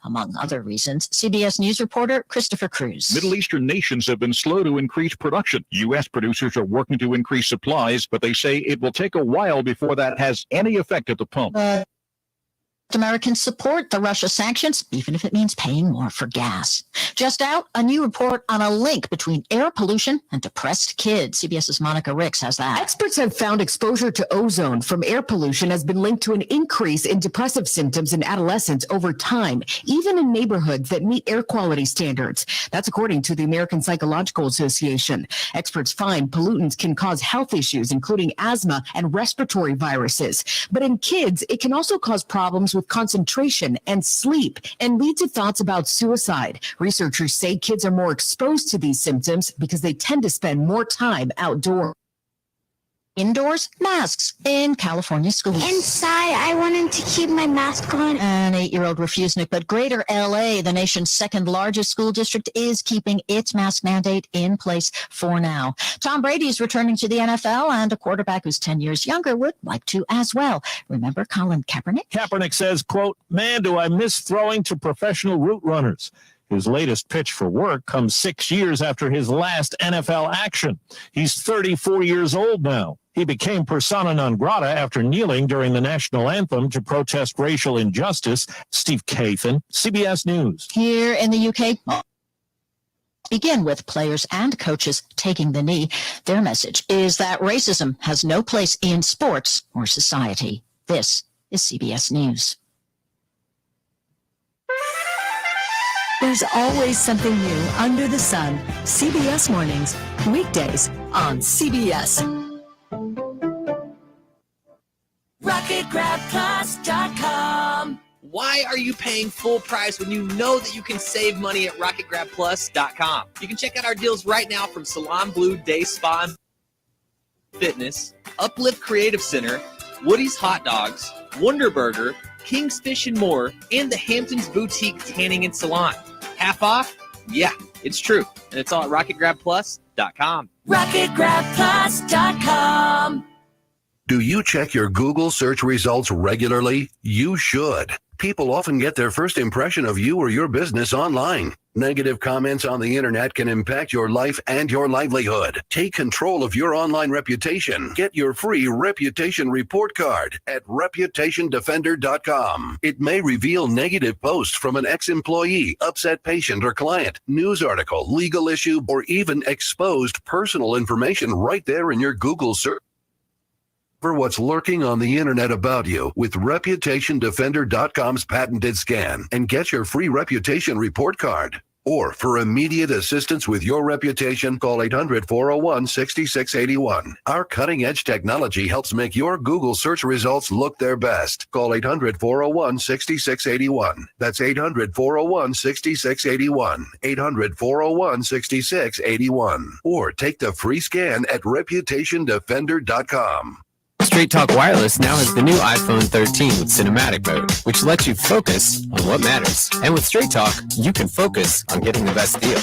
among other reasons. CBS News reporter Christopher Cruz. Middle Eastern nations have been slow to increase production. U.S. producers are working to increase supplies, but they say it will take a while before that has any effect at the pump. Americans support the Russia sanctions, even if it means paying more for gas. Just out, a new report on a link between air pollution and depressed kids. CBS's Monica Ricks has that. Experts have found exposure to ozone from air pollution has been linked to an increase in depressive symptoms in adolescents over time, even in neighborhoods that meet air quality standards. That's according to the American Psychological Association. Experts find pollutants can cause health issues, including asthma and respiratory viruses. But in kids, it can also cause problems with concentration and sleep and lead to thoughts about suicide. Researchers say kids are more exposed to these symptoms because they tend to spend more time outdoors. Indoors, masks in California schools. Inside, I wanted to keep my mask on. An 8-year-old refused it, but Greater LA, the nation's second largest school district, is keeping its mask mandate in place for now. Tom Brady is returning to the NFL, and a quarterback who's 10 years younger would like to as well. Remember Colin Kaepernick? Kaepernick says, quote, "Man, do I miss throwing to professional route runners." His latest pitch for work comes 6 years after his last NFL action. He's 34 years old now. He became persona non grata after kneeling during the national anthem to protest racial injustice. Steve Kathan, CBS News. Here in the UK, begin with players and coaches taking the knee. Their message is that racism has no place in sports or society. This is CBS News. There's always something new under the sun. CBS Mornings, weekdays on CBS. RocketGrabPlus.com. Why are you paying full price when you know that you can save money at RocketGrabPlus.com? You can check out our deals right now from Salon Blue Day Spa and Fitness, Uplift Creative Center, Woody's Hot Dogs, Wonder Burger, King's Fish and More, and the Hamptons Boutique Tanning and Salon. Half off? Yeah, it's true. And it's all at RocketGrabPlus.com. RocketGrabPlus.com. Do you check your Google search results regularly? You should. People often get their first impression of you or your business online. Negative comments on the internet can impact your life and your livelihood. Take control of your online reputation. Get your free reputation report card at reputationdefender.com. It may reveal negative posts from an ex-employee, upset patient or client, news article, legal issue, or even exposed personal information right there in your Google search. For what's lurking on the internet about you with ReputationDefender.com's patented scan and get your free reputation report card. Or for immediate assistance with your reputation, call 800-401-6681. Our cutting-edge technology helps make your Google search results look their best. Call 800-401-6681. That's 800-401-6681. 800-401-6681. Or take the free scan at ReputationDefender.com. Straight Talk Wireless now has the new iPhone 13 with cinematic mode, which lets you focus on what matters. And with Straight Talk, you can focus on getting the best deal.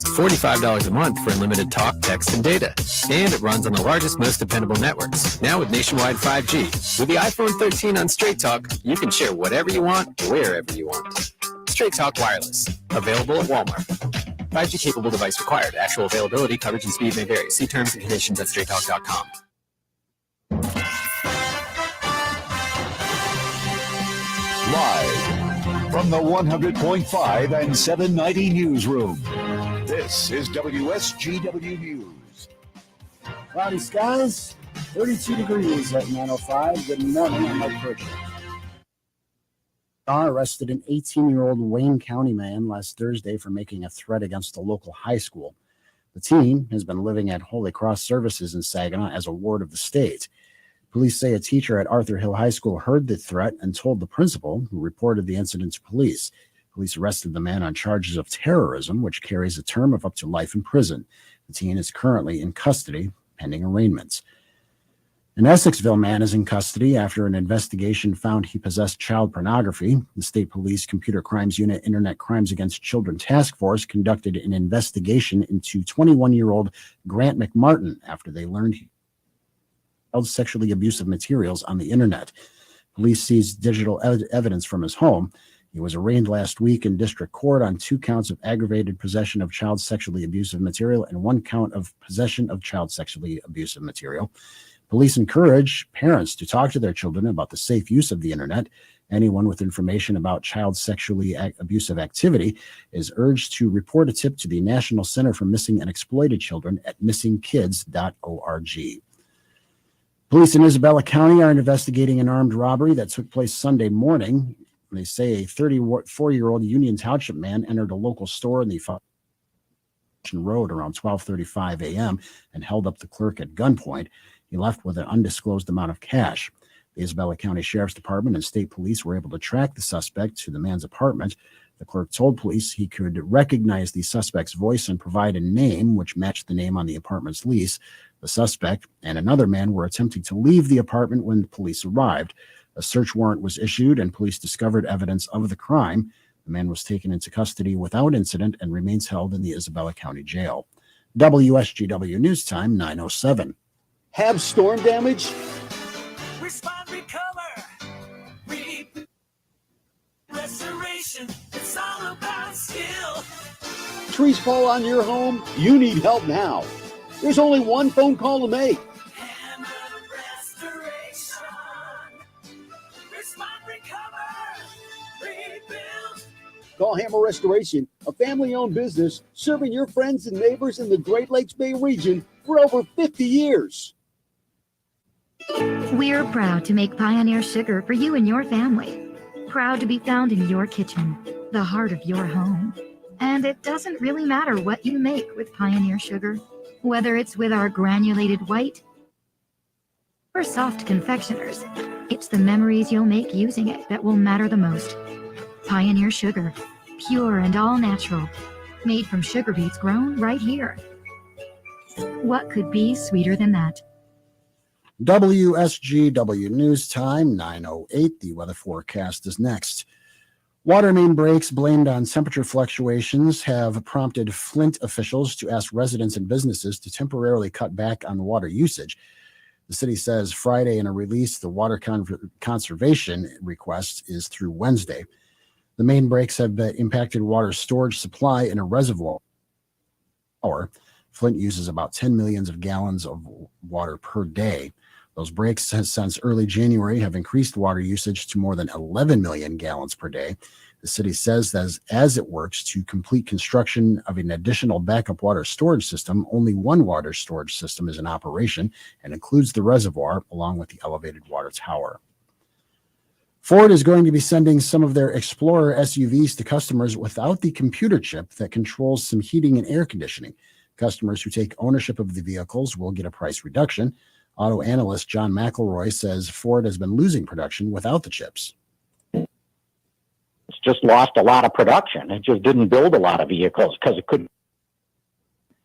It's $45 a month for unlimited talk, text, and data. And it runs on the largest, most dependable networks, now with nationwide 5G. With the iPhone 13 on Straight Talk, you can share whatever you want, wherever you want. Straight Talk Wireless, available at Walmart. 5G capable device required. Actual availability, coverage, and speed may vary. See terms and conditions at straighttalk.com. Live from the 100.5 and 790 newsroom, this is WSGW News. Cloudy skies, 32 degrees at 9:05. Good morning, I'm Mike Pritchard. Arrested an 18-year-old Wayne County man last Thursday for making a threat against a local high school. The teen has been living at Holy Cross Services in Saginaw as a ward of the state. Police say a teacher at Arthur Hill High School heard the threat and told the principal, who reported the incident to police. Police arrested the man on charges of terrorism, which carries a term of up to life in prison. The teen is currently in custody, pending arraignments. An Essexville man is in custody after an investigation found he possessed child pornography. The State Police Computer Crimes Unit Internet Crimes Against Children Task Force conducted an investigation into 21-year-old Grant McMartin after they learned he held sexually abusive materials on the internet. Police seized digital evidence from his home. He was arraigned last week in district court on 2 counts of aggravated possession of child sexually abusive material and 1 count of possession of child sexually abusive material. Police encourage parents to talk to their children about the safe use of the internet. Anyone with information about child sexually abusive activity is urged to report a tip to the National Center for Missing and Exploited Children at missingkids.org. Police in Isabella County are investigating an armed robbery that took place Sunday morning. They say a 34-year-old Union Township man entered a local store in the Road around 12:35 a.m. and held up the clerk at gunpoint. He left with an undisclosed amount of cash. The Isabella County Sheriff's Department and state police were able to track the suspect to the man's apartment. The clerk told police he could recognize the suspect's voice and provide a name which matched the name on the apartment's lease. The suspect and another man were attempting to leave the apartment when the police arrived. A search warrant was issued and police discovered evidence of the crime. The man was taken into custody without incident and remains held in the Isabella County Jail. WSGW News Time, 9:07. Have storm damage? Respond, recover, restoration. It's all about skill. Trees fall on your home? You need help now. There's only one phone call to make. Hammer Restoration. Respond, recover, rebuild. Call Hammer Restoration, a family-owned business serving your friends and neighbors in the Great Lakes Bay region for over 50 years. We're proud to make Pioneer Sugar for you and your family. Proud to be found in your kitchen, the heart of your home. And it doesn't really matter what you make with Pioneer Sugar, whether it's with our granulated white or soft confectioners. It's the memories you'll make using it that will matter the most. Pioneer Sugar, pure and all natural, made from sugar beets grown right here. What could be sweeter than that? WSGW News Time, 9:08. The weather forecast is next. Water main breaks blamed on temperature fluctuations have prompted Flint officials to ask residents and businesses to temporarily cut back on water usage. The city says Friday in a release, the water conservation request is through Wednesday. The main breaks have impacted water storage supply in a reservoir. Flint uses about 10 million gallons of water per day. Those breaks since early January have increased water usage to more than 11 million gallons per day. The city says that as it works to complete construction of an additional backup water storage system, only one water storage system is in operation and includes the reservoir along with the elevated water tower. Ford is going to be sending some of their Explorer SUVs to customers without the computer chip that controls some heating and air conditioning. Customers who take ownership of the vehicles will get a price reduction. Auto analyst John McElroy says Ford has been losing production without the chips. It's just lost a lot of production. It just didn't build a lot of vehicles because it couldn't.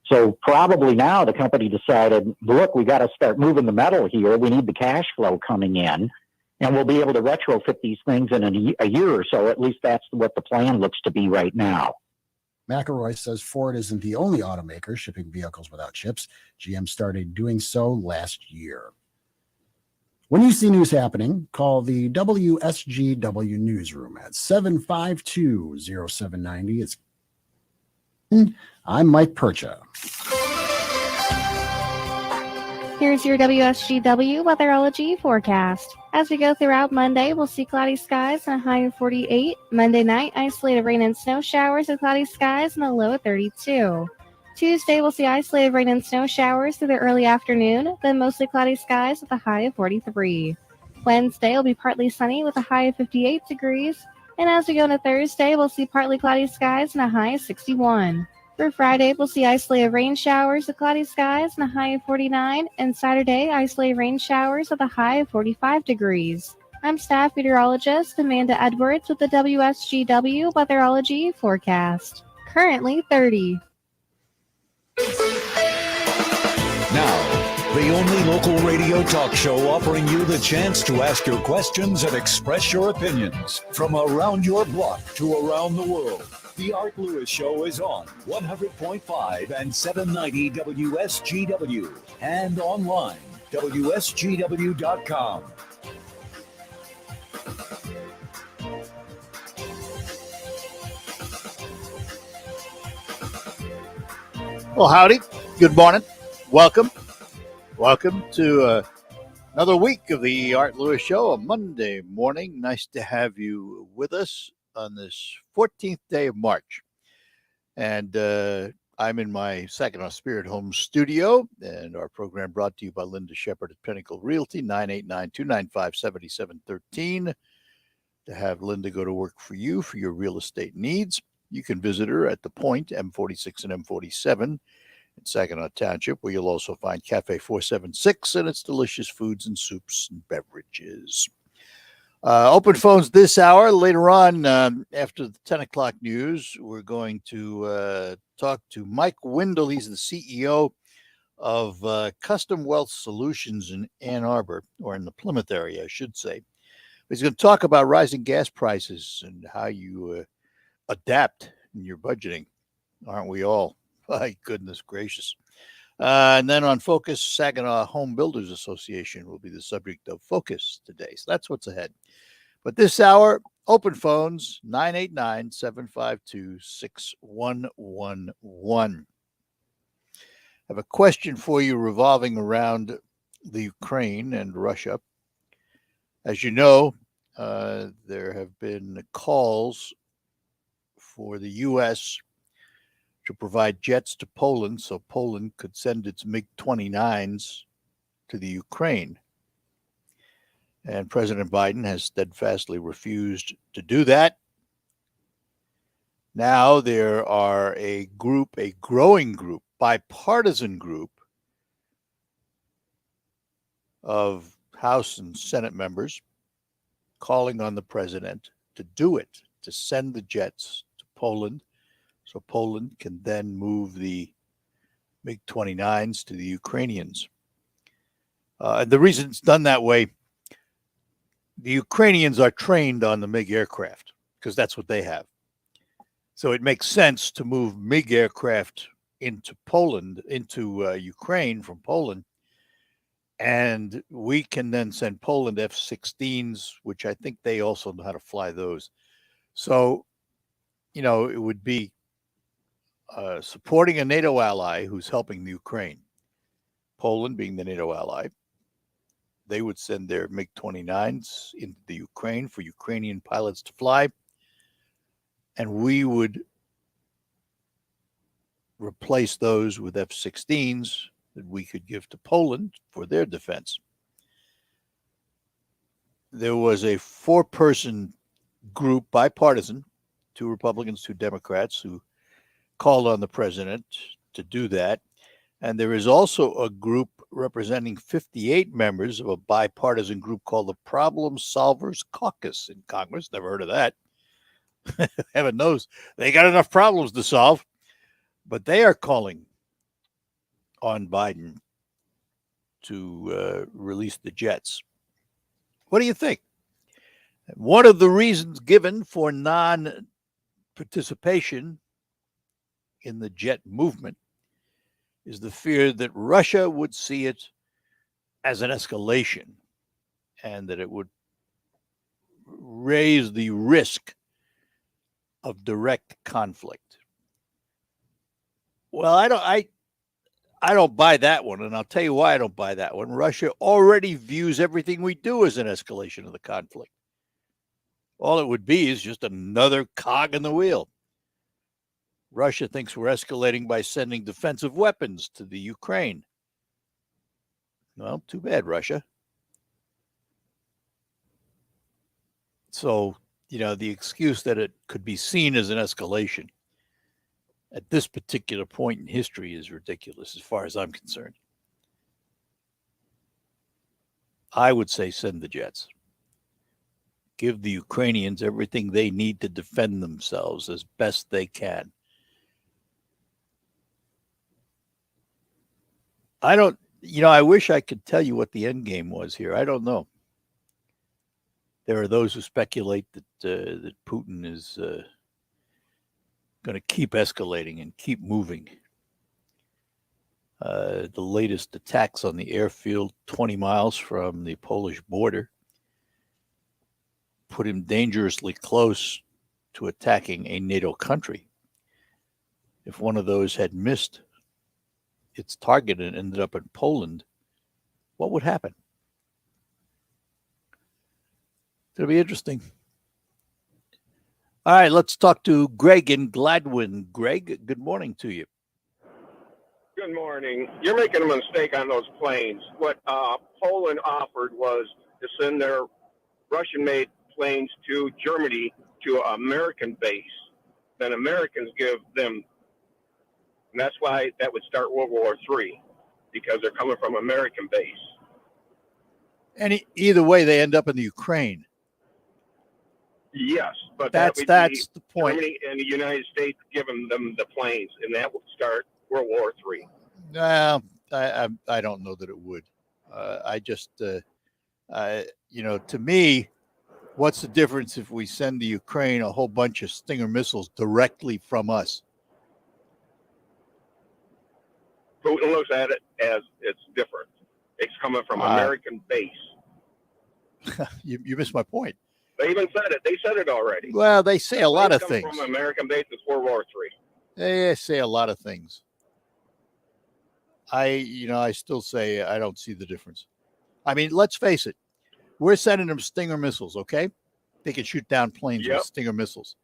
So probably now the company decided, look, we got to start moving the metal here. We need the cash flow coming in, and we'll be able to retrofit these things in a year or so. At least that's what the plan looks to be right now. McElroy says Ford isn't the only automaker shipping vehicles without chips. GM started doing so last year. When you see news happening, call the WSGW newsroom at 752-0790. I'm Mike Percha. Here's your WSGW weatherology forecast. As we go throughout Monday, we'll see cloudy skies and a high of 48. Monday night, isolated rain and snow showers with cloudy skies and a low of 32. Tuesday, we'll see isolated rain and snow showers through the early afternoon, then mostly cloudy skies with a high of 43. Wednesday will be partly sunny with a high of 58 degrees. And as we go into Thursday, we'll see partly cloudy skies and a high of 61. For Friday, we'll see isolated rain showers with cloudy skies and a high of 49. And Saturday, isolated rain showers with a high of 45 degrees. I'm staff meteorologist Amanda Edwards with the WSGW weatherology forecast. Currently 30. Now, the only local radio talk show offering you the chance to ask your questions and express your opinions from around your block to around the world. The Art Lewis Show is on 100.5 and 790 WSGW and online, WSGW.com. Well, howdy. Good morning. Welcome. Welcome to another week of the Art Lewis Show, a Monday morning. Nice to have you with us on this 14th day of March. And I'm in my Saginaw Spirit Home studio, and our program brought to you by Linda Shepard at Pinnacle Realty, 989-295-7713. To have Linda go to work for you for your real estate needs. You can visit her at The Point, M46 and M47 in Saginaw Township, where you'll also find Cafe 476 and its delicious foods and soups and beverages. Open phones this hour. Later on, after the 10 o'clock news, we're going to talk to Mike Windle. He's the CEO of Custom Wealth Solutions in Ann Arbor, or in the Plymouth area, I should say. He's going to talk about rising gas prices and how you adapt in your budgeting. Aren't we all? My goodness gracious. And then on Focus, Saginaw Home Builders Association will be the subject of Focus today. So that's what's ahead. But this hour, open phones, 989-752-6111. I have a question for you revolving around the Ukraine and Russia. As you know, there have been calls for the U.S. to provide jets to Poland so Poland could send its MiG-29s to the Ukraine. And President Biden has steadfastly refused to do that. Now there are a growing group, bipartisan group of House and Senate members calling on the president to do it, to send the jets to Poland so Poland can then move the MiG-29s to the Ukrainians. The reason it's done that way, the Ukrainians are trained on the MiG aircraft because that's what they have. So it makes sense to move MiG aircraft into Poland, into Ukraine from Poland, and we can then send Poland F-16s, which I think they also know how to fly those. So, you know, it would be supporting a NATO ally who's helping the Ukraine. Poland being the NATO ally, they would send their MiG-29s into the Ukraine for Ukrainian pilots to fly, and we would replace those with F-16s that we could give to Poland for their defense. There was a 4-person group, bipartisan, 2 Republicans, 2 Democrats, who called on the president to do that. And there is also a group representing 58 members of a bipartisan group called the Problem Solvers Caucus in Congress. Never heard of that. Heaven knows they got enough problems to solve. But they are calling on Biden to release the jets. What do you think? One of the reasons given for non-participation in the jet movement is the fear that Russia would see it as an escalation and that it would raise the risk of direct conflict. Well, I don't buy that one, and I'll tell you why I don't buy that one. Russia already views everything we do as an escalation of the conflict. All it would be is just another cog in the wheel. Russia thinks we're escalating by sending defensive weapons to the Ukraine. Well, too bad, Russia. So, you know, the excuse that it could be seen as an escalation at this particular point in history is ridiculous as far as I'm concerned. I would say send the jets. Give the Ukrainians everything they need to defend themselves as best they can. I wish I could tell you what the end game was here. I don't know. There are those who speculate that Putin is going to keep escalating and keep moving. The latest attacks on the airfield 20 miles from the Polish border put him dangerously close to attacking a NATO country. If one of those had missed its target and ended up in Poland, what would happen? It'll be interesting. All right, let's talk to Greg in Gladwin. Greg, good morning to you. Good morning. You're making a mistake on those planes. What Poland offered was to send their Russian-made planes to Germany to an American base. Then Americans give them, and that's why that would start World War III, because they're coming from American base. And either way, they end up in the Ukraine. Yes, but that's the point. Germany and the United States giving them the planes, and that would start World War III. Well, I don't know that it would. I just, to me, what's the difference if we send the Ukraine a whole bunch of Stinger missiles directly from us? Putin looks at it as it's different. It's coming from American base. You missed my point. They even said it. They said it already. Well, they say a lot of things. From American base is World War III. They say a lot of things. I still say I don't see the difference. I mean, let's face it. We're sending them Stinger missiles, okay? They can shoot down planes with Stinger missiles.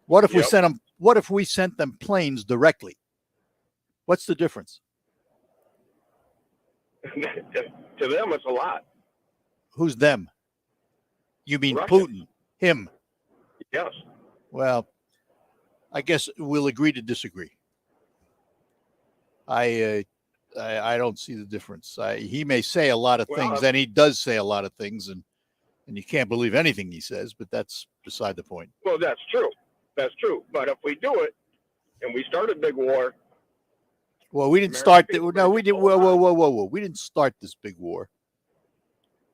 What if we sent them? What if we sent them planes directly? What's the difference? To them, it's a lot. Who's them? You mean Russians. Putin? Him? Yes. Well, I guess we'll agree to disagree. I don't see the difference. He may say a lot of things, and he does say a lot of things, and you can't believe anything he says, but that's beside the point. Well, that's true. That's true. But if we do it, and we start a big war. Well, we didn't start. No, we didn't. Whoa. We didn't start this big war.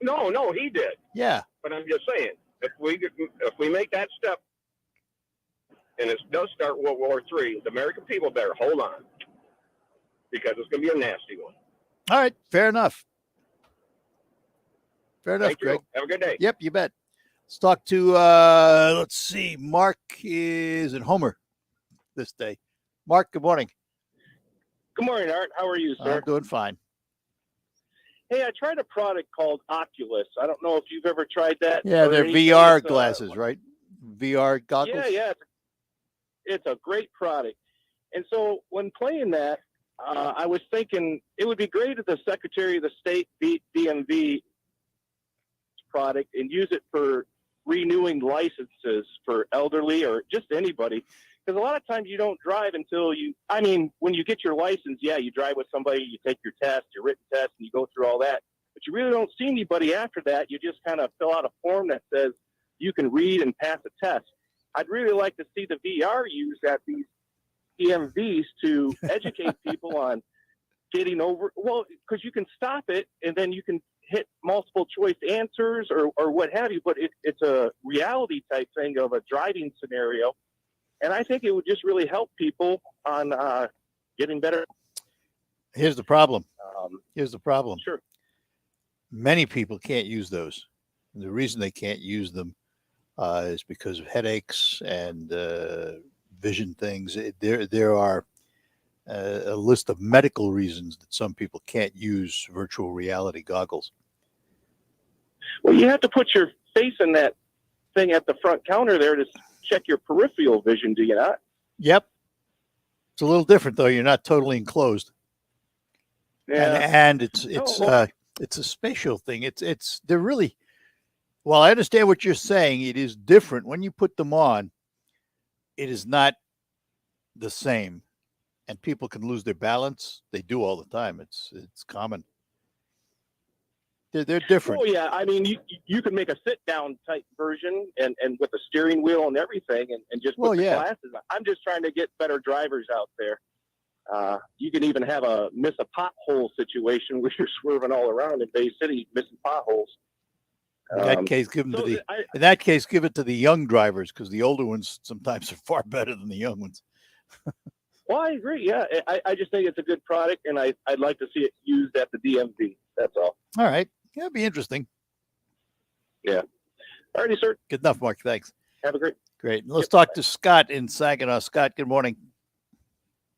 No, he did. Yeah. But I'm just saying, if we make that step, and it does start World War III, the American people better hold on, because it's going to be a nasty one. All right, fair enough. Fair enough, Thank you. Greg. Have a good day. Yep, you bet. Let's talk to let's see. Mark is in Homer this day. Mark, good morning. Good morning, Art. How are you, sir? I'm doing fine. Hey, I tried a product called Oculus. I don't know if you've ever tried that. Yeah, or they're anything. VR It's, glasses, right? VR goggles. Yeah. It's a great product. And so when playing that, I was thinking it would be great if the Secretary of the State beat DMV product and use it for renewing licenses for elderly or just anybody. Because a lot of times you don't drive until when you get your license, you drive with somebody, you take your test, your written test, and you go through all that. But you really don't see anybody after that. You just kind of fill out a form that says you can read and pass a test. I'd really like to see the VR used at these DMVs to educate people on getting over, because you can stop it and then you can hit multiple choice answers or what have you, but it's a reality type thing of a driving scenario. And I think it would just really help people on getting better. Here's the problem. Sure. Many people can't use those. And the reason they can't use them is because of headaches and vision things. There are a list of medical reasons that some people can't use virtual reality goggles. Well, you have to put your face in that thing at the front counter there to check your peripheral vision, do you not? Yep. It's a little different though. You're not totally enclosed. Yeah. And it's a spatial thing. They're really, well, I understand what you're saying. It is different when you put them on. It is not the same, and people can lose their balance. They do all the time. It's common. They're different. Oh yeah, I mean you can make a sit down type version and with a steering wheel and everything and just put the glasses on. I'm just trying to get better drivers out there. You can even have a miss a pothole situation where you're swerving all around in Bay City missing potholes. In that case, give it to the young drivers, because the older ones sometimes are far better than the young ones. Well, I agree. Yeah, I just think it's a good product, and I'd like to see it used at the DMV. That's all. All right. Yeah, it'd be interesting. Yeah. All righty, sir. Good enough, Mark. Thanks. Have a great. Let's talk to Scott in Saginaw. Scott, good morning.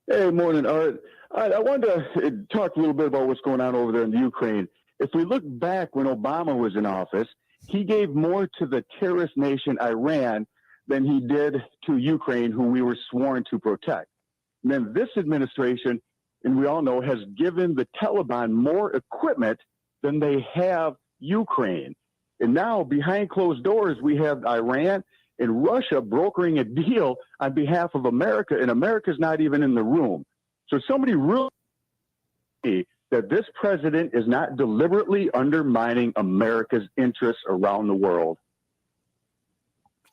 Hey, morning, Art. All right, I wanted to talk a little bit about what's going on over there in the Ukraine. If we look back when Obama was in office, he gave more to the terrorist nation Iran than he did to Ukraine, who we were sworn to protect. And then this administration, and we all know, has given the Taliban more equipment than they have Ukraine. And now, behind closed doors, we have Iran and Russia brokering a deal on behalf of America, and America's not even in the room. So somebody really that this president is not deliberately undermining America's interests around the world.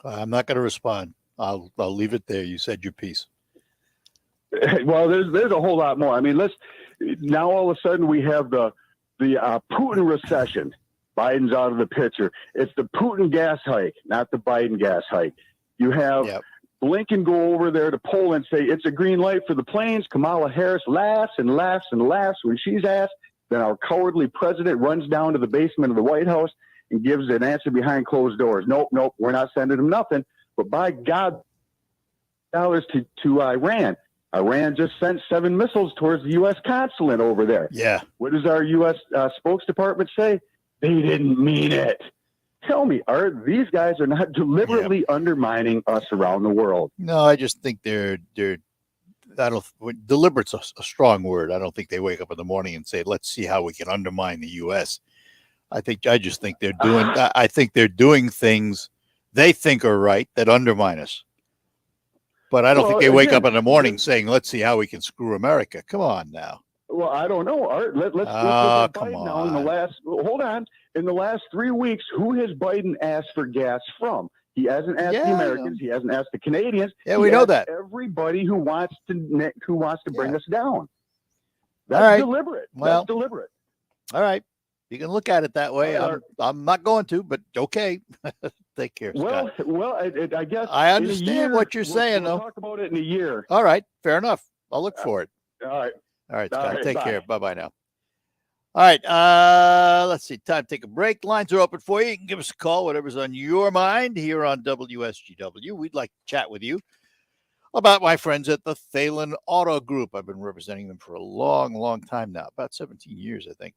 I'm not going to respond. I'll leave it there. You said your piece. Well, there's a whole lot more. I mean, now all of a sudden we have the Putin recession. Biden's out of the picture. It's the Putin gas hike, not the Biden gas hike. You have Blinken go over there to Poland, say it's a green light for the planes. Kamala Harris laughs and laughs and laughs when she's asked. Then our cowardly president runs down to the basement of the White House and gives an answer behind closed doors. Nope, we're not sending them nothing. But by God, dollars to Iran. Iran just sent 7 missiles towards the U.S. consulate over there. Yeah. What does our U.S. Spokes Department say? They didn't mean it. Tell me, Art, these guys are not deliberately undermining us around the world. No, I just think they're deliberate's a strong word. I don't think they wake up in the morning and say, let's see how we can undermine the U.S. I just think they're doing, I think they're doing things they think are right that undermine us. But I don't think they wake up in the morning saying, let's see how we can screw America. Come on now. Well, I don't know, Art. Let's look at Biden now. In the last 3 weeks, who has Biden asked for gas from? He hasn't asked the Americans. He hasn't asked the Canadians. Yeah, we know that. Everybody who wants to bring us down. That's deliberate. Well, that's deliberate. All right. You can look at it that way. I'm not going to, but okay. Take care, Scott. Well, I guess I understand what you're saying, we'll though. talk about it in a year. All right. Fair enough. I'll look for it. All right. All right, Scott. All right, take bye. care. Bye-bye now. All right. Let's see. Time to take a break. Lines are open for you. You can give us a call, whatever's on your mind here on WSGW. We'd like to chat with you about my friends at the Thalen Auto Group. I've been representing them for a long, long time now, about 17 years, I think.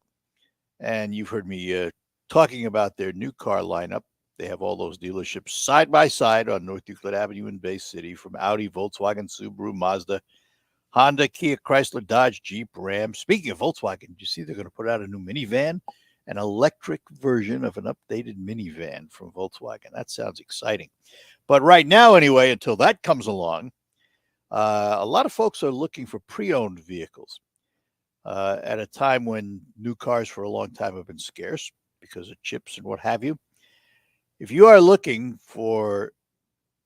And you've heard me talking about their new car lineup. They have all those dealerships side by side on North Euclid Avenue in Bay City, from Audi, Volkswagen, Subaru, Mazda, Honda, Kia, Chrysler, Dodge, Jeep, Ram. Speaking of Volkswagen, did you see they're going to put out a new minivan, an electric version of an updated minivan from Volkswagen? That sounds exciting. But right now, anyway, until that comes along, a lot of folks are looking for pre-owned vehicles at a time when new cars for a long time have been scarce because of chips and what have you. If you are looking for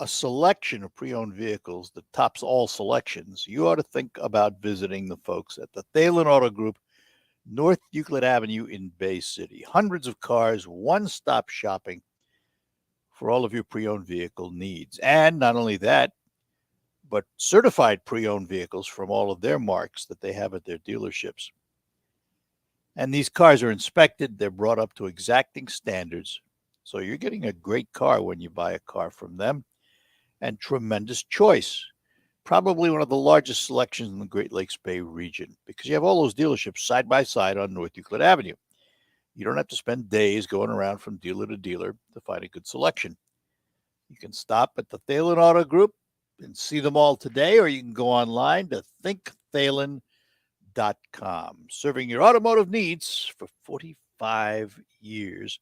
a selection of pre-owned vehicles that tops all selections, you ought to think about visiting the folks at the Thalen Auto Group, North Euclid Avenue in Bay City. Hundreds of cars, one-stop shopping for all of your pre-owned vehicle needs. And not only that, but certified pre-owned vehicles from all of their marques that they have at their dealerships. And these cars are inspected. They're brought up to exacting standards. So you're getting a great car when you buy a car from them. And tremendous choice. Probably one of the largest selections in the Great Lakes Bay region, because you have all those dealerships side by side on North Euclid Avenue. You don't have to spend days going around from dealer to dealer to find a good selection. You can stop at the Thalen Auto Group and see them all today, or you can go online to thinkthalen.com. Serving your automotive needs for 45 years.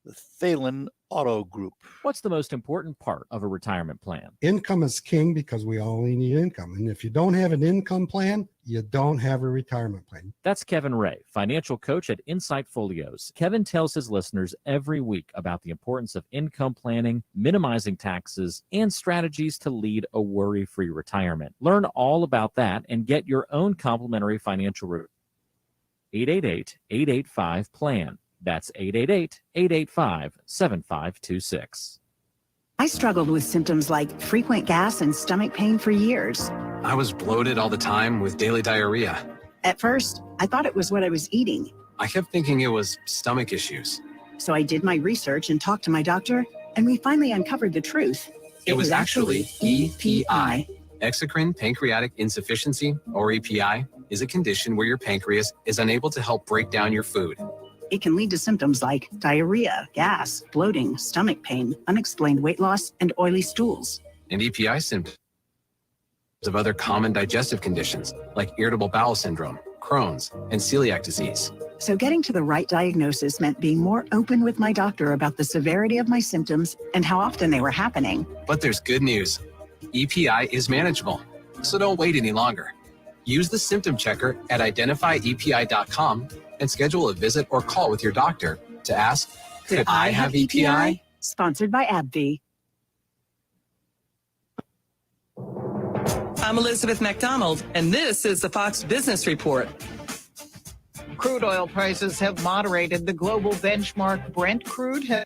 The Thalen Auto Group. What's the most important part of a retirement plan? Income is king, because we only need income. And if you don't have an income plan, you don't have a retirement plan. That's Kevin Ray, financial coach at Insight Folios. Kevin tells his listeners every week about the importance of income planning, minimizing taxes, and strategies to lead a worry-free retirement. Learn all about that and get your own complimentary financial review. 888-885-PLAN. That's 888-885-7526. I struggled with symptoms like frequent gas and stomach pain for years. I was bloated all the time with daily diarrhea. At first, I thought it was what I was eating. I kept thinking it was stomach issues. So I did my research and talked to my doctor, and we finally uncovered the truth. It was actually EPI. Exocrine pancreatic insufficiency, or EPI, is a condition where your pancreas is unable to help break down your food. It can lead to symptoms like diarrhea, gas, bloating, stomach pain, unexplained weight loss, and oily stools. And EPI symptoms of other common digestive conditions like irritable bowel syndrome, Crohn's, and celiac disease. So getting to the right diagnosis meant being more open with my doctor about the severity of my symptoms and how often they were happening. But there's good news. EPI is manageable, so don't wait any longer. Use the symptom checker at identifyepi.com and schedule a visit or call with your doctor to ask, could I have EPI? Sponsored by AbbVie. I'm Elizabeth McDonald, and this is the Fox Business Report. Crude oil prices have moderated. The global benchmark Brent crude has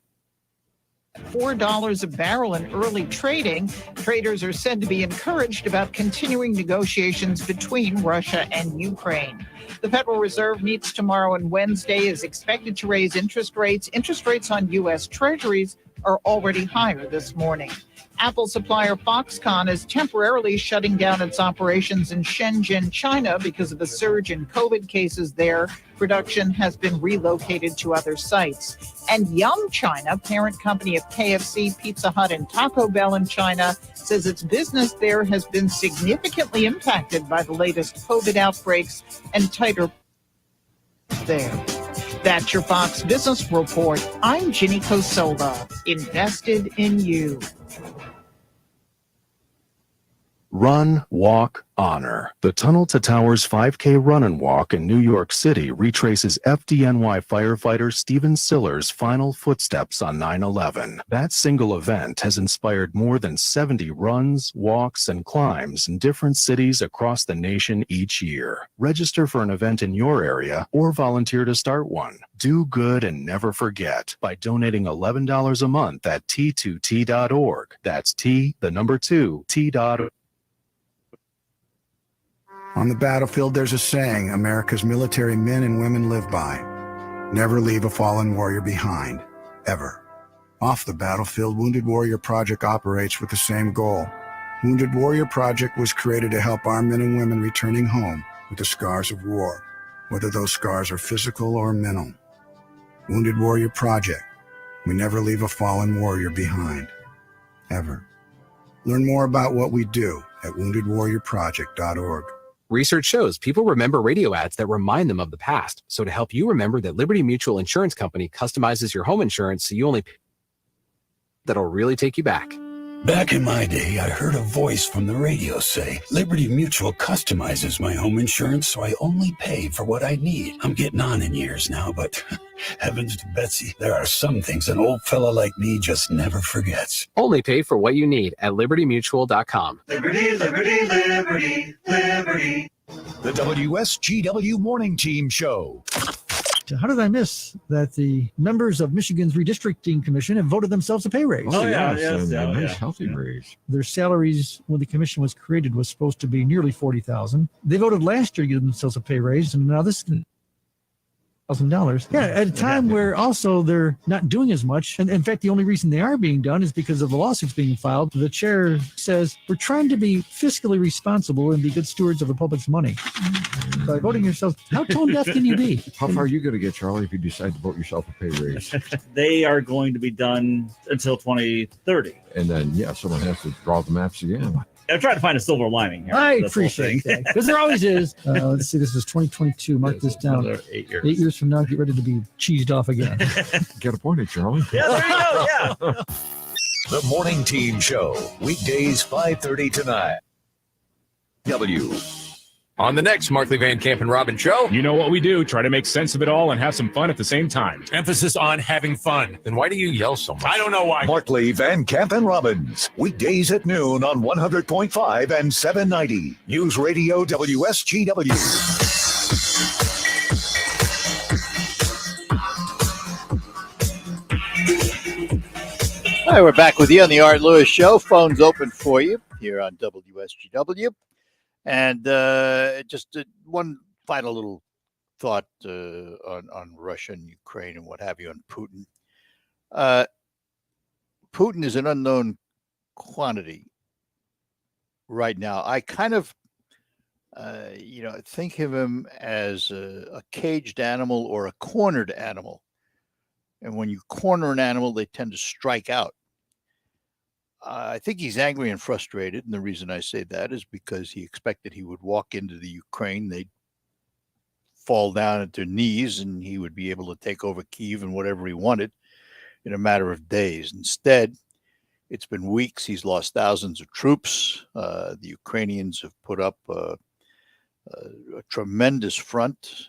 $4 a barrel in early trading. Traders are said to be encouraged about continuing negotiations between Russia and Ukraine. The Federal Reserve meets tomorrow and Wednesday is expected to raise interest rates. Interest rates on U.S. Treasuries are already higher this morning. Apple supplier Foxconn is temporarily shutting down its operations in Shenzhen, China, because of a surge in COVID cases there. Production has been relocated to other sites. And Yum China, parent company of KFC, Pizza Hut, and Taco Bell in China, says its business there has been significantly impacted by the latest COVID outbreaks and tighter there. That's your Fox Business Report. I'm Ginny Cosola, invested in you. Run, walk, honor. The Tunnel to Towers 5K Run and Walk in New York City retraces FDNY firefighter Steven Siller's final footsteps on 9/11. That single event has inspired more than 70 runs, walks, and climbs in different cities across the nation each year. Register for an event in your area or volunteer to start one. Do good and never forget by donating $11 a month at T2T.org. That's T2T.org. On the battlefield, there's a saying America's military men and women live by. Never leave a fallen warrior behind, ever. Off the battlefield, Wounded Warrior Project operates with the same goal. Wounded Warrior Project was created to help our men and women returning home with the scars of war, whether those scars are physical or mental. Wounded Warrior Project. We never leave a fallen warrior behind, ever. Learn more about what we do at woundedwarriorproject.org. Research shows people remember radio ads that remind them of the past. So to help you remember that Liberty Mutual Insurance Company customizes your home insurance so you only pay that'll really take you back. Back in my day, I heard a voice from the radio say, Liberty Mutual customizes my home insurance so I only pay for what I need. I'm getting on in years now, but heavens to Betsy, there are some things an old fella like me just never forgets. Only pay for what you need at libertymutual.com. Liberty, liberty, liberty, liberty. The WSGW Morning Team Show. How did I miss that the members of Michigan's redistricting commission have voted themselves a pay raise? Nice healthy raise. Their salaries when the commission was created was supposed to be nearly $40,000. They voted last year to give themselves a pay raise, and now this is $1,000. Yeah, at a time where also they're not doing as much. And in fact, the only reason they are being done is because of the lawsuits being filed. The chair says, we're trying to be fiscally responsible and be good stewards of the public's money. By voting yourself, how tone deaf can you be? How far are you going to get, Charlie, if you decide to vote yourself a pay raise? They are going to be done until 2030. And then, someone has to draw the maps again. I'm trying to find a silver lining here. I appreciate that. Because there always is. Let's see, this is 2022. Mark this down. 8 years. 8 years from now, get ready to be cheesed off again. Get appointed, Charlie. Yeah, there you go. Yeah. The Morning Team Show, weekdays 5:30 to 9. W. On the next Markley Van Camp and Robin show, you know what we do, try to make sense of it all and have some fun at the same time. Emphasis on having fun. Then why do you yell so much? I don't know why. Markley, Van Camp, and Robbins, weekdays at noon on 100.5 and 790. News Radio WSGW. All right, we're back with you on the Art Lewis Show. Phones open for you here on WSGW. And just one final little thought on Russia and Ukraine and what have you, and Putin. Putin is an unknown quantity right now. I kind of Think of him as a caged animal or a cornered animal. And when you corner an animal, they tend to strike out. I think he's angry and frustrated. And the reason I say that is because he expected he would walk into the Ukraine. They'd fall down at their knees and he would be able to take over Kyiv and whatever he wanted in a matter of days. Instead, it's been weeks. He's lost thousands of troops. The Ukrainians have put up a tremendous front.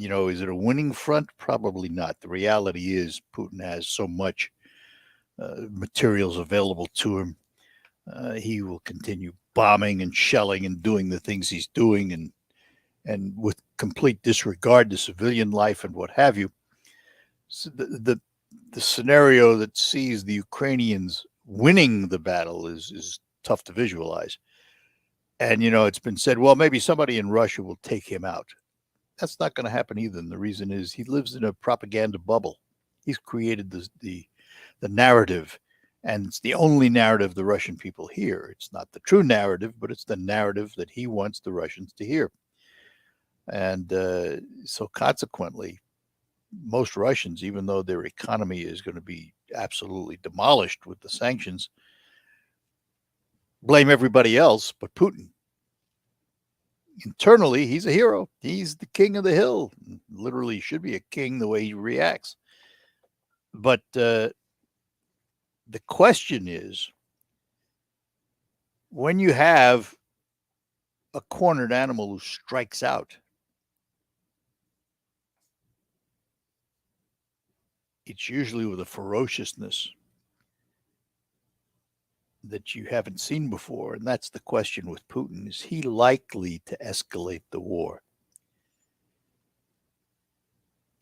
Is it a winning front? Probably not. The reality is Putin has so much materials available to him. He will continue bombing and shelling and doing the things he's doing and with complete disregard to civilian life and what have you. So the scenario that sees the Ukrainians winning the battle is tough to visualize. And, it's been said, well, maybe somebody in Russia will take him out. That's not going to happen either. And the reason is he lives in a propaganda bubble. He's created the narrative, and it's the only narrative the Russian people hear. It's not the true narrative, but it's the narrative that he wants the Russians to hear. And so consequently, most Russians, even though their economy is going to be absolutely demolished with the sanctions, blame everybody else but Putin. Internally, he's a hero. He's the king of the hill. Literally should be a king the way he reacts. But the question is, when you have a cornered animal who strikes out, it's usually with a ferociousness that you haven't seen before. And that's the question with Putin. Is he likely to escalate the war?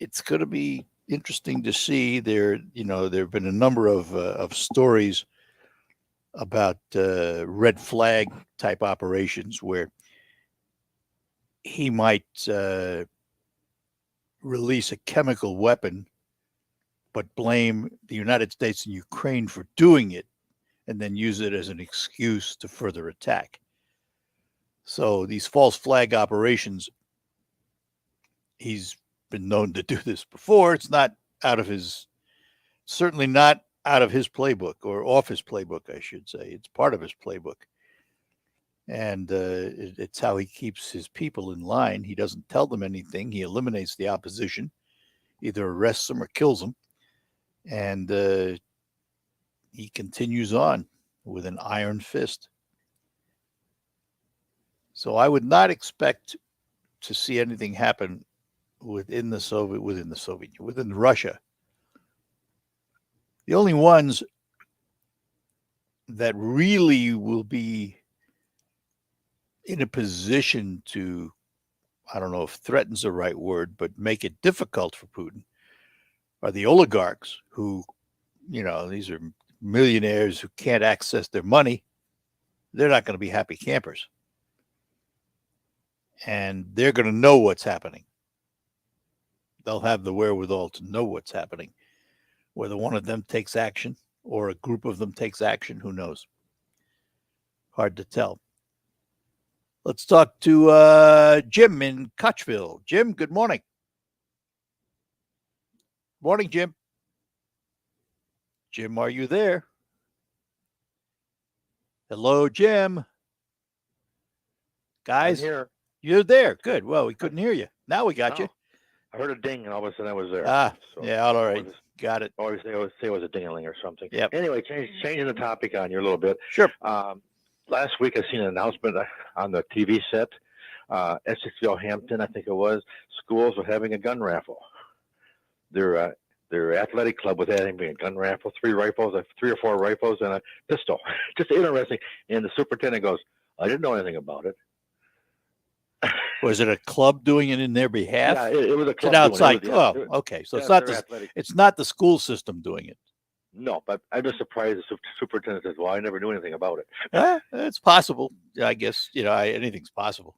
It's going to be interesting to see. There have been a number of stories about red flag type operations where he might release a chemical weapon, but blame the United States and Ukraine for doing it, and then use it as an excuse to further attack. So these false flag operations, he's been known to do this before. It's not certainly not out of his playbook, or off his playbook, I should say. It's part of his playbook. And it's how he keeps his people in line. He doesn't tell them anything. He eliminates the opposition, either arrests them or kills them. And he continues on with an iron fist. So I would not expect to see anything happen within Russia. The only ones that really will be in a position to, I don't know if threaten's the right word, but make it difficult for Putin are the oligarchs who, these are millionaires who can't access their money. They're not going to be happy campers. And they're going to know what's happening. They'll have the wherewithal to know what's happening. Whether one of them takes action or a group of them takes action, who knows? Hard to tell. Let's talk to Jim in Cotchville. Jim, good morning. Morning, Jim. Jim, are you there? Hello, Jim. Guys, I'm here. You're there. Good. Well, we couldn't hear you. Now we got you. I heard a ding, and all of a sudden I was there. Yeah, all right. Got it. Always say it was a ding-a-ling or something. Yep. Anyway, changing the topic on you a little bit. Sure. Last week I seen an announcement on the TV set. Essex-Ville Hampton, I think it was, schools were having a gun raffle. Their athletic club was having a gun raffle, 3 or 4 rifles, and a pistol. Just interesting. And the superintendent goes, I didn't know anything about it. Was it a club doing it in their behalf? Yeah, it was a club. It's an outside. Okay. So it's not the school system doing it. No, but I'm just surprised the superintendent says, well, I never knew anything about it. It's possible. I guess, anything's possible.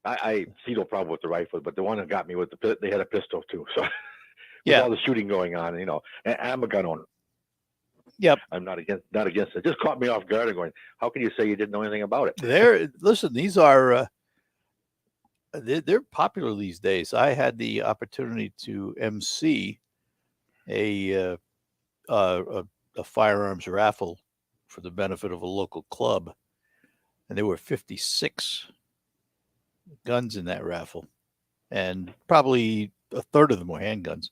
I see no problem with the rifle, but the one that got me with they had a pistol too. So with Yeah. all the shooting going on, and I'm a gun owner. Yep. I'm not against it. It just caught me off guard. Going, how can you say you didn't know anything about it? Listen, these are they're popular these days. I had the opportunity to MC a firearms raffle for the benefit of a local club, and there were 56 guns in that raffle, and probably a third of them were handguns.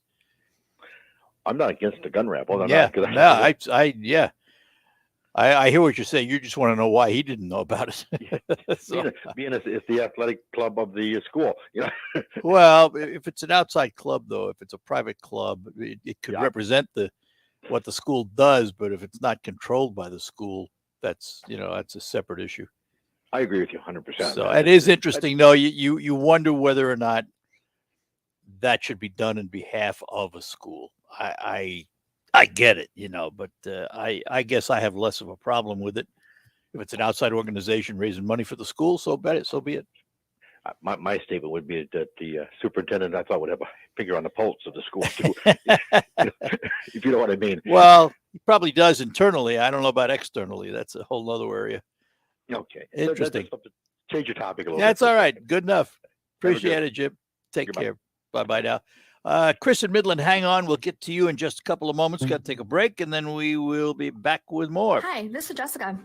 I'm not against the gun raffle. I hear what you're saying. You just want to know why he didn't know about it. being it's the athletic club of the school, you know. Well, if it's an outside club, though, if it's a private club, it could represent what the school does. But if it's not controlled by the school, that's a separate issue. I agree with you 100%. So it is interesting, though. You wonder whether or not that should be done in behalf of a school. I get it, but I guess I have less of a problem with it. If it's an outside organization raising money for the school, so be it. My statement would be that the superintendent, I thought, would have a finger on the pulse of the school too, if you know what I mean. Well, he probably does internally. I don't know about externally. That's a whole other area. Okay. Interesting. Change your topic a little That's bit. all right. Good enough. Appreciate it, Jim. Take care. Bye-bye now. Chris in Midland, hang on. We'll get to you in just a couple of moments. Got to take a break, and then we will be back with more. Hi, this is Jessica.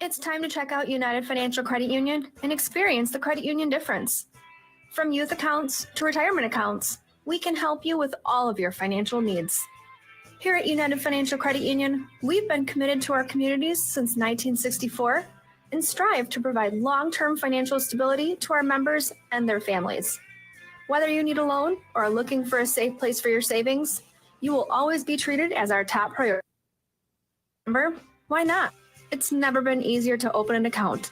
It's time to check out United Financial Credit Union and experience the credit union difference. From youth accounts to retirement accounts, we can help you with all of your financial needs. Here at United Financial Credit Union, we've been committed to our communities since 1964 and strive to provide long-term financial stability to our members and their families. Whether you need a loan or are looking for a safe place for your savings, you will always be treated as our top priority. Remember, why not? It's never been easier to open an account.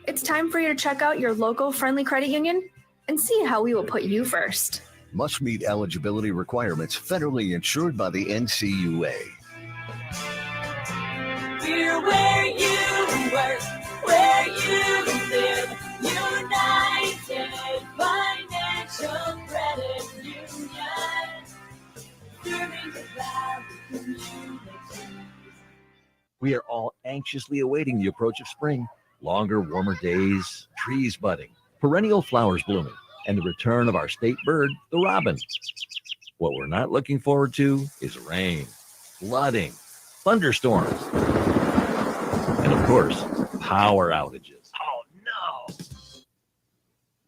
It's time for you to check out your local friendly credit union and see how we will put you first. Must meet eligibility requirements federally insured by the NCUA. We're where you work, where you live. United Financial Credit Union. Serving the Valley community. We are all anxiously awaiting the approach of spring. Longer, warmer days, trees budding, perennial flowers blooming, and the return of our state bird, the robin. What we're not looking forward to is rain, flooding, thunderstorms, and of course, power outages. Oh no!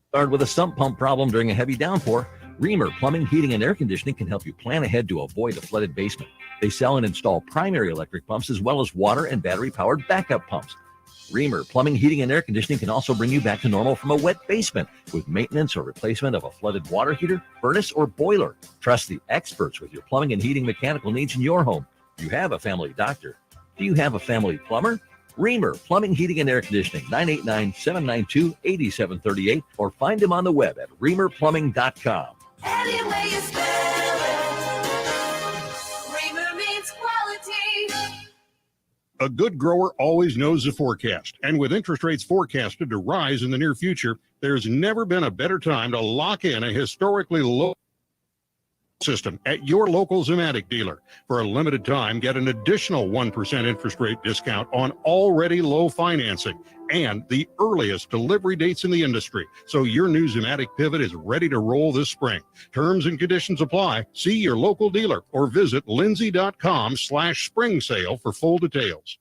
Started with a sump pump problem during a heavy downpour, Reamer Plumbing, Heating, and Air Conditioning can help you plan ahead to avoid a flooded basement. They sell and install primary electric pumps as well as water and battery-powered backup pumps. Reamer Plumbing, Heating, and Air Conditioning can also bring you back to normal from a wet basement with maintenance or replacement of a flooded water heater, furnace, or boiler. Trust the experts with your plumbing and heating mechanical needs in your home. You have a family doctor. Do you have a family plumber? Reamer Plumbing, Heating, and Air Conditioning, 989-792-8738, or find them on the web at reamerplumbing.com. Any way you spell it, Reamer means quality. A good grower always knows the forecast, and with interest rates forecasted to rise in the near future, there's never been a better time to lock in a historically low system at your local Zematic dealer. For a limited time, get an additional 1% interest rate discount on already low financing and the earliest delivery dates in the industry, so your new Zematic Pivot is ready to roll this spring. Terms and conditions apply. See your local dealer or visit lindsay.com/spring sale for full details.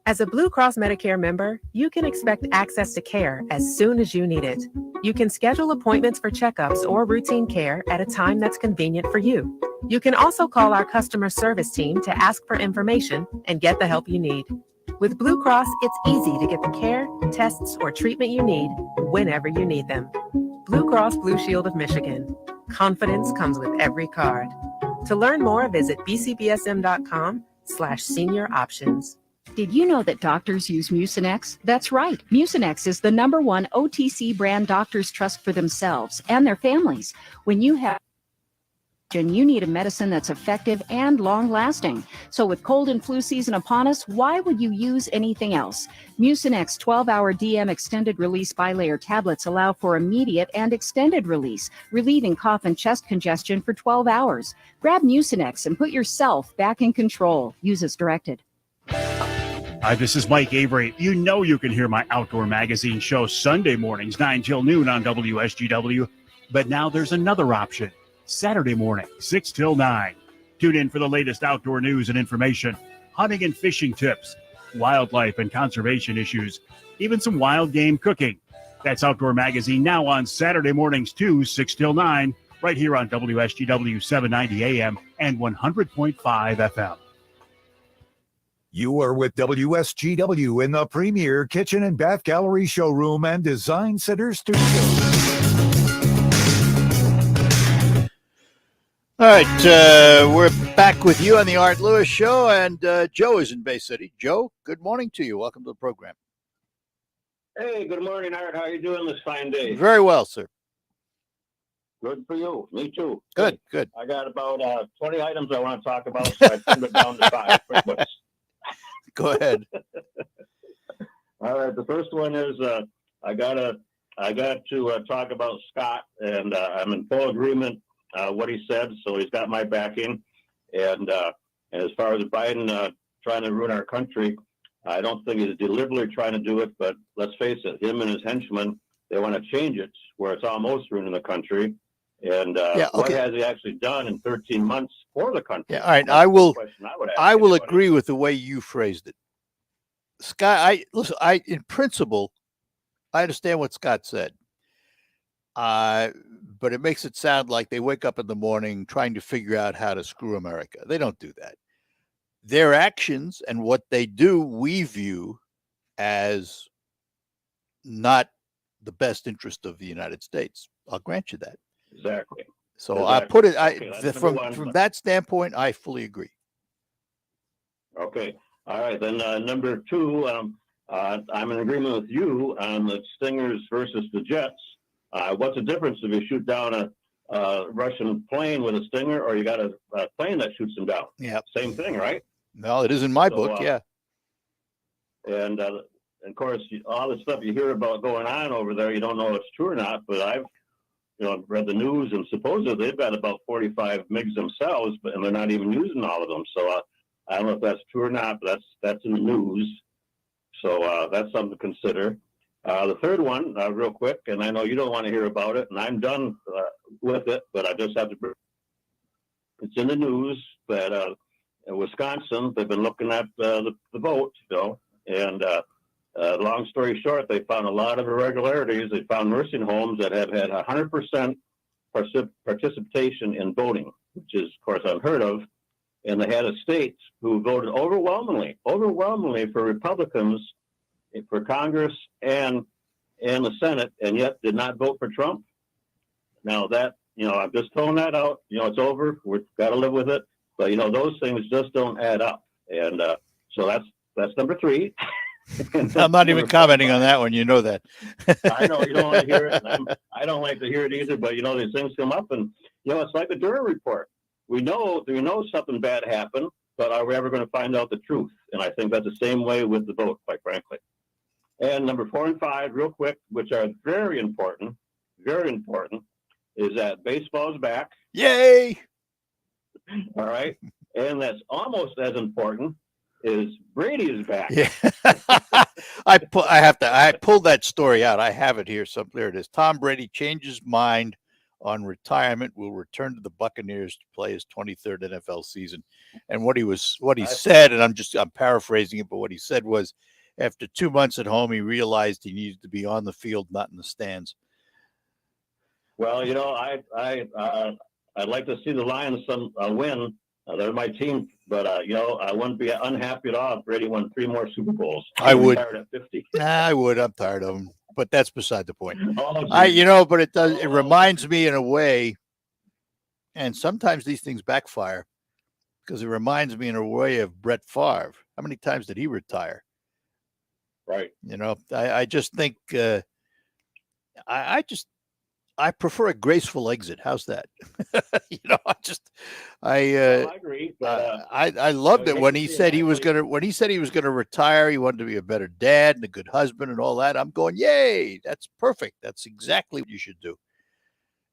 As a Blue Cross Medicare member, you can expect access to care as soon as you need it. You can schedule appointments for checkups or routine care at a time that's convenient for you. You can also call our customer service team to ask for information and get the help you need. With Blue Cross, it's easy to get the care, tests, or treatment you need whenever you need them. Blue Cross Blue Shield of Michigan. Confidence comes with every card. To learn more, visit bcbsm.com/senior options. Did you know that doctors use Mucinex? That's right. Mucinex is the #1 OTC brand doctors trust for themselves and their families. When you have you need a medicine that's effective and long-lasting. So with cold and flu season upon us, why would you use anything else? Mucinex 12-hour DM extended release bilayer tablets allow for immediate and extended release, relieving cough and chest congestion for 12 hours. Grab Mucinex and put yourself back in control. Use as directed. Hi, this is Mike Avery. You know you can hear my outdoor magazine show Sunday mornings, 9 till noon on WSGW. But now there's another option. Saturday morning, 6 till 9. Tune in for the latest outdoor news and information, hunting and fishing tips, wildlife and conservation issues, even some wild game cooking. That's Outdoor Magazine now on Saturday mornings too, 6 till 9, right here on WSGW 790 AM and 100.5 FM. You are with WSGW in the premier kitchen and bath gallery showroom and design center studio. All right, we're back with you on the Art Lewis Show, and Joe is in Bay City. Joe, good morning to you. Welcome to the program. Hey, good morning, Art. How are you doing this fine day? Very well, sir. Good for you. Me too. Good, good. I got about 20 items I want to talk about, so I trimmed it down to 5. Pretty much. Go ahead. All right. The first one is I got to talk about Scott, and I'm in full agreement what he said. So he's got my backing. And as far as Biden trying to ruin our country, I don't think he's deliberately trying to do it. But let's face it, him and his henchmen, they want to change it where it's almost ruining the country. And what has he actually done in 13 months for the country? Yeah, all right. That's I the will. question I would ask I will anybody. agree with the way you phrased it, Scott. In principle, I understand what Scott said. But it makes it sound like they wake up in the morning trying to figure out how to screw America. They don't do that. Their actions and what they do, we view as not the best interest of the United States. I'll grant you that. Exactly. So I put it from that standpoint, I fully agree. Okay. All right. Then number 2, I'm in agreement with you on the Stingers versus the Jets. What's the difference if you shoot down a Russian plane with a Stinger, or you got a plane that shoots them down? Yeah. Same thing, right? No, it is in my book. Yeah. And of course, all the stuff you hear about going on over there, you don't know if it's true or not. But I've read the news, and supposedly they've got about 45 MiGs themselves, and they're not even using all of them. So I don't know if that's true or not, but that's in the news. So that's something to consider. The third one, real quick, and I know you don't want to hear about it, and I'm done with it, but I just have to. It's in the news that in Wisconsin, they've been looking at the vote, and long story short, they found a lot of irregularities. They found nursing homes that have had 100% participation in voting, which is, of course, unheard of. And they had a state who voted overwhelmingly for Republicans for Congress and the Senate, and yet did not vote for Trump. Now that, I'm just throwing that out. It's over. We've got to live with it. But, those things just don't add up. And so that's number 3. I'm not even commenting on that one. You know that. I know you don't want to hear it. I don't like to hear it either. But, these things come up, and, it's like the Durham report. We know something bad happened, but are we ever going to find out the truth? And I think that's the same way with the vote, quite frankly. And number 4 and 5, real quick, which are very important, is that baseball's back. Yay! All right. And that's almost as important is Brady is back. Yeah. I pulled that story out. I have it here. There it is. Tom Brady changes mind on retirement, will return to the Buccaneers to play his 23rd NFL season. And what he said, and I'm paraphrasing it, but what he said was, after 2 months at home, he realized he needed to be on the field, not in the stands. Well, I'd like to see the Lions win. They're my team, but I wouldn't be unhappy at all if Brady won 3 more Super Bowls. I would. Tired at 50. I would. I'm tired of him, but that's beside the point. But it does. It reminds me in a way, and sometimes these things backfire, because it reminds me in a way of Brett Favre. How many times did he retire? Right. I just think I prefer a graceful exit. How's that? I agree. But, I loved it when he said he was gonna retire. He wanted to be a better dad and a good husband and all that. I'm going, yay! That's perfect. That's exactly what you should do.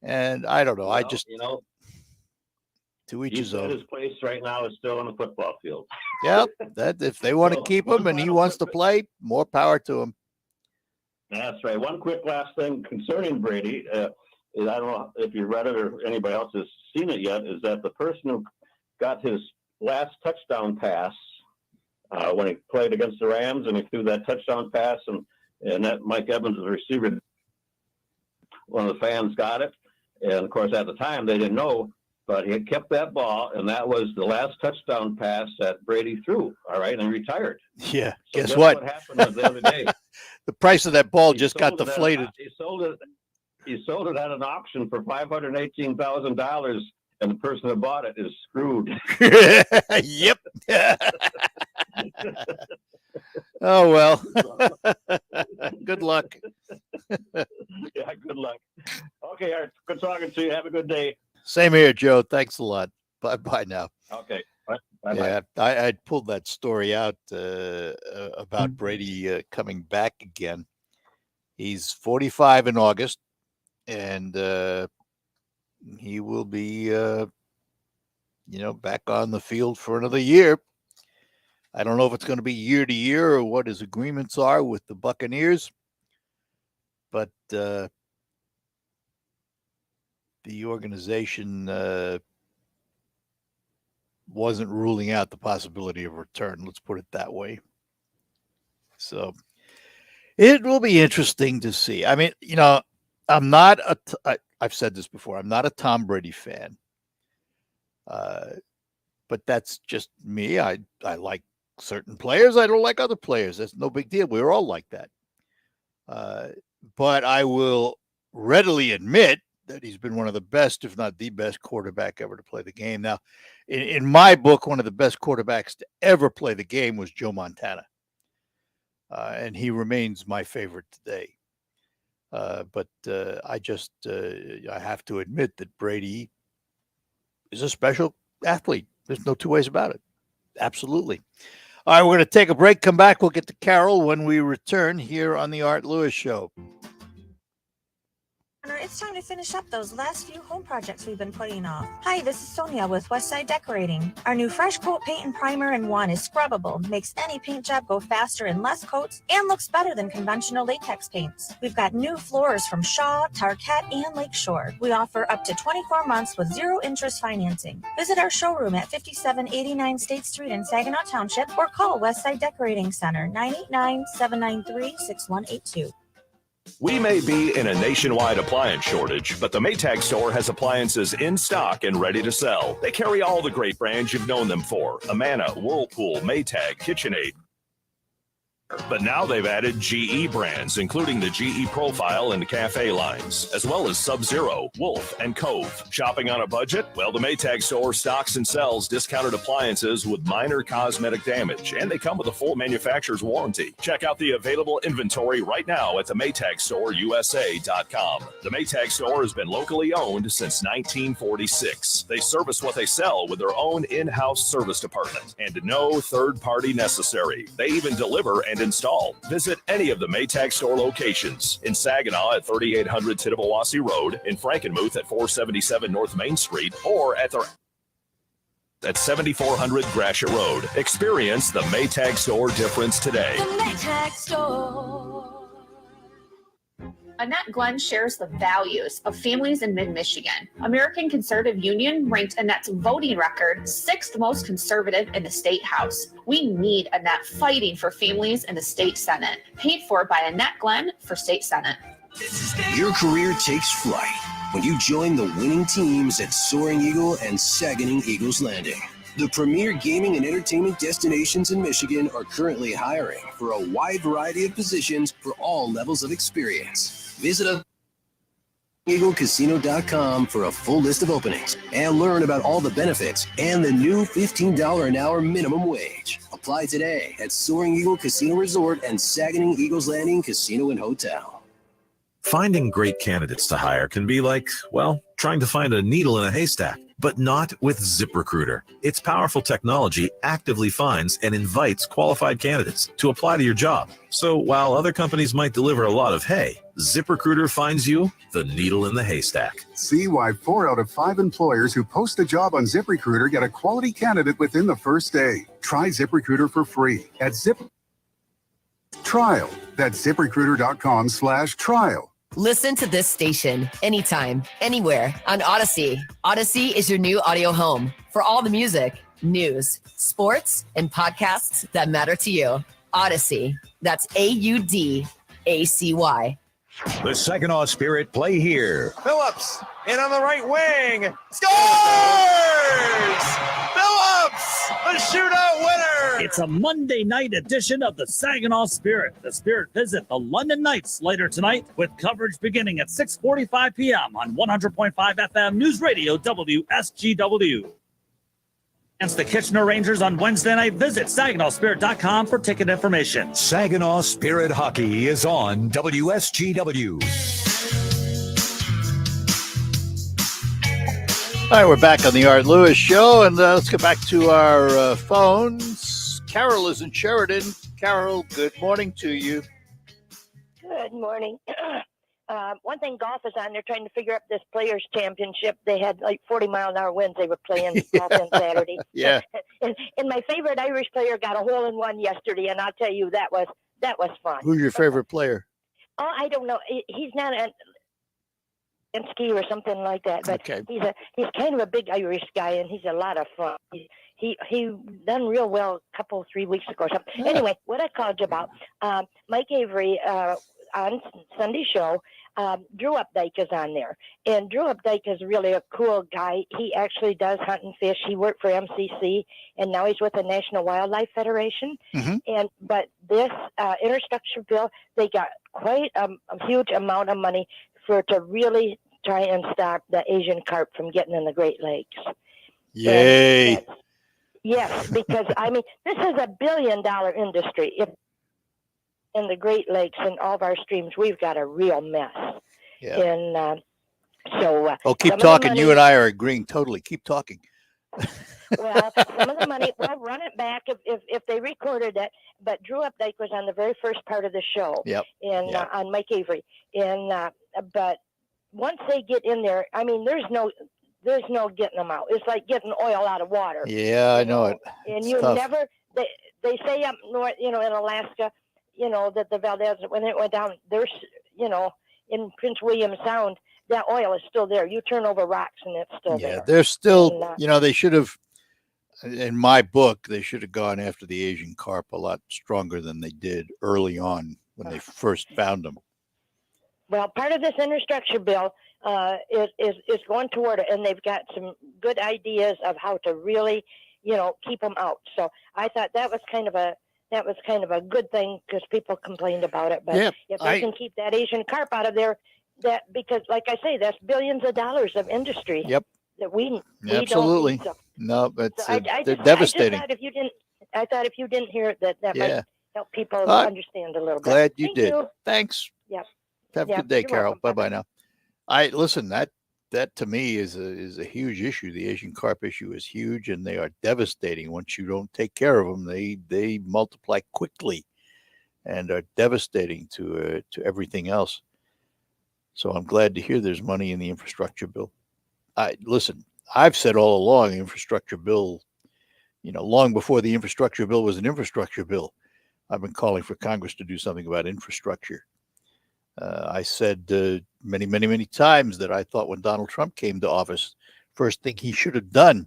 And I don't know. To each He his said own. his place right now is still on the football field. Yep. That if they want to So, keep one him and he final wants to quick- play, more power to him. That's right. One quick last thing concerning Brady. Is I don't know if you read it or anybody else has seen it yet, is that the person who got his last touchdown pass when he played against the Rams and he threw that touchdown pass and that Mike Evans, the receiver, one of the fans got it. And of course, at the time they didn't know, but he had kept that ball, and that was the last touchdown pass that Brady threw. All right, and retired. Yeah. So Guess what? happened the other day? The price of that ball He just got sold it at- deflated. He sold it at an auction for $518,000, and the person that bought it is screwed. Yep. Oh well. Good luck. Yeah, good luck. Okay, Art, good talking to you. Have a good day. Same here, Joe. Thanks a lot. Bye now. Okay. Bye-bye. Yeah, I pulled that story out about Brady coming back again. He's 45 in August, and he will be, back on the field for another year. I don't know if it's going to be year to year or what his agreements are with the Buccaneers, but the organization wasn't ruling out the possibility of return. Let's put it that way. So it will be interesting to see. I mean, I'm not I've said this before. I'm not a Tom Brady fan, but that's just me. I like certain players. I don't like other players. That's no big deal. We're all like that. But I will readily admit that he's been one of the best, if not the best quarterback ever to play the game. Now, in my book, one of the best quarterbacks to ever play the game was Joe Montana. And he remains my favorite today. But I have to admit that Brady is a special athlete. There's no two ways about it. Absolutely. All right, we're going to take a break. Come back. We'll get to Carol when we return here on the Art Lewis Show. It's time to finish up those last few home projects we've been putting off. Hi, this is Sonia with Westside Decorating. Our new Fresh Coat Paint and Primer in 1 is scrubbable, makes any paint job go faster in less coats, and looks better than conventional latex paints. We've got new floors from Shaw, Tarkett, and Lakeshore. We offer up to 24 months with 0 interest financing. Visit our showroom at 5789 State Street in Saginaw Township or call Westside Decorating Center 989-793-6182. We may be in a nationwide appliance shortage, but the Maytag store has appliances in stock and ready to sell. They carry all the great brands you've known them for: Amana, Whirlpool, Maytag, KitchenAid. But now they've added GE brands, including the GE Profile and Cafe lines, as well as Sub-Zero, Wolf, and Cove. Shopping on a budget? Well, the Maytag store stocks and sells discounted appliances with minor cosmetic damage, and they come with a full manufacturer's warranty. Check out the available inventory right now at the MaytagStoreUSA.com. The Maytag store has been locally owned since 1946. They service what they sell with their own in-house service department, and no third party necessary. They even deliver and install. Visit any of the Maytag store locations in Saginaw at 3800 Tittabawassee Road, in Frankenmuth at 477 North Main Street, or at 7400 Gratiot Road. Experience the Maytag store difference today. The Maytag Store. Annette Glenn shares the values of families in mid-Michigan. American Conservative Union ranked Annette's voting record 6th most conservative in the state house. We need Annette fighting for families in the state senate. Paid for by Annette Glenn for state senate. Your career takes flight when you join the winning teams at Soaring Eagle and Saginaw Eagles Landing. The premier gaming and entertainment destinations in Michigan are currently hiring for a wide variety of positions for all levels of experience. Visit us at EagleCasino.com for a full list of openings and learn about all the benefits and the new $15 an hour minimum wage. Apply today at Soaring Eagle Casino Resort and Saginaw Eagles Landing Casino and Hotel. Finding great candidates to hire can be like, well, trying to find a needle in a haystack. but not with ZipRecruiter. Its powerful technology actively finds and invites qualified candidates to apply to your job. So while other companies might deliver a lot of hay, ZipRecruiter finds you the needle in the haystack. See why 4 out of 5 employers who post a job on ZipRecruiter get a quality candidate within the first day. Try ZipRecruiter for free at Trial. That's ZipRecruiter.com/trial. Listen to this station anytime, anywhere on Odyssey. Odyssey is your new audio home for all the music, news, sports, and podcasts that matter to you. Odyssey. That's AUDACY. The Saginaw Spirit play here. Phillips in on the right wing. Scores! Phillips, the shootout winner! It's a Monday night edition of the Saginaw Spirit. The Spirit visit the London Knights later tonight with coverage beginning at 6:45 p.m. on 100.5 FM News Radio WSGW. Against the Kitchener Rangers on Wednesday night, visit SaginawSpirit.com for ticket information. Saginaw Spirit Hockey is on WSGW. All right, we're back on the Art Lewis Show, and let's get back to our phones. Carol is in Sheridan. Carol, good morning to you. Good morning. One thing, golf is on. They're trying to figure out this Players' Championship. They had like 40-mile-an-hour winds. They were playing golf on Saturday. Yeah. And my favorite Irish player got a hole-in-one yesterday, and I'll tell you, that was fun. Who's your favorite player? Oh, I don't know. He's not a ski or something like that, but Okay. he's kind of a big Irish guy, and he's a lot of fun. He done real well a 3 weeks ago or something. Yeah. Anyway, what I called you about, Mike Avery on Sunday show, Drew Updike is on there, and Drew Updike is really a cool guy. He actually does hunt and fish. He worked for MCC, and now he's with the National Wildlife Federation. But this infrastructure bill, they got quite a huge amount of money to really try and stop the Asian carp from getting in the Great Lakes. Yay. Yes, because I mean, this is $1 billion industry. If in the Great Lakes and all of our streams, we've got a real mess. Yeah. And Keep talking. You and I are agreeing totally. Keep talking. Well, some of the money, we'll run it back if they recorded it. But Drew Updike was on the very first part of the show. Yep. And on Mike Avery. And but once they get in there, I mean, there's no getting them out. It's like getting oil out of water. Yeah, I know it. And It's you tough. never. They say up north, in Alaska, that the Valdez, when it went down, there's, in Prince William Sound, that oil is still there. You turn over rocks and it's still there. They're still, And, they should have, in my book, they should have gone after the Asian carp a lot stronger than they did early on when they first found them. Well, part of this infrastructure bill is going toward it, and they've got some good ideas of how to really, keep them out. So I thought that was kind of a good thing because people complained about it. But Yeah, if they can keep that Asian carp out of there, because like I say, that's billions of dollars of industry. Yep. That we Absolutely. don't need. No, but I they're just devastating. thought if you didn't hear it, that Yeah. might help people Ah, understand a little bit. Glad you Thank did. you. Thanks. Yep. Have a Yep, good day, you're Carol. welcome. Bye bye now. Listen, that to me is a huge issue. The Asian carp issue is huge, and they are devastating. Once you don't take care of them, they multiply quickly, and are devastating to everything else. So I'm glad to hear there's money in the infrastructure bill. Listen, I've said all along, the infrastructure bill, long before the infrastructure bill was an infrastructure bill, I've been calling for Congress to do something about infrastructure. I said many, many, many times that I thought when Donald Trump came to office, first thing he should have done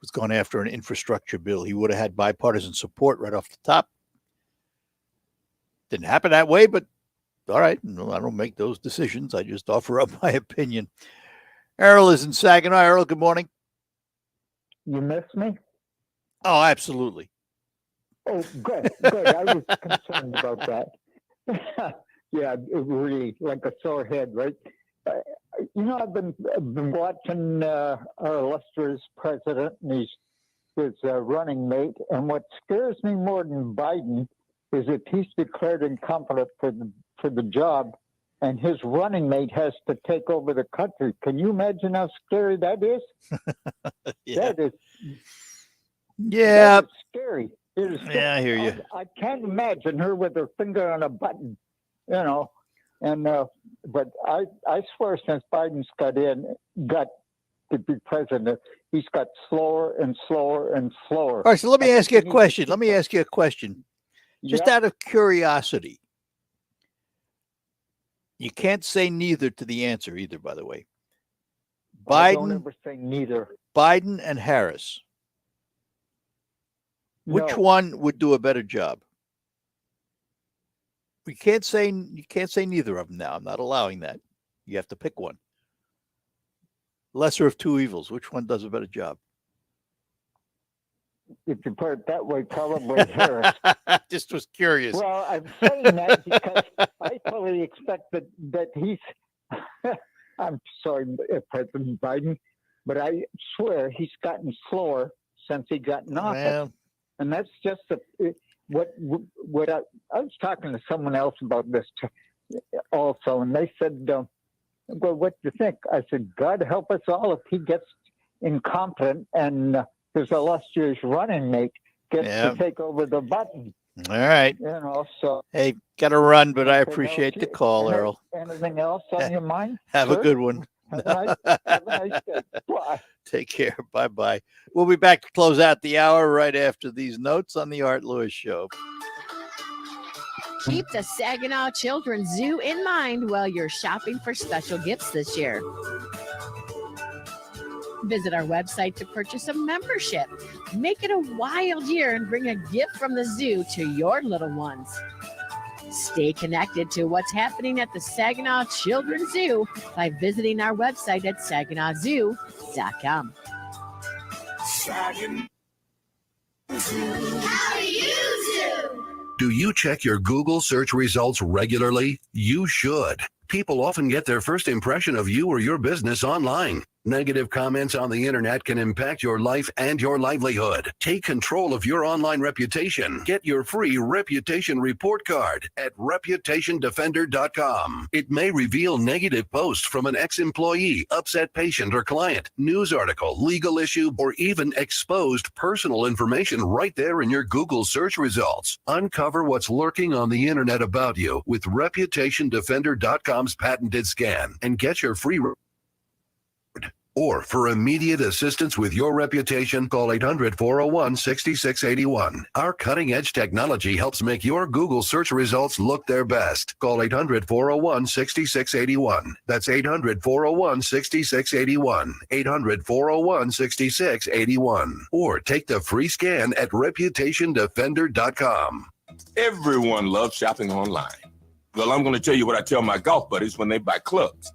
was gone after an infrastructure bill. He would have had bipartisan support right off the top. Didn't happen that way, but all right. No, I don't make those decisions. I just offer up my opinion. Errol is in Saginaw. Errol, good morning. You miss me? Oh, absolutely. Oh, good, good. I was concerned about that. Yeah, it really like a sore head, right? I've been watching our illustrious president and his running mate, and what scares me more than Biden is that he's declared incompetent for the job, and his running mate has to take over the country. Can you imagine how scary that is? Yeah. That is Yeah. that is scary. It is Yeah, I hear you. I can't imagine her with her finger on a button, you know. And but I swear since Biden's got to be president, he's got slower and slower and slower. All right, so let me ask you a question. Just Yep. out of curiosity. You can't say neither to the answer either, by the way. I don't Biden, ever say neither. Biden and Harris. Which No. one would do a better job? You can't say neither of them now. I'm not allowing that. You have to pick one. Lesser of two evils. Which one does a better job? If you put it that way, probably Harris. Just was curious. Well, I'm saying that because I fully expect that he's. I'm sorry, President Biden, but I swear he's gotten slower since he got in office, Well, and that's just what I was talking to someone else about this also, and they said, "Well, what do you think?" I said, "God help us all if he gets incompetent and his illustrious running mate gets to take over the button." all right. You know, so. Hey, got to run, but I Anything appreciate else the call, Earl. Anything else on your mind? Have a sir? good one. Have a nice day. Bye. Take care. Bye-bye. We'll be back to close out the hour right after these notes on the Art Lewis Show. Keep the Saginaw Children's Zoo in mind while you're shopping for special gifts this year. Visit our website to purchase a membership. Make it a wild year and bring a gift from the zoo to your little ones. Stay connected to what's happening at the Saginaw Children's Zoo by visiting our website at saginawzoo.com. Do you check your Google search results regularly? You should. People often get their first impression of you or your business online. Negative comments on the internet can impact your life and your livelihood. Take control of your online reputation. Get your free reputation report card at reputationdefender.com. It may reveal negative posts from an ex-employee, upset patient or client, news article, legal issue, or even exposed personal information right there in your Google search results. Uncover what's lurking on the internet about you with reputationdefender.com's patented scan and get your free or for immediate assistance with your reputation, call 800-401-6681. Our cutting-edge technology helps make your Google search results look their best. Call 800-401-6681. That's 800-401-6681. 800-401-6681. Or take the free scan at reputationdefender.com. Everyone loves shopping online. Well, I'm going to tell you what I tell my golf buddies when they buy clubs.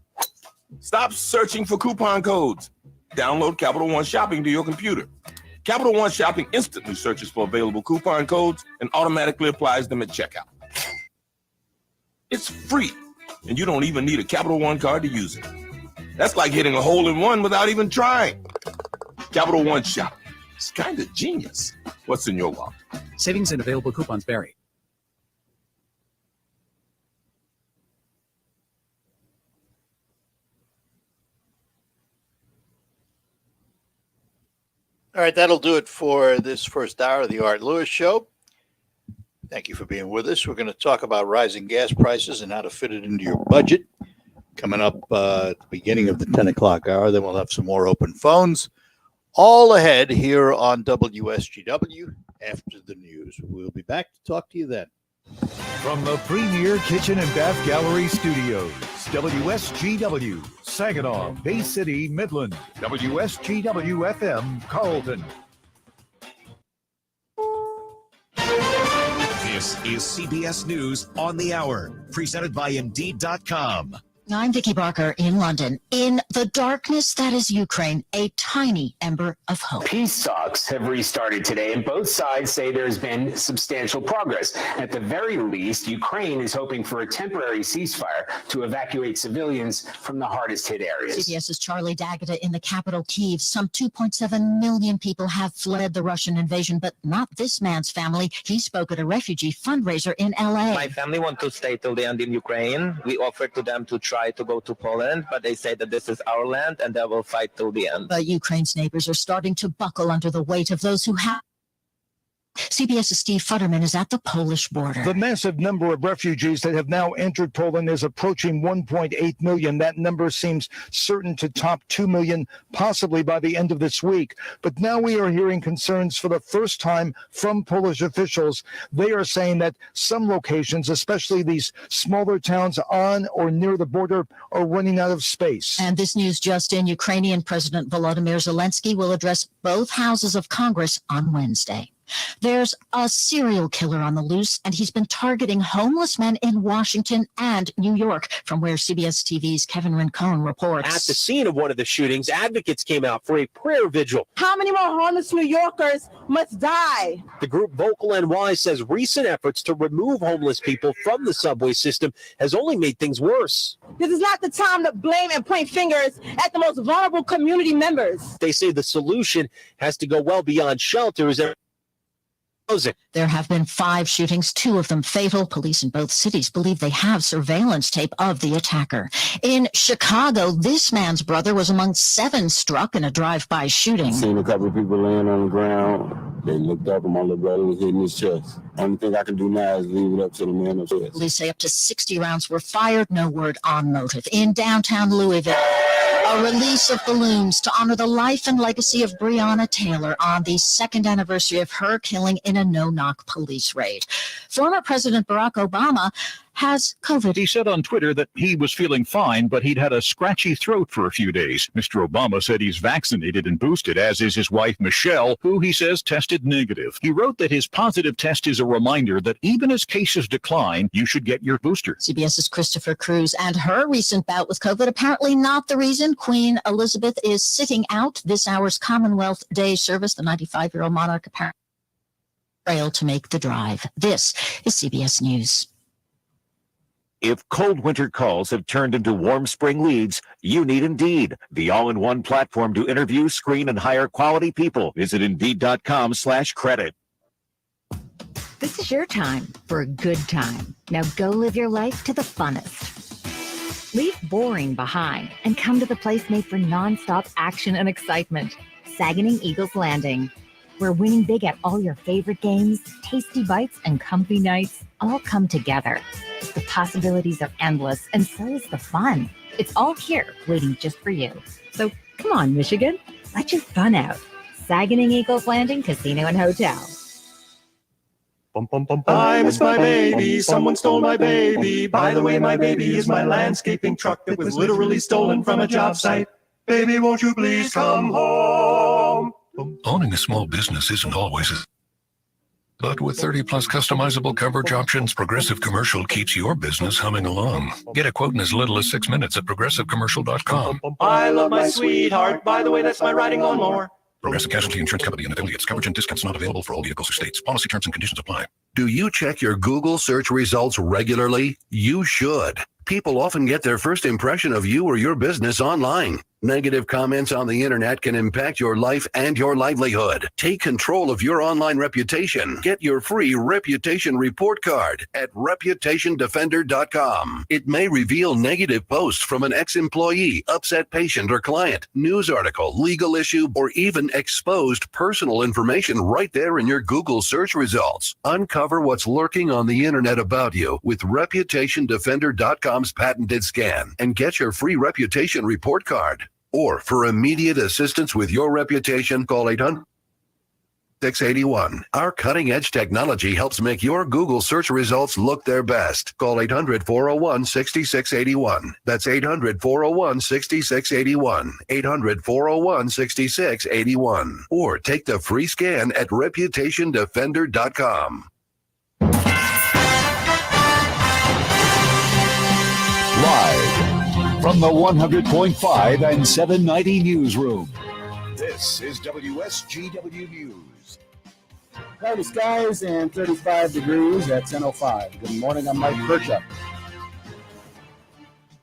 Stop searching for coupon codes. Download Capital One Shopping to your computer. Capital One Shopping instantly searches for available coupon codes and automatically applies them at checkout. It's free, and you don't even need a Capital One card to use it. That's like hitting a hole in one without even trying. Capital One Shopping. It's kind of genius. What's in your wallet? Savings and available coupons vary. All right, that'll do it for this first hour of the Art Lewis Show. Thank you for being with us. We're going to talk about rising gas prices and how to fit it into your budget. Coming up at the beginning of the 10 o'clock hour, then we'll have some more open phones. All ahead here on WSGW after the news. We'll be back to talk to you then. From the Premier Kitchen and Bath Gallery Studios, WSGW, Saginaw, Bay City, Midland, WSGW FM, Carlton. This is CBS News on the Hour, presented by Indeed.com. I'm Vicki Barker in London. In the darkness that is Ukraine, a tiny ember of hope. Peace talks have restarted today, and both sides say there's been substantial progress. At the very least, Ukraine is hoping for a temporary ceasefire to evacuate civilians from the hardest hit areas. CBS's Charlie D'Agata in the capital, Kyiv. Some 2.7 million people have fled the Russian invasion, but not this man's family. He spoke at a refugee fundraiser in L.A. My family want to stay till the end in Ukraine. We offered to them to try to go to Poland, but they say that this is our land and they will fight till the end. But Ukraine's neighbors are starting to buckle under the weight of those who have. CBS's Steve Futterman is at the Polish border. The massive number of refugees that have now entered Poland is approaching 1.8 million. That number seems certain to top 2 million, possibly by the end of this week. But now we are hearing concerns for the first time from Polish officials. They are saying that some locations, especially these smaller towns on or near the border, are running out of space. And this news just in, Ukrainian President Volodymyr Zelensky will address both houses of Congress on Wednesday. There's a serial killer on the loose, and he's been targeting homeless men in Washington and New York, from where CBS TV's Kevin Rincon reports. At the scene of one of the shootings, advocates came out for a prayer vigil. How many more homeless New Yorkers must die? The group Vocal NY says recent efforts to remove homeless people from the subway system has only made things worse. This is not the time to blame and point fingers at the most vulnerable community members. They say the solution has to go well beyond shelters and There have been 5 shootings, 2 of them fatal. Police in both cities believe they have surveillance tape of the attacker. In Chicago, this man's brother was among 7 struck in a drive-by shooting. Seen a couple of people laying on the ground. They looked up and my little brother was hitting his chest. Only thing I can do now is leave it up to the man upstairs. Police say up to 60 rounds were fired. No word on motive. In downtown Louisville, a release of balloons to honor the life and legacy of Breonna Taylor on the 2nd anniversary of her killing in a no-knock police raid. Former President Barack Obama has COVID. He said on Twitter that he was feeling fine, but he'd had a scratchy throat for a few days. Mr. Obama said he's vaccinated and boosted, as is his wife, Michelle, who he says tested negative. He wrote that his positive test is a reminder that even as cases decline, you should get your booster. CBS's Christopher Cruz, and her recent bout with COVID apparently not the reason Queen Elizabeth is sitting out this hour's Commonwealth Day service. The 95-year-old monarch apparently failed to make the drive. This is CBS News. If cold winter calls have turned into warm spring leads, you need Indeed, the all-in-one platform to interview, screen, and hire quality people. Visit Indeed.com/credit. This is your time for a good time. Now go live your life to the funnest. Leave boring behind and come to the place made for nonstop action and excitement. Saginaw Eagles Landing, where winning big at all your favorite games, tasty bites, and comfy nights all come together. The possibilities are endless, and so is the fun. It's all here, waiting just for you. So come on, Michigan, let your fun out. Saginaw Eagles Landing Casino and Hotel. I miss my baby, someone stole my baby. By the way, my baby is my landscaping truck that was literally stolen from a job site. Baby, won't you please come home? Owning a small business isn't always but with 30-plus customizable coverage options, Progressive Commercial keeps your business humming along. Get a quote in as little as 6 minutes at progressivecommercial.com. I love my sweetheart. By the way, that's my riding lawnmower. Progressive Casualty Insurance Company and affiliates. Coverage and discounts not available for all vehicles or states. Policy terms and conditions apply. Do you check your Google search results regularly? You should. People often get their first impression of you or your business online. Negative comments on the internet can impact your life and your livelihood. Take control of your online reputation. Get your free reputation report card at reputationdefender.com. It may reveal negative posts from an ex-employee, upset patient or client, news article, legal issue, or even exposed personal information right there in your Google search results. Uncover what's lurking on the internet about you with reputationdefender.com's patented scan and get your free reputation report card. Or for immediate assistance with your reputation, call 800-681. Our cutting-edge technology helps make your Google search results look their best. Call 800-401-6681. That's 800-401-6681. 800-401-6681. Or take the free scan at reputationdefender.com. Live From the 100.5 and 790 newsroom, this is WSGW News. Cloudy skies and 35 degrees at 10:05. Good morning, I'm Mike Perchup.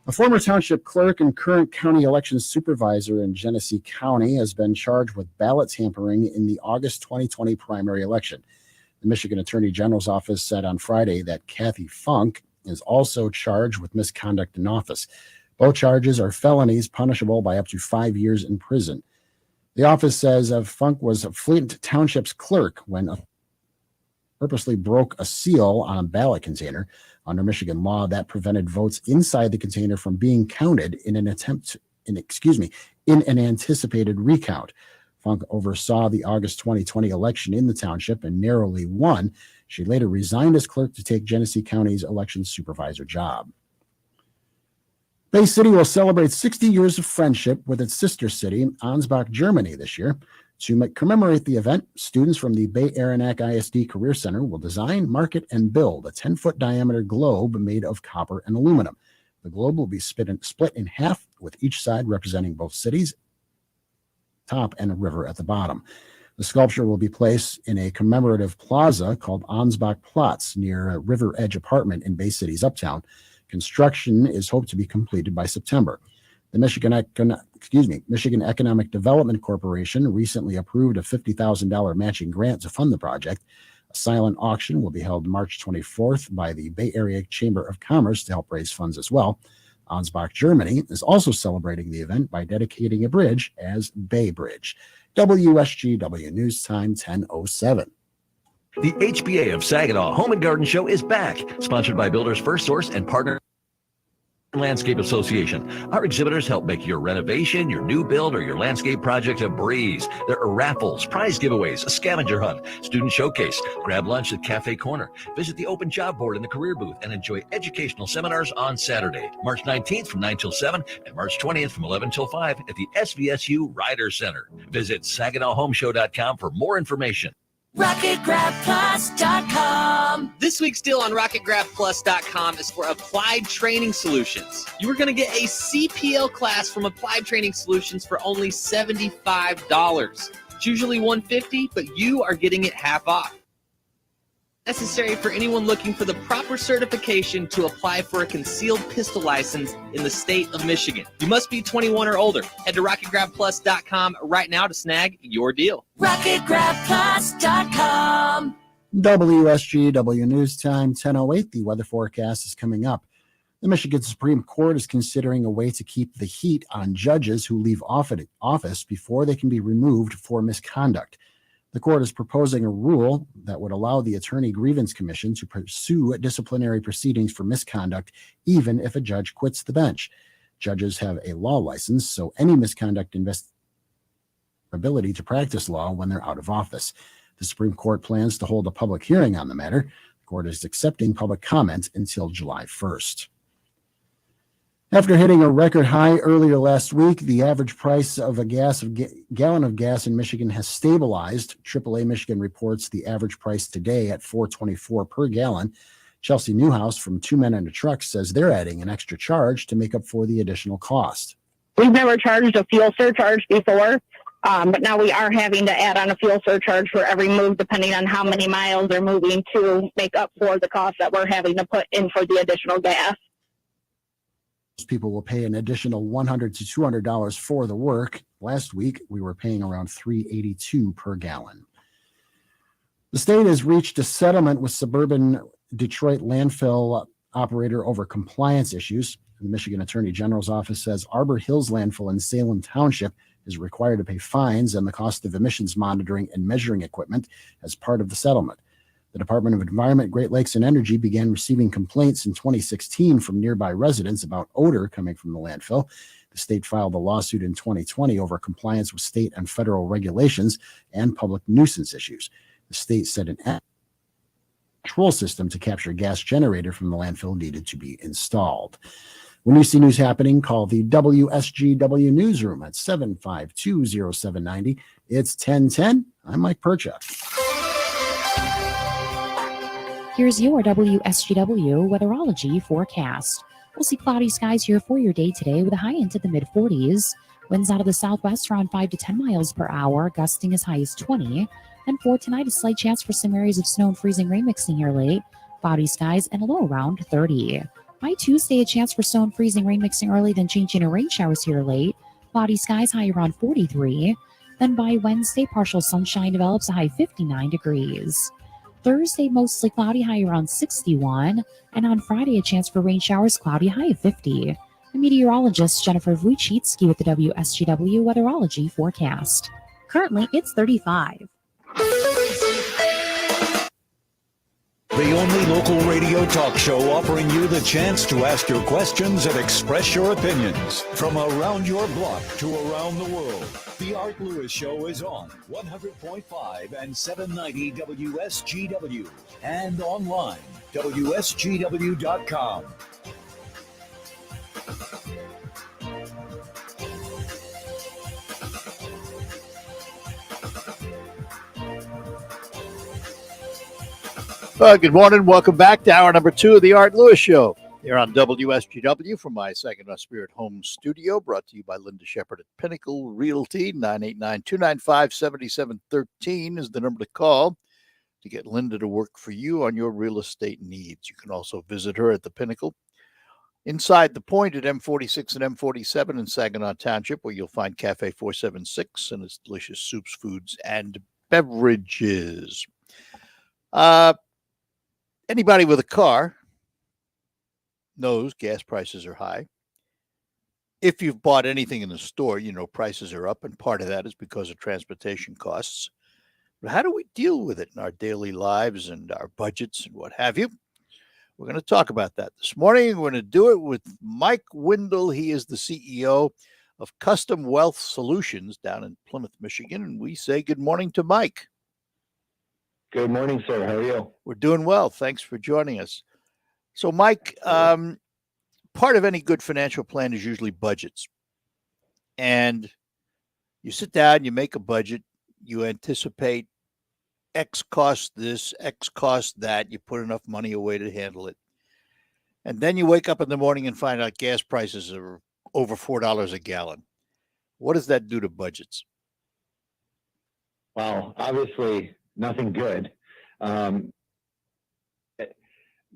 A former township clerk and current county elections supervisor in Genesee County has been charged with ballot tampering in the August 2020 primary election. The Michigan Attorney General's office said on Friday that Kathy Funk is also charged with misconduct in office. Both charges are felonies punishable by up to 5 years in prison. The office says Funk was Flint Township's clerk when purposely broke a seal on a ballot container. Under Michigan law, that prevented votes inside the container from being counted in an anticipated recount. Funk oversaw the August 2020 election in the township and narrowly won. She later resigned as clerk to take Genesee County's election supervisor job. Bay City will celebrate 60 years of friendship with its sister city, Ansbach, Germany, this year. To commemorate the event, students from the Bay Aranac ISD Career Center will design, market, and build a 10-foot diameter globe made of copper and aluminum. The globe will be split in half, with each side representing both cities, top and a river at the bottom. The sculpture will be placed in a commemorative plaza called Ansbach Platz near River Edge Apartment in Bay City's Uptown. Construction is hoped to be completed by September. The Michigan Economic Development Corporation recently approved a $50,000 matching grant to fund the project. A silent auction will be held March 24th by the Bay Area Chamber of Commerce to help raise funds as well. Ansbach, Germany is also celebrating the event by dedicating a bridge as Bay Bridge. WSGW News Time 10:07. The HBA of Saginaw Home and Garden Show is back, sponsored by Builders First Source and partner Landscape Association. Our exhibitors help make your renovation, your new build, or your landscape project a breeze. There are raffles, prize giveaways, a scavenger hunt, student showcase, grab lunch at Cafe Corner, visit the open job board in the career booth, and enjoy educational seminars on Saturday, March 19th from 9 till 7 and March 20th from 11 till 5 at the SVSU Rider Center. Visit SaginawHomeshow.com for more information. RocketGrabPlus.com. This week's deal on RocketGrabPlus.com is for Applied Training Solutions. You are going to get a CPL class from Applied Training Solutions for only $75. It's usually $150, but you are getting it half off. Necessary for anyone looking for the proper certification to apply for a concealed pistol license in the state of Michigan. You must be 21 or older. Head to RocketGrabPlus.com right now to snag your deal. RocketGrabPlus.com. WSGW News Time 10:08. The weather forecast is coming up. The Michigan Supreme Court is considering a way to keep the heat on judges who leave office before they can be removed for misconduct. The court is proposing a rule that would allow the Attorney Grievance Commission to pursue disciplinary proceedings for misconduct, even if a judge quits the bench. Judges have a law license, so any misconduct ability to practice law when they're out of office. The Supreme Court plans to hold a public hearing on the matter. The court is accepting public comment until July 1st. After hitting a record high earlier last week, the average price of a gallon of gas in Michigan has stabilized. AAA Michigan reports the average price today at $4.24 per gallon. Chelsea Newhouse from Two Men and a Truck says they're adding an extra charge to make up for the additional cost. We've never charged a fuel surcharge before, but now we are having to add on a fuel surcharge for every move, depending on how many miles they're moving, to make up for the cost that we're having to put in for the additional gas. People will pay an additional $100 to $200 for the work. Last week, we were paying around $3.82 per gallon. The state has reached a settlement with suburban Detroit landfill operator over compliance issues. The Michigan Attorney General's office says Arbor Hills Landfill in Salem Township is required to pay fines and the cost of emissions monitoring and measuring equipment as part of the settlement. The Department of Environment, Great Lakes, and Energy began receiving complaints in 2016 from nearby residents about odor coming from the landfill. The state filed a lawsuit in 2020 over compliance with state and federal regulations and public nuisance issues. The state said an control system to capture gas generated from the landfill needed to be installed. When you see news happening, call the WSGW newsroom at 752-0790. It's 1010. I'm Mike Perchup. Here's your WSGW weatherology forecast. We'll see cloudy skies here for your day today with a high into the mid 40s. Winds out of the southwest around 5 to 10 miles per hour, gusting as high as 20. And for tonight, a slight chance for some areas of snow and freezing rain mixing here late. Cloudy skies and a low around 30. By Tuesday, a chance for snow and freezing rain mixing early, then changing to rain showers here late. Cloudy skies high around 43. Then by Wednesday, partial sunshine develops a high 59 degrees. Thursday, mostly cloudy, high around 61. And on Friday, a chance for rain showers, cloudy, high of 50. The meteorologist Jennifer Wojcicki with the WSGW Weatherology forecast. Currently, it's 35. The only local radio talk show offering you the chance to ask your questions and express your opinions. From around your block to around the world, The Art Lewis Show is on 100.5 and 790 WSGW and online, WSGW.com. Good morning. Welcome back to hour number 2 of the Art Lewis Show. Here on WSGW from my Saginaw Spirit Home Studio, brought to you by Linda Shepard at Pinnacle Realty. 989-295-7713 is the number to call to get Linda to work for you on your real estate needs. You can also visit her at the Pinnacle inside the Point at M46 and M47 in Saginaw Township, where you'll find Cafe 476 and its delicious soups, foods, and beverages. Anybody with a car knows gas prices are high. If you've bought anything in the store, you know prices are up, and part of that is because of transportation costs. But how do we deal with it in our daily lives and our budgets and what have you? We're going to talk about that this morning. We're going to do it with Mike Windle. He is the CEO of Custom Wealth Solutions down in Plymouth, Michigan, and we say good morning to Mike. Good morning, sir. How are you? We're doing well. Thanks for joining us. So, Mike, part of any good financial plan is usually budgets. And you sit down, you make a budget, you anticipate X cost this, X cost that, you put enough money away to handle it. And then you wake up in the morning and find out gas prices are over $4 a gallon. What does that do to budgets? Well, obviously nothing good. It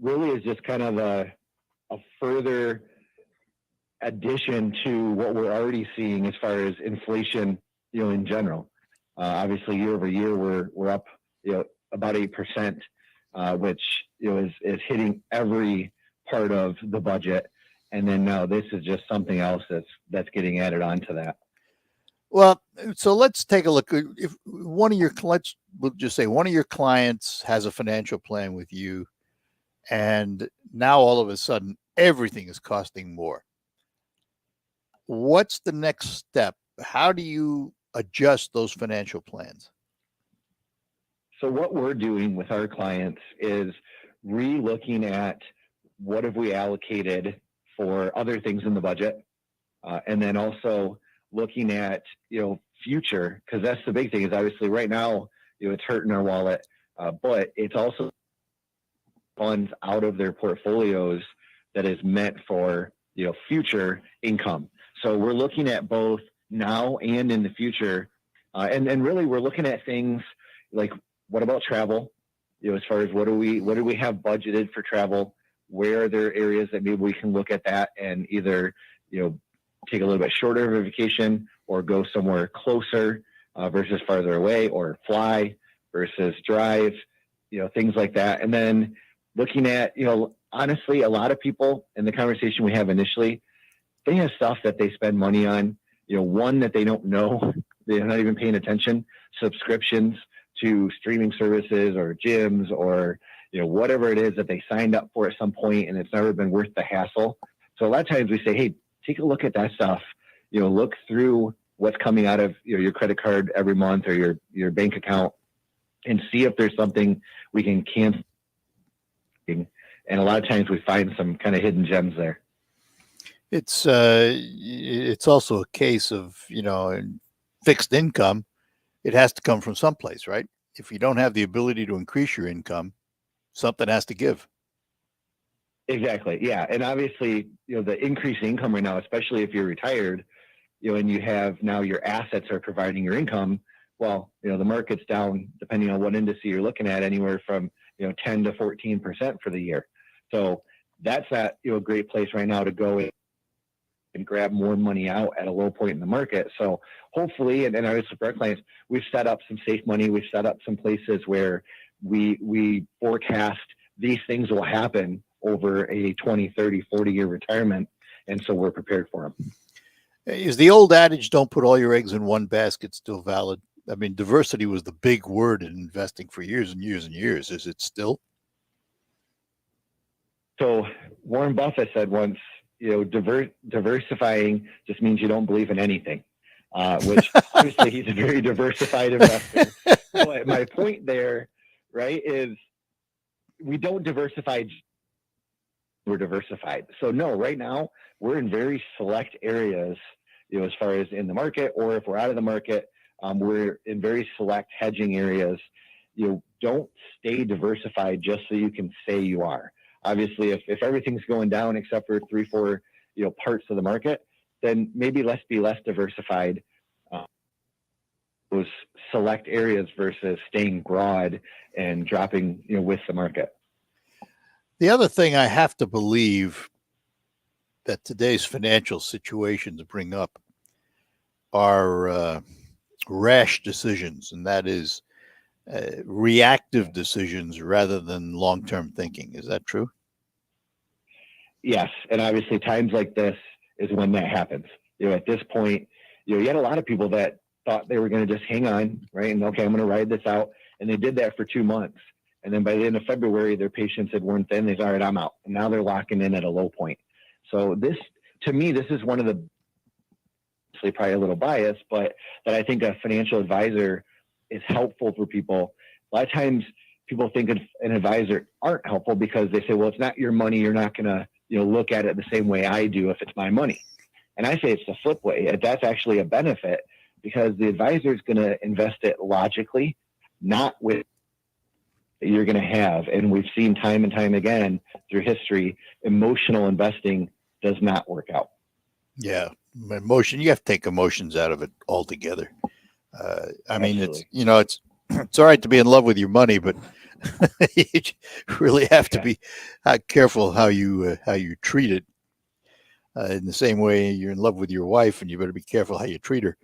really is just kind of a further addition to what we're already seeing as far as inflation, in general. Obviously, year over year, we're up, about 8%, which is hitting every part of the budget. And then now this is just something else that's getting added on to that. Well, so let's take a look. If we'll just say one of your clients has a financial plan with you, and now all of a sudden everything is costing more. What's the next step? How do you adjust those financial plans? So what we're doing with our clients is re-looking at what have we allocated for other things in the budget, and then also looking at, future, because that's the big thing is obviously right now, it's hurting our wallet, but it's also funds out of their portfolios that is meant for, future income. So we're looking at both now and in the future. And really we're looking at things like, what about travel? As far as what do we have budgeted for travel? Where are there areas that maybe we can look at that and either, take a little bit shorter of a vacation or go somewhere closer versus farther away, or fly versus drive, things like that. And then looking at, honestly, a lot of people in the conversation we have initially, they have stuff that they spend money on, one that they don't know, they're not even paying attention, subscriptions to streaming services or gyms or, whatever it is that they signed up for at some point and it's never been worth the hassle. So a lot of times we say, hey, take a look at that stuff, look through what's coming out of your credit card every month or your bank account and see if there's something we can cancel. And a lot of times we find some kind of hidden gems there. It's also a case of, fixed income. It has to come from someplace, right? If you don't have the ability to increase your income, something has to give. Exactly. Yeah. And obviously, the increased income right now, especially if you're retired, and you have now your assets are providing your income. Well, the market's down, depending on what indice you're looking at, anywhere from, 10 to 14% for the year. So that's a great place right now to go and grab more money out at a low point in the market. So hopefully, and obviously for our clients, we've set up some safe money. We've set up some places where we forecast these things will happen over a 20, 30, 40-year retirement. And so we're prepared for them. Is the old adage, don't put all your eggs in one basket, still valid? I mean, diversity was the big word in investing for years and years and years. Is it still? So Warren Buffett said once, diversifying just means you don't believe in anything, which obviously he's a very diversified investor. But my point there, right, is we don't diversify. We're diversified. So no, right now we're in very select areas, as far as in the market, or if we're out of the market, we're in very select hedging areas. Don't stay diversified just so you can say you are. Obviously, if everything's going down except for 3-4, parts of the market, then maybe let's be less diversified. Those select areas versus staying broad and dropping, with the market. The other thing I have to believe that today's financial situations bring up are rash decisions, and that is reactive decisions rather than long-term thinking. Is that true? Yes, and obviously times like this is when that happens. At this point, you had a lot of people that thought they were going to just hang on, right? And okay, I'm going to ride this out, and they did that for 2 months. And then by the end of February, their patience had worn thin. They said, all right, I'm out. And now they're locking in at a low point. So this, to me, this is one of the, probably a little biased, but that I think a financial advisor is helpful for people. A lot of times people think an advisor aren't helpful because they say, well, it's not your money. You're not going to, look at it the same way I do if it's my money. And I say it's the flip way. That's actually a benefit because the advisor is going to invest it logically, not with you're going to have. And we've seen time and time again through history, emotional investing does not work out. Yeah. Emotion, you have to take emotions out of it altogether. I mean, it's all right to be in love with your money, but you really have to be careful how you treat it. In the same way you're in love with your wife and you better be careful how you treat her.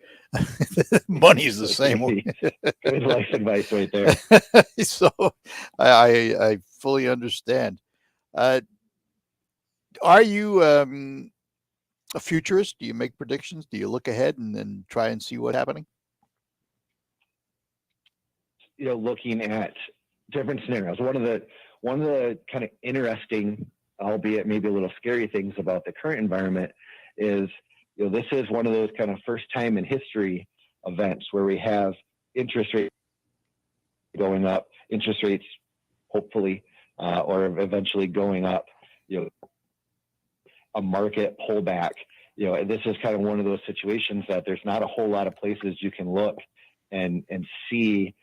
Money is the same way. Good life advice right there. So I fully understand. Are you a futurist? Do you make predictions? Do you look ahead and then try and see what's happening? Looking at different scenarios. One of the kind of interesting, albeit maybe a little scary things about the current environment is, this is one of those kind of first time in history events where we have interest rates going up, interest rates hopefully, or eventually going up, a market pullback. This is kind of one of those situations that there's not a whole lot of places you can look and see,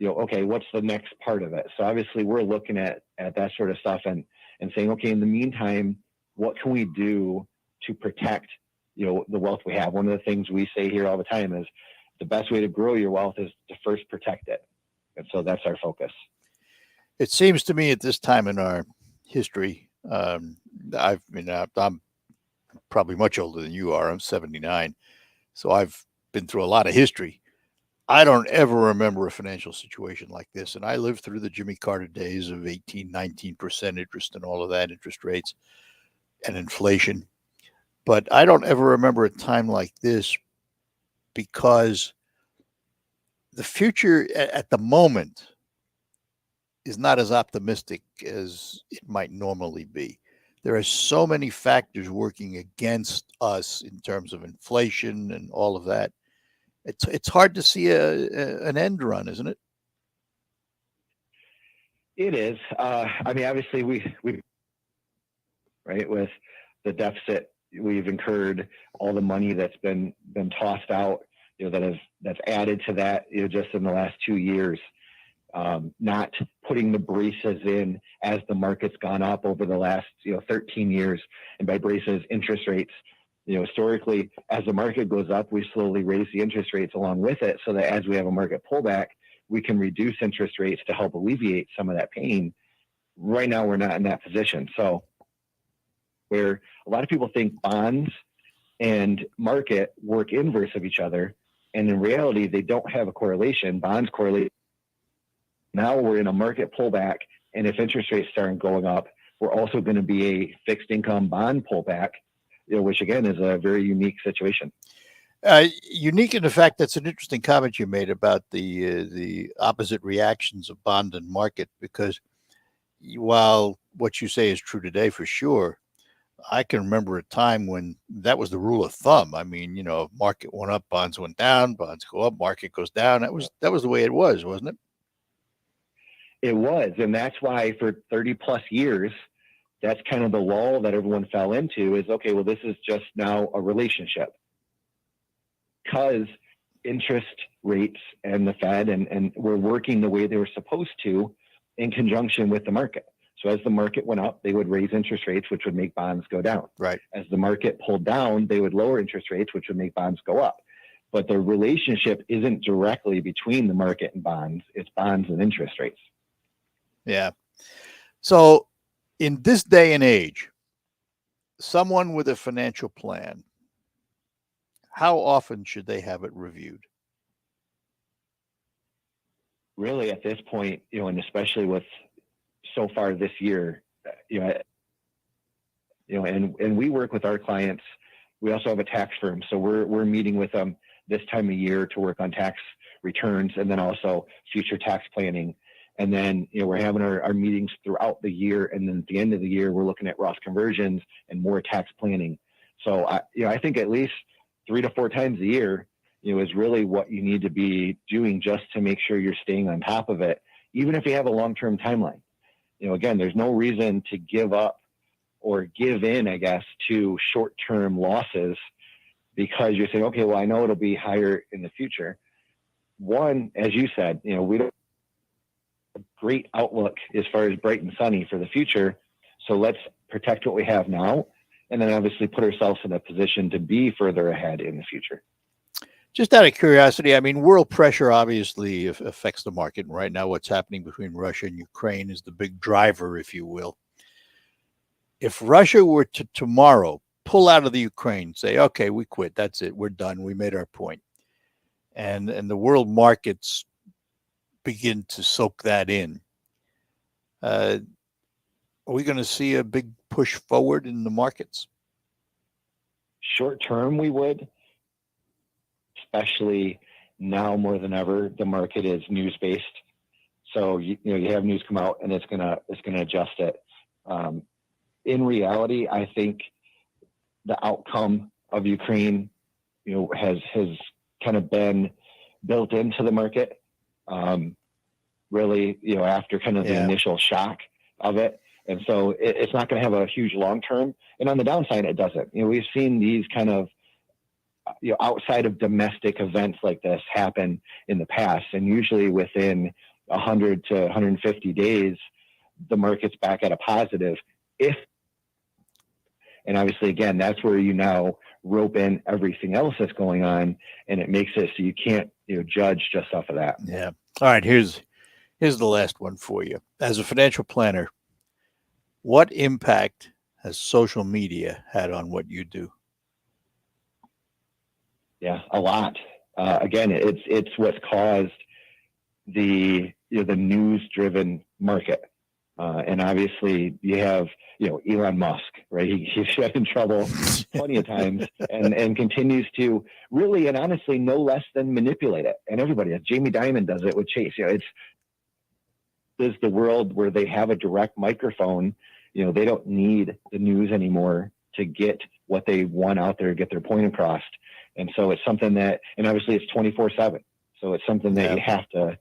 okay, what's the next part of it? So obviously we're looking at that sort of stuff and saying, okay, in the meantime, what can we do to protect, the wealth we have? One of the things we say here all the time is the best way to grow your wealth is to first protect it. And so that's our focus. It seems to me at this time in our history, I'm probably much older than you are. I'm 79. So I've been through a lot of history. I don't ever remember a financial situation like this. And I lived through the Jimmy Carter days of 18, 19% interest and all of that, interest rates and inflation. But I don't ever remember a time like this because the future at the moment is not as optimistic as it might normally be. There are so many factors working against us in terms of inflation and all of that. It's hard to see an end run, isn't it? It is. I mean, obviously we right with the deficit we've incurred, all the money that's been tossed out, that's added to that, just in the last 2 years. not putting the braces in as the market's gone up over the last 13 years. And by braces, interest rates. Historically, as the market goes up, we slowly raise the interest rates along with it, so that as we have a market pullback, we can reduce interest rates to help alleviate some of that pain. Right now, we're not in that position. So where a lot of people think bonds and market work inverse of each other, and in reality, they don't have a correlation. Bonds correlate. Now we're in a market pullback, and if interest rates start going up, we're also going to be a fixed income bond pullback, which again is a very unique situation. Unique in the fact that's an interesting comment you made about the opposite reactions of bond and market, because while what you say is true today for sure, I can remember a time when that was the rule of thumb. I mean, market went up, bonds went down, bonds go up, market goes down. That was the way it was, wasn't it? It was, and that's why for 30 plus years, that's kind of the lull that everyone fell into is, okay, well, this is just now a relationship. Because interest rates and the Fed and were working the way they were supposed to in conjunction with the market. So as the market went up, they would raise interest rates, which would make bonds go down. Right. As the market pulled down, they would lower interest rates, which would make bonds go up. But the relationship isn't directly between the market and bonds. It's bonds and interest rates. Yeah. So in this day and age, someone with a financial plan, how often should they have it reviewed? Really, at this point, and especially with so far this year, and we work with our clients. We also have a tax firm, so we're meeting with them this time of year to work on tax returns and then also future tax planning. And then, we're having our meetings throughout the year. And then at the end of the year, we're looking at Roth conversions and more tax planning. So, I think at least 3 to 4 times a year, is really what you need to be doing just to make sure you're staying on top of it, even if you have a long-term timeline. Again, there's no reason to give up or give in, I guess, to short-term losses because you're saying, okay, well, I know it'll be higher in the future. One, as you said, we don't have a great outlook as far as bright and sunny for the future. So let's protect what we have now and then obviously put ourselves in a position to be further ahead in the future. Just out of curiosity, I mean, world pressure obviously affects the market. And right now, what's happening between Russia and Ukraine is the big driver, if you will. If Russia were to tomorrow pull out of the Ukraine, say, okay, we quit, that's it, we're done, we made our point, and the world markets begin to soak that in, are we going to see a big push forward in the markets? Short term, we would. Especially now more than ever, the market is news based. So you have news come out and it's gonna adjust it. In reality, I think the outcome of Ukraine, has kind of been built into the market. Really, after kind of the initial shock of it, and so it's not going to have a huge long term. And on the downside, it doesn't. We've seen these kind of outside of domestic events like this happen in the past, and usually within 100 to 150 days, the market's back at a positive. And obviously, again, that's where you now rope in everything else that's going on, and it makes it so you can't judge just off of that. Yeah. All right. Here's the last one for you. As a financial planner, what impact has social media had on what you do? Yeah, a lot. Again, it's what's caused the news-driven market, and obviously you have Elon Musk, right? He's got in trouble plenty of times, and continues to really and honestly no less than manipulate it. And everybody, Jamie Dimon does it with Chase. It's the world where they have a direct microphone. They don't need the news anymore to get what they want out there, get their point across. And so it's something that, and obviously it's 24/7. So it's something that you have to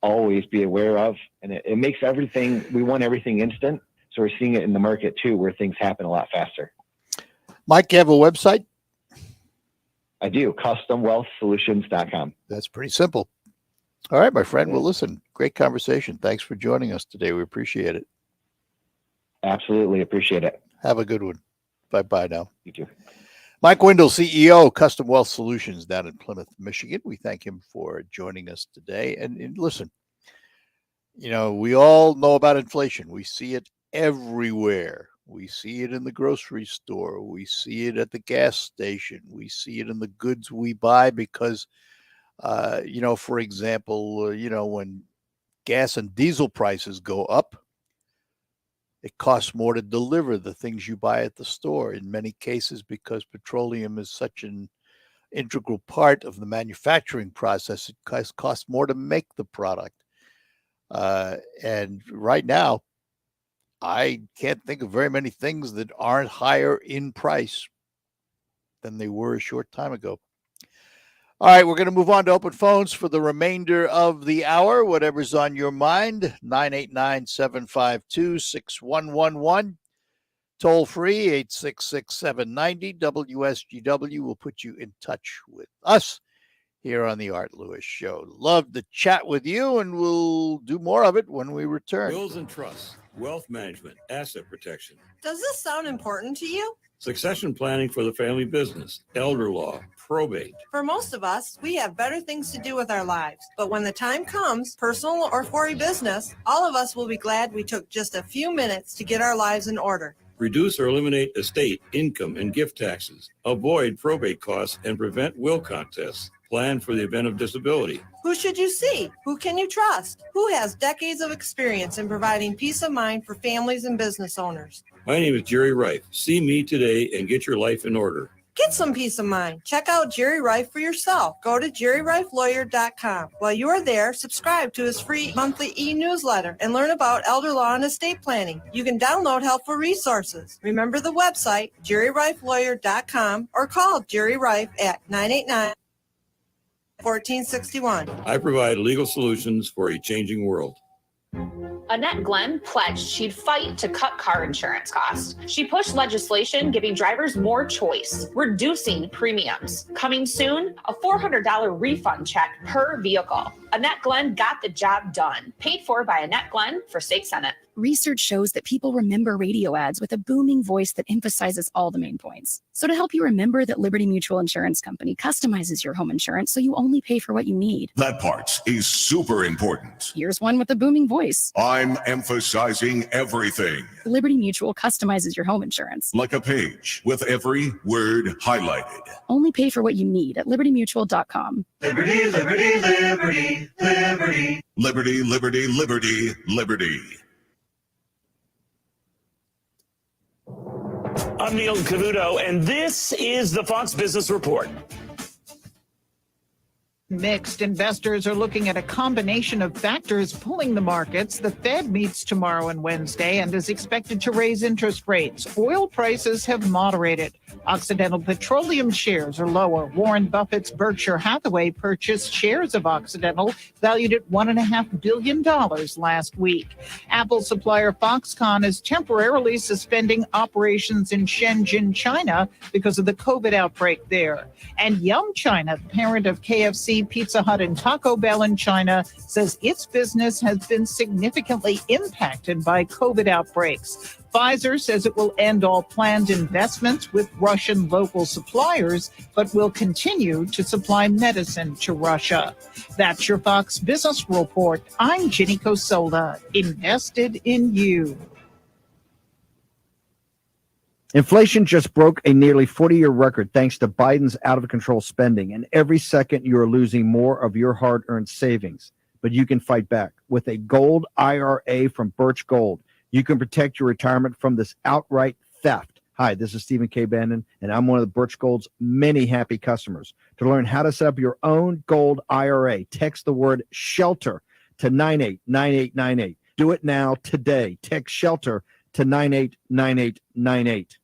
always be aware of. And it makes everything, we want everything instant. So we're seeing it in the market too, where things happen a lot faster. Mike, you have a website? I do, customwealthsolutions.com. That's pretty simple. All right, my friend. Well, listen, great conversation. Thanks for joining us today. We appreciate it. Absolutely appreciate it. Have a good one. Bye-bye now. You too. Mike Wendell, CEO, Custom Wealth Solutions down in Plymouth, Michigan. We thank him for joining us today. And listen, we all know about inflation. We see it everywhere. We see it in the grocery store. We see it at the gas station. We see it in the goods we buy because, for example, when gas and diesel prices go up, it costs more to deliver the things you buy at the store in many cases because petroleum is such an integral part of the manufacturing process. It costs more to make the product. And right now, I can't think of very many things that aren't higher in price than they were a short time ago. All right, we're going to move on to open phones for the remainder of the hour. Whatever's on your mind, 989-752-6111. Toll free, 866-790-WSGW will put you in touch with us here on the Art Lewis Show. Love to chat with you, and we'll do more of it when we return. Wills and trusts, wealth management, asset protection. Does this sound important to you? Succession planning for the family business, elder law, probate. For most of us, we have better things to do with our lives. But when the time comes, personal or for a business, all of us will be glad we took just a few minutes to get our lives in order. Reduce or eliminate estate, income, and gift taxes. Avoid probate costs and prevent will contests. Plan for the event of disability. Who should you see? Who can you trust? Who has decades of experience in providing peace of mind for families and business owners? My name is Jerry Reif. See me today and get your life in order. Get some peace of mind. Check out Jerry Reif for yourself. Go to jerryreiflawyer.com. While you are there, subscribe to his free monthly e-newsletter and learn about elder law and estate planning. You can download helpful resources. Remember the website, jerryreiflawyer.com, or call Jerry Reif at 989-1461. I provide legal solutions for a changing world. Annette Glenn pledged she'd fight to cut car insurance costs. She pushed legislation giving drivers more choice, reducing premiums. Coming soon, a $400 refund check per vehicle. Annette Glenn got the job done. Paid for by Annette Glenn for State Senate. Research shows that people remember radio ads with a booming voice that emphasizes all the main points. So to help you remember that Liberty Mutual Insurance Company customizes your home insurance so you only pay for what you need. That part is super important. Here's one with a booming voice. I'm emphasizing everything. Liberty Mutual customizes your home insurance. Like a page with every word highlighted. Only pay for what you need at libertymutual.com. Liberty, liberty, liberty, liberty. Liberty, liberty, liberty, liberty. I'm Neil Cavuto, and this is the Fox Business Report. Mixed. Investors are looking at a combination of factors pulling the markets. The Fed meets tomorrow and Wednesday and is expected to raise interest rates. Oil prices have moderated. Occidental Petroleum shares are lower. Warren Buffett's Berkshire Hathaway purchased shares of Occidental valued at $1.5 billion last week. Apple supplier Foxconn is temporarily suspending operations in Shenzhen, China because of the COVID outbreak there. And Yum China, the parent of KFC, Pizza Hut, and Taco Bell in China, says its business has been significantly impacted by COVID outbreaks. Pfizer says it will end all planned investments with Russian local suppliers, but will continue to supply medicine to Russia. That's your Fox Business Report. I'm Ginny Cosola, invested in you. Inflation just broke a nearly 40-year record thanks to Biden's out-of-control spending, and every second you are losing more of your hard-earned savings. But you can fight back. With a gold IRA from Birch Gold, you can protect your retirement from this outright theft. Hi, this is Stephen K. Bannon, and I'm one of the Birch Gold's many happy customers. To learn how to set up your own gold IRA, text the word SHELTER to 989898. Do it now, today. Text SHELTER to 989898.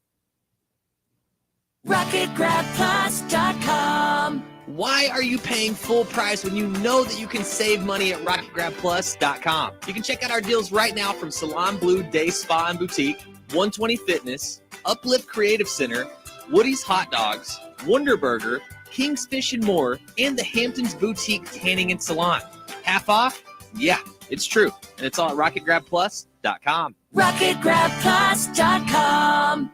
RocketGrabPlus.com. Why are you paying full price when you know that you can save money at RocketGrabPlus.com? You can check out our deals right now from Salon Blue Day Spa and Boutique, 120 Fitness, Uplift Creative Center, Woody's Hot Dogs, Wonder Burger, King's Fish and More, and the Hamptons Boutique Tanning and Salon. Half off? Yeah, it's true. And it's all at rocketgrabplus.com. RocketGrabPlus.com.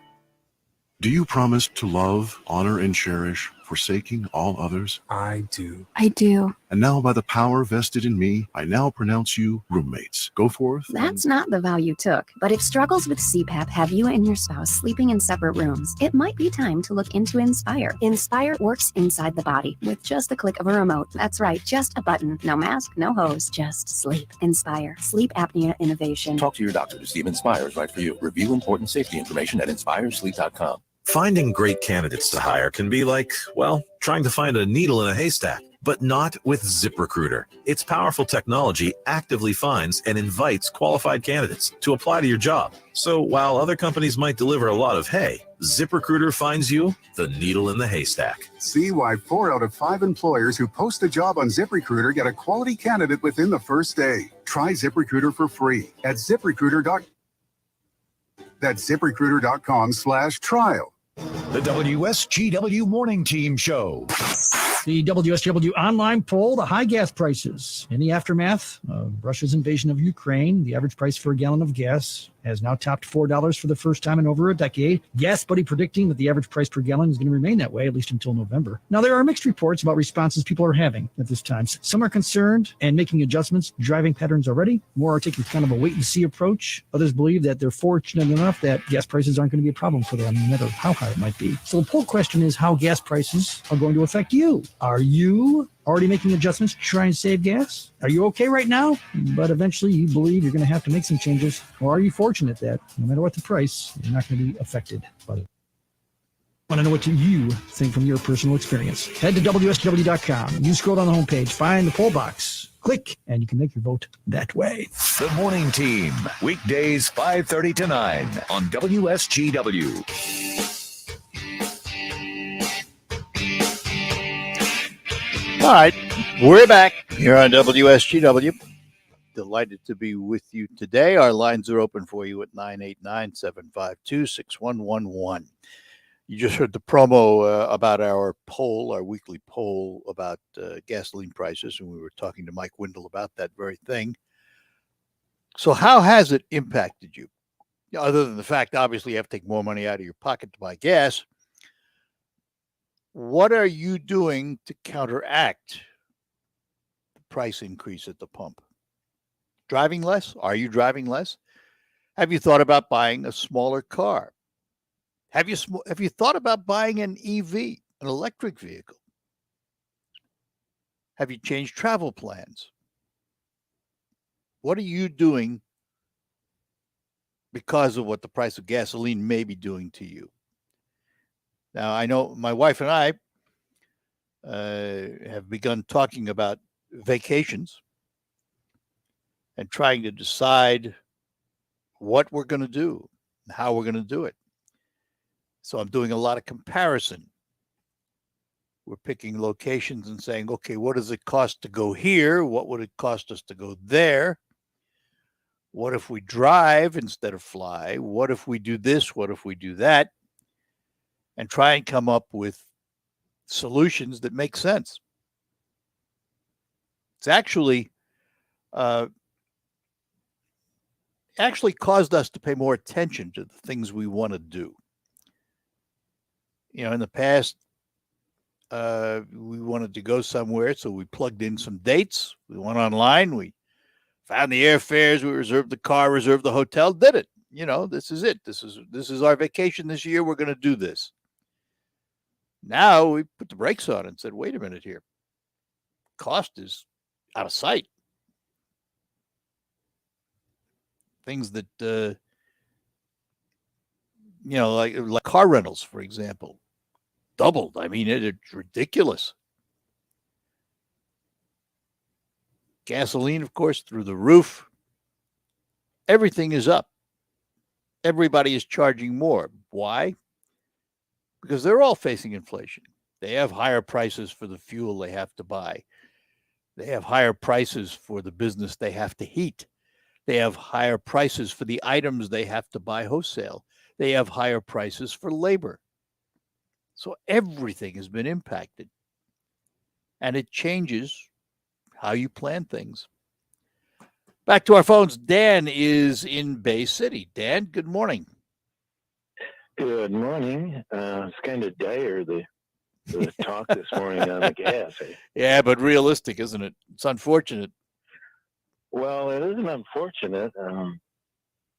Do you promise to love, honor, and cherish, forsaking all others? I do. I do. And now, by the power vested in me, I now pronounce you roommates. Go forth. That's not the vow you took. But if struggles with CPAP have you and your spouse sleeping in separate rooms, it might be time to look into Inspire. Inspire works inside the body with just the click of a remote. That's right, just a button. No mask, no hose, just sleep. Inspire. Sleep apnea innovation. Talk to your doctor to see if Inspire is right for you. Review important safety information at inspiresleep.com. Finding great candidates to hire can be like, well, trying to find a needle in a haystack, but not with ZipRecruiter. Its powerful technology actively finds and invites qualified candidates to apply to your job. So while other companies might deliver a lot of hay, ZipRecruiter finds you the needle in the haystack. See why 4 out of 5 employers who post a job on ZipRecruiter get a quality candidate within the first day. Try ZipRecruiter for free at ZipRecruiter.com. That's ZipRecruiter.com/trial. The WSGW Morning Team Show. The WSGW online poll, the high gas prices. In the aftermath of Russia's invasion of Ukraine, the average price for a gallon of gas has now topped $4 for the first time in over a decade. Gas Buddy predicting that the average price per gallon is going to remain that way, at least until November. Now, there are mixed reports about responses people are having at this time. Some are concerned and making adjustments, driving patterns already. More are taking kind of a wait-and-see approach. Others believe that they're fortunate enough that gas prices aren't going to be a problem for them, no matter how high it might be. So the poll question is how gas prices are going to affect you. Are you already making adjustments to try and save gas? Are you okay right now, but eventually you believe you're going to have to make some changes? Or are you fortunate that no matter what the price, you're not going to be affected by it? I want to know what you think from your personal experience. Head to WSW.com. You scroll down the homepage, find the poll box, click, and you can make your vote that way. The Morning Team, weekdays 5:30 to 9 on WSGW. All right, we're back here on WSGW. Delighted to be with you today. Our lines are open for you at 989-752-6111. You just heard the promo about our poll, our weekly poll about gasoline prices, and we were talking to Mike Windle about that very thing. So how has it impacted you? Other than the fact, obviously, you have to take more money out of your pocket to buy gas. What are you doing to counteract the price increase at the pump? Driving less? Are you driving less? Have you thought about buying a smaller car? Have you thought about buying an EV, an electric vehicle? Have you changed travel plans? What are you doing because of what the price of gasoline may be doing to you? Now, I know my wife and I have begun talking about vacations and trying to decide what we're going to do and how we're going to do it. So I'm doing a lot of comparison. We're picking locations and saying, okay, what does it cost to go here? What would it cost us to go there? What if we drive instead of fly? What if we do this? What if we do that? And try and come up with solutions that make sense. It's actually caused us to pay more attention to the things we want to do. You know, in the past, we wanted to go somewhere, so we plugged in some dates. We went online, we found the airfares, we reserved the car, reserved the hotel, did it. You know, this is it. This is our vacation this year. We're going to do this. Now we put the brakes on and said, wait a minute here. Cost is out of sight. Things that, like car rentals, for example, doubled. I mean, it's ridiculous. Gasoline, of course, through the roof. Everything is up. Everybody is charging more. Why? Because they're all facing inflation. They have higher prices for the fuel they have to buy. They have higher prices for the business they have to heat. They have higher prices for the items they have to buy wholesale. They have higher prices for labor. So everything has been impacted. And it changes how you plan things. Back to our phones. Dan is in Bay City. Dan, good morning. Good morning. It's kind of dire, the talk this morning on the gas. Yeah, but realistic, isn't it? It's unfortunate. Well, it isn't unfortunate.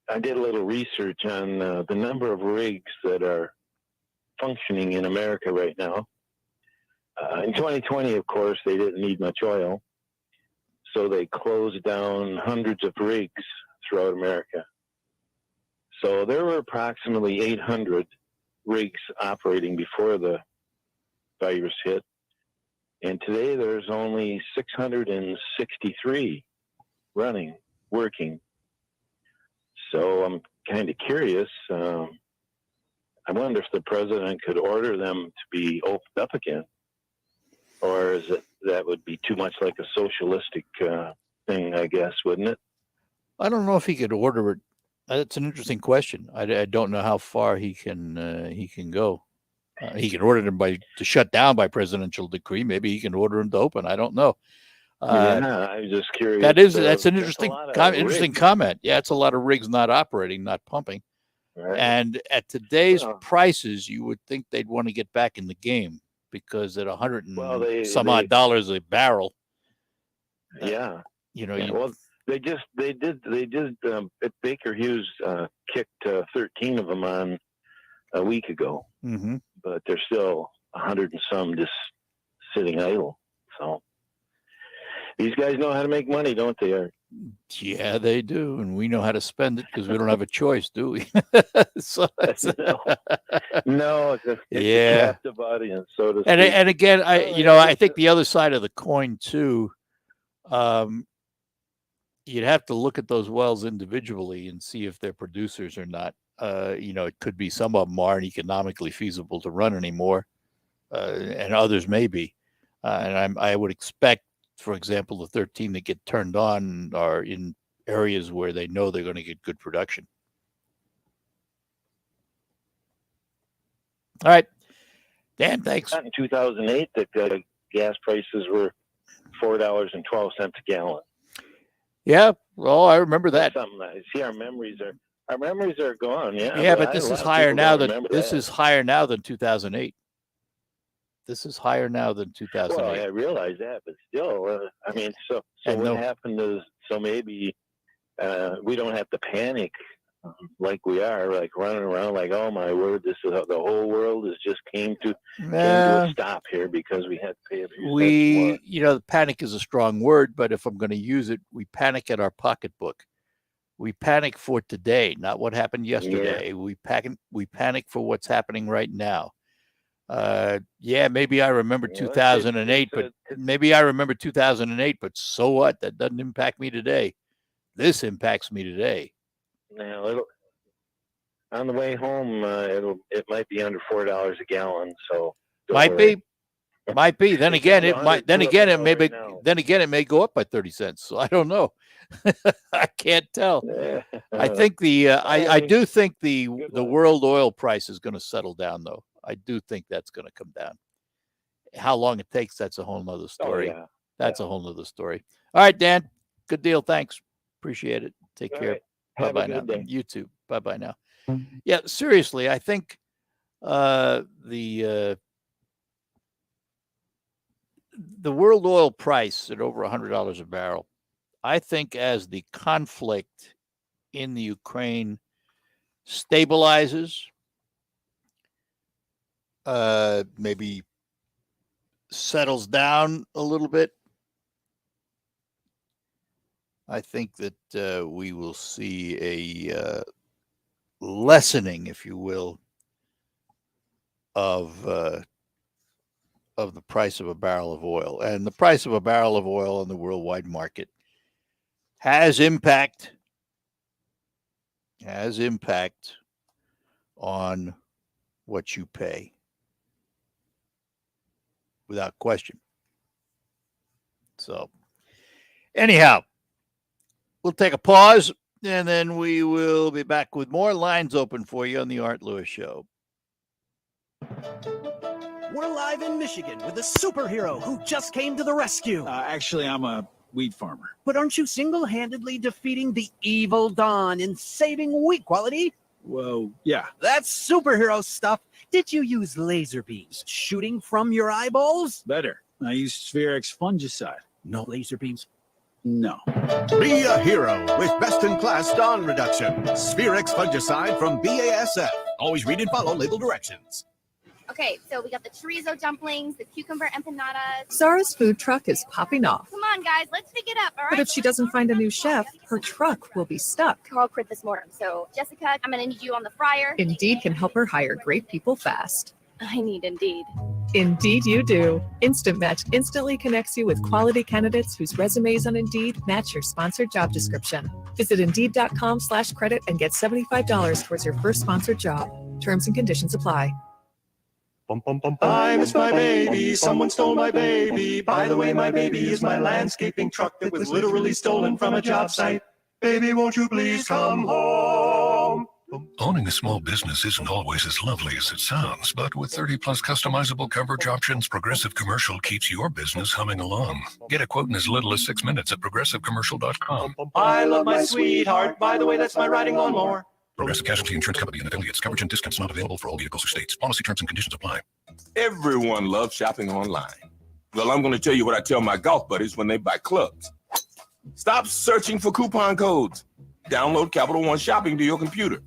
I did a little research on the number of rigs that are functioning in America right now. In 2020, of course, they didn't need much oil, so they closed down hundreds of rigs throughout America. So there were approximately 800 rigs operating before the virus hit, and today there's only 663 working. So I'm kind of curious. I wonder if the president could order them to be opened up again, or is it that would be too much like a socialistic thing, I guess, wouldn't it? I don't know if he could order it. That's an interesting question. I don't know how far he can go. He can order them to shut down by presidential decree. Maybe he can order them to open. I don't know. Yeah, I was just curious. That's an interesting comment. Yeah, it's a lot of rigs not operating, not pumping. Right. And at today's prices, you would think they'd want to get back in the game, because at $100 and some odd dollars a barrel. Yeah. Well, they did. Baker Hughes kicked 13 of them on a week ago, but there's still 100 and some just sitting idle. So these guys know how to make money, don't they? Yeah, they do, and we know how to spend it because we don't have a choice, do we? So no, it's yeah, a captive audience, so to speak. And again, I think the other side of the coin too. You'd have to look at those wells individually and see if they're producers or not. It could be some of them aren't economically feasible to run anymore, and others may be. And I would expect, for example, the 13 that get turned on are in areas where they know they're going to get good production. All right, Dan, thanks. In 2008, the gas prices were $4.12 a gallon. Yeah, well, I remember that. See, our memories are gone. Yeah. Yeah, but this is higher now than 2008. This is higher now than 2008. Well, I realize that, but still, what happened is, maybe we don't have to panic like we are, like running around like, oh my word, this is how the whole world has just came to a stop here because we had to pay a few cents more. Panic is a strong word, but if I'm going to use it, we panic at our pocketbook. We panic for today, not what happened yesterday. Yeah. We panic for what's happening right now. Maybe I remember 2008, but so what? That doesn't impact me today. This impacts me today. Now, on the way home, it might be under $4 a gallon. So might be. Then again, it might. Then again, it may be. Then again, it may go up by 30 cents. So I don't know. I can't tell. I think I do think the world oil price is going to settle down, though. I do think that's going to come down. How long it takes, that's a whole nother story. Oh, yeah. That's a whole nother story. All right, Dan. Good deal. Thanks. Appreciate it. Take care. Right. Bye-bye now. You too. Bye-bye now. Yeah, seriously, I think the world oil price at over $100 a barrel, I think as the conflict in the Ukraine stabilizes, maybe settles down a little bit, I think that we will see a lessening, if you will, of the price of a barrel of oil. And the price of a barrel of oil in the worldwide market has impact on what you pay, without question. So anyhow, we'll take a pause, and then we will be back with more lines open for you on the Art Lewis Show. We're live in Michigan with a superhero who just came to the rescue. Actually, I'm a weed farmer. But aren't you single-handedly defeating the evil Dawn and saving wheat quality? Well, yeah. That's superhero stuff. Did you use laser beams shooting from your eyeballs? Better. I use Spherex fungicide. No laser beams. No. Be a hero with best-in-class Dawn reduction. Spherex fungicide from BASF. Always read and follow label directions. Okay, so we got the chorizo dumplings, the cucumber empanadas. Zara's food truck is popping off. Come on, guys, let's pick it up, all right? But if she doesn't find a new chef, her truck will be stuck. Carl quit this morning, so Jessica, I'm gonna need you on the fryer. Indeed can help her hire great people fast. I need Indeed. Indeed you do. Instant Match instantly connects you with quality candidates whose resumes on Indeed match your sponsored job description. Visit Indeed.com/credit and get $75 towards your first sponsored job. Terms and conditions apply. I miss my baby, someone stole my baby. By the way, my baby is my landscaping truck that was literally stolen from a job site. Baby, won't you please come home? Owning a small business isn't always as lovely as it sounds, but with 30-plus customizable coverage options, Progressive Commercial keeps your business humming along. Get a quote in as little as 6 minutes at progressivecommercial.com. I love my sweetheart. By the way, that's my riding lawnmower. Progressive Casualty Insurance Company and affiliates. Coverage and discounts not available for all vehicles or states. Policy terms and conditions apply. Everyone loves shopping online. Well, I'm going to tell you what I tell my golf buddies when they buy clubs. Stop searching for coupon codes. Download Capital One Shopping to your computer.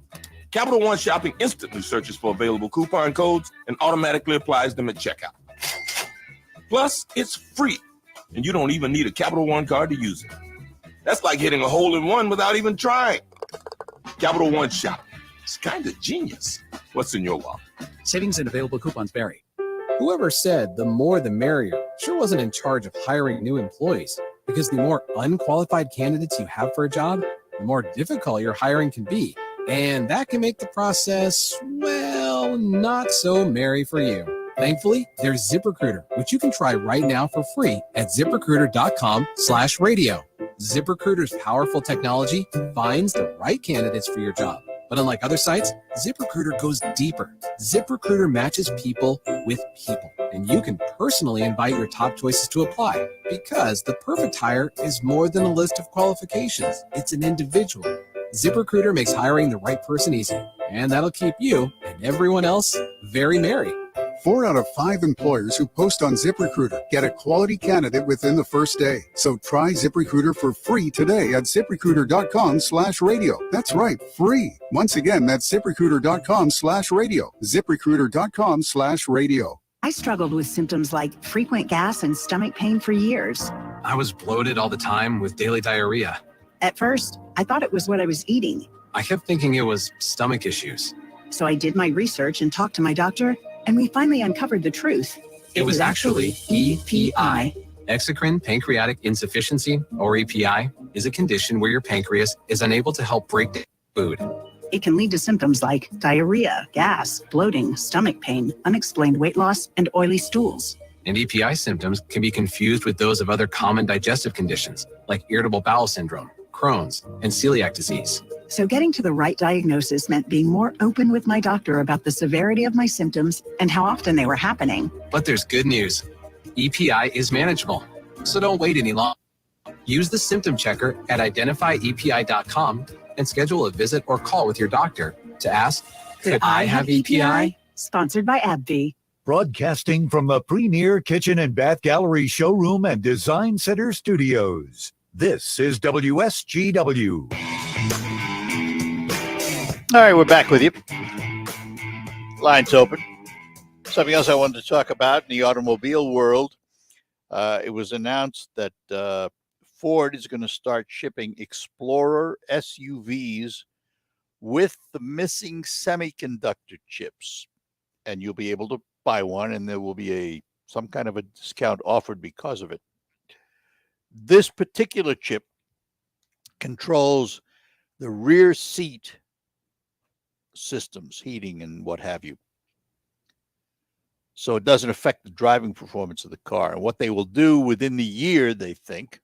Capital One Shopping instantly searches for available coupon codes and automatically applies them at checkout. Plus, it's free, and you don't even need a Capital One card to use it. That's like hitting a hole in one without even trying. Capital One Shopping. It's kind of genius. What's in your wallet? Savings and available coupons vary. Whoever said the more the merrier sure wasn't in charge of hiring new employees, because the more unqualified candidates you have for a job, the more difficult your hiring can be. And that can make the process, well, not so merry for you. Thankfully, there's ZipRecruiter, which you can try right now for free at ZipRecruiter.com/radio. ZipRecruiter's powerful technology finds the right candidates for your job. But unlike other sites, ZipRecruiter goes deeper. ZipRecruiter matches people with people, and you can personally invite your top choices to apply, because the perfect hire is more than a list of qualifications. It's an individual. ZipRecruiter makes hiring the right person easy, and that'll keep you and everyone else very merry. 4 out of 5 employers who post on ZipRecruiter get a quality candidate within the first day. So try ZipRecruiter for free today at ZipRecruiter.com/radio. That's right, free. Once again, that's ZipRecruiter.com/radio. ZipRecruiter.com/radio. I struggled with symptoms like frequent gas and stomach pain for years. I was bloated all the time with daily diarrhea. At first, I thought it was what I was eating. I kept thinking it was stomach issues. So I did my research and talked to my doctor, and we finally uncovered the truth. It was actually EPI. Exocrine pancreatic insufficiency, or EPI, is a condition where your pancreas is unable to help break down food. It can lead to symptoms like diarrhea, gas, bloating, stomach pain, unexplained weight loss, and oily stools. And EPI symptoms can be confused with those of other common digestive conditions, like irritable bowel syndrome, Crohn's, and celiac disease. So getting to the right diagnosis meant being more open with my doctor about the severity of my symptoms and how often they were happening. But there's good news. EPI is manageable, so don't wait any longer. Use the symptom checker at identifyepi.com and schedule a visit or call with your doctor to ask, could I have EPI? Sponsored by AbbVie. Broadcasting from the premier kitchen and bath gallery showroom and design center studios. This is WSGW. All right, we're back with you. Lines open. Something else I wanted to talk about in the automobile world. It was announced that Ford is going to start shipping Explorer SUVs with the missing semiconductor chips. And you'll be able to buy one, and there will be some kind of a discount offered because of it. This particular chip controls the rear seat systems, heating and what have you. So it doesn't affect the driving performance of the car. And what they will do within the year, they think,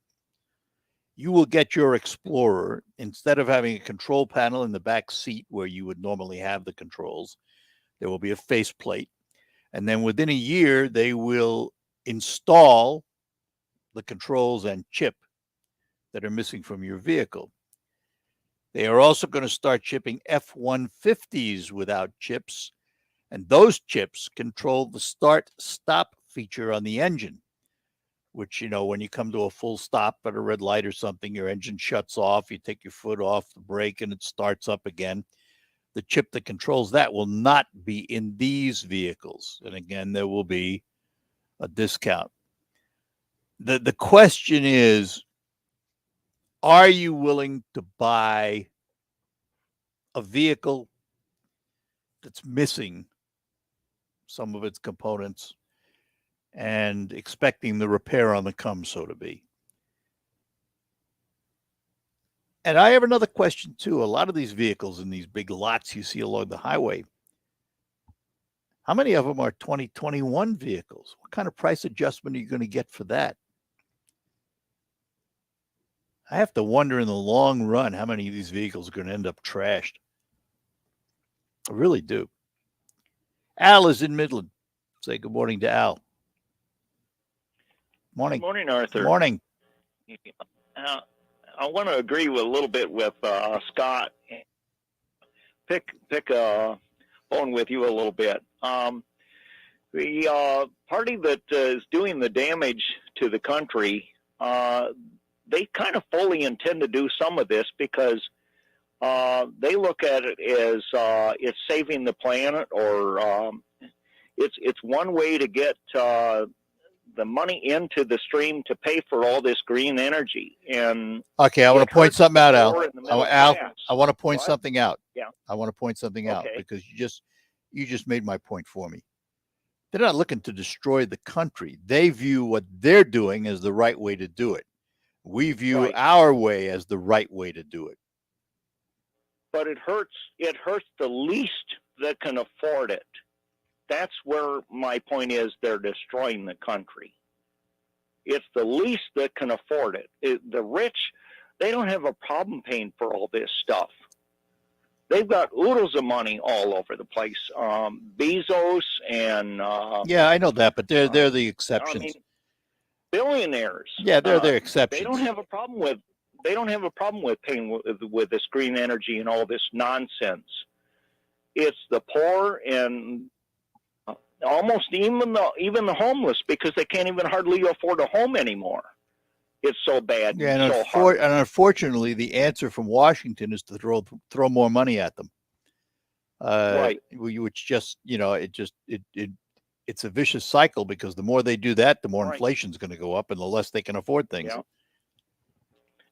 you will get your Explorer, instead of having a control panel in the back seat where you would normally have the controls, there will be a faceplate. And then within a year, they will install the controls and chip that are missing from your vehicle. They are also going to start shipping F-150s without chips, and those chips control the start-stop feature on the engine, which, when you come to a full stop at a red light or something, your engine shuts off, you take your foot off the brake, and it starts up again. The chip that controls that will not be in these vehicles. And again, there will be a discount. The question is, are you willing to buy a vehicle that's missing some of its components and expecting the repair on the come, so to be? And I have another question too. A lot of these vehicles in these big lots you see along the highway, how many of them are 2021 vehicles? What kind of price adjustment are you going to get for that? I have to wonder in the long run how many of these vehicles are going to end up trashed. I really do. Al is in Midland. Say good morning to Al. Morning. Good morning, Arthur. Morning. I want to agree with a little bit with Scott. Pick a bone with you a little bit. The party that is doing the damage to the country, they kind of fully intend to do some of this because they look at it as it's saving the planet, or it's one way to get the money into the stream to pay for all this green energy. And okay, I want to point something out, Al. Al, I want to point something out. Yeah. I want to point something out because you just made my point for me. They're not looking to destroy the country. They view what they're doing as the right way to do it. We view our way as the right way to do it. But it hurts the least that can afford it. That's where my point is. They're destroying the country. It's the least that can afford it. The rich, they don't have a problem paying for all this stuff. They've got oodles of money all over the place. Bezos and yeah, I know that, but they're the exceptions. I mean, billionaires. Yeah, they're exceptions. They don't have a problem with paying with this green energy and all this nonsense. It's the poor and almost even the homeless, because they can't even hardly afford a home anymore. It's so bad. Yeah, and so hard. And unfortunately, the answer from Washington is to throw more money at them. Right. Which just it's a vicious cycle, because the more they do that, the more inflation's going to go up, and the less they can afford things.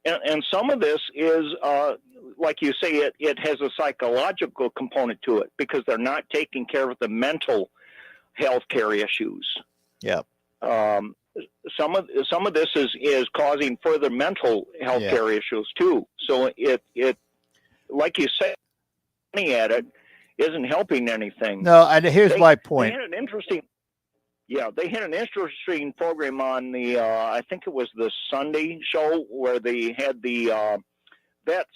Yeah. And some of this is, like you say, it has a psychological component to it, because they're not taking care of the mental health care issues. Yeah. Some of this is causing further mental health care issues too. So it like you say, money at it isn't helping anything. No, and here's my point. They had an interesting program on the I think it was the Sunday show, where they had the vets.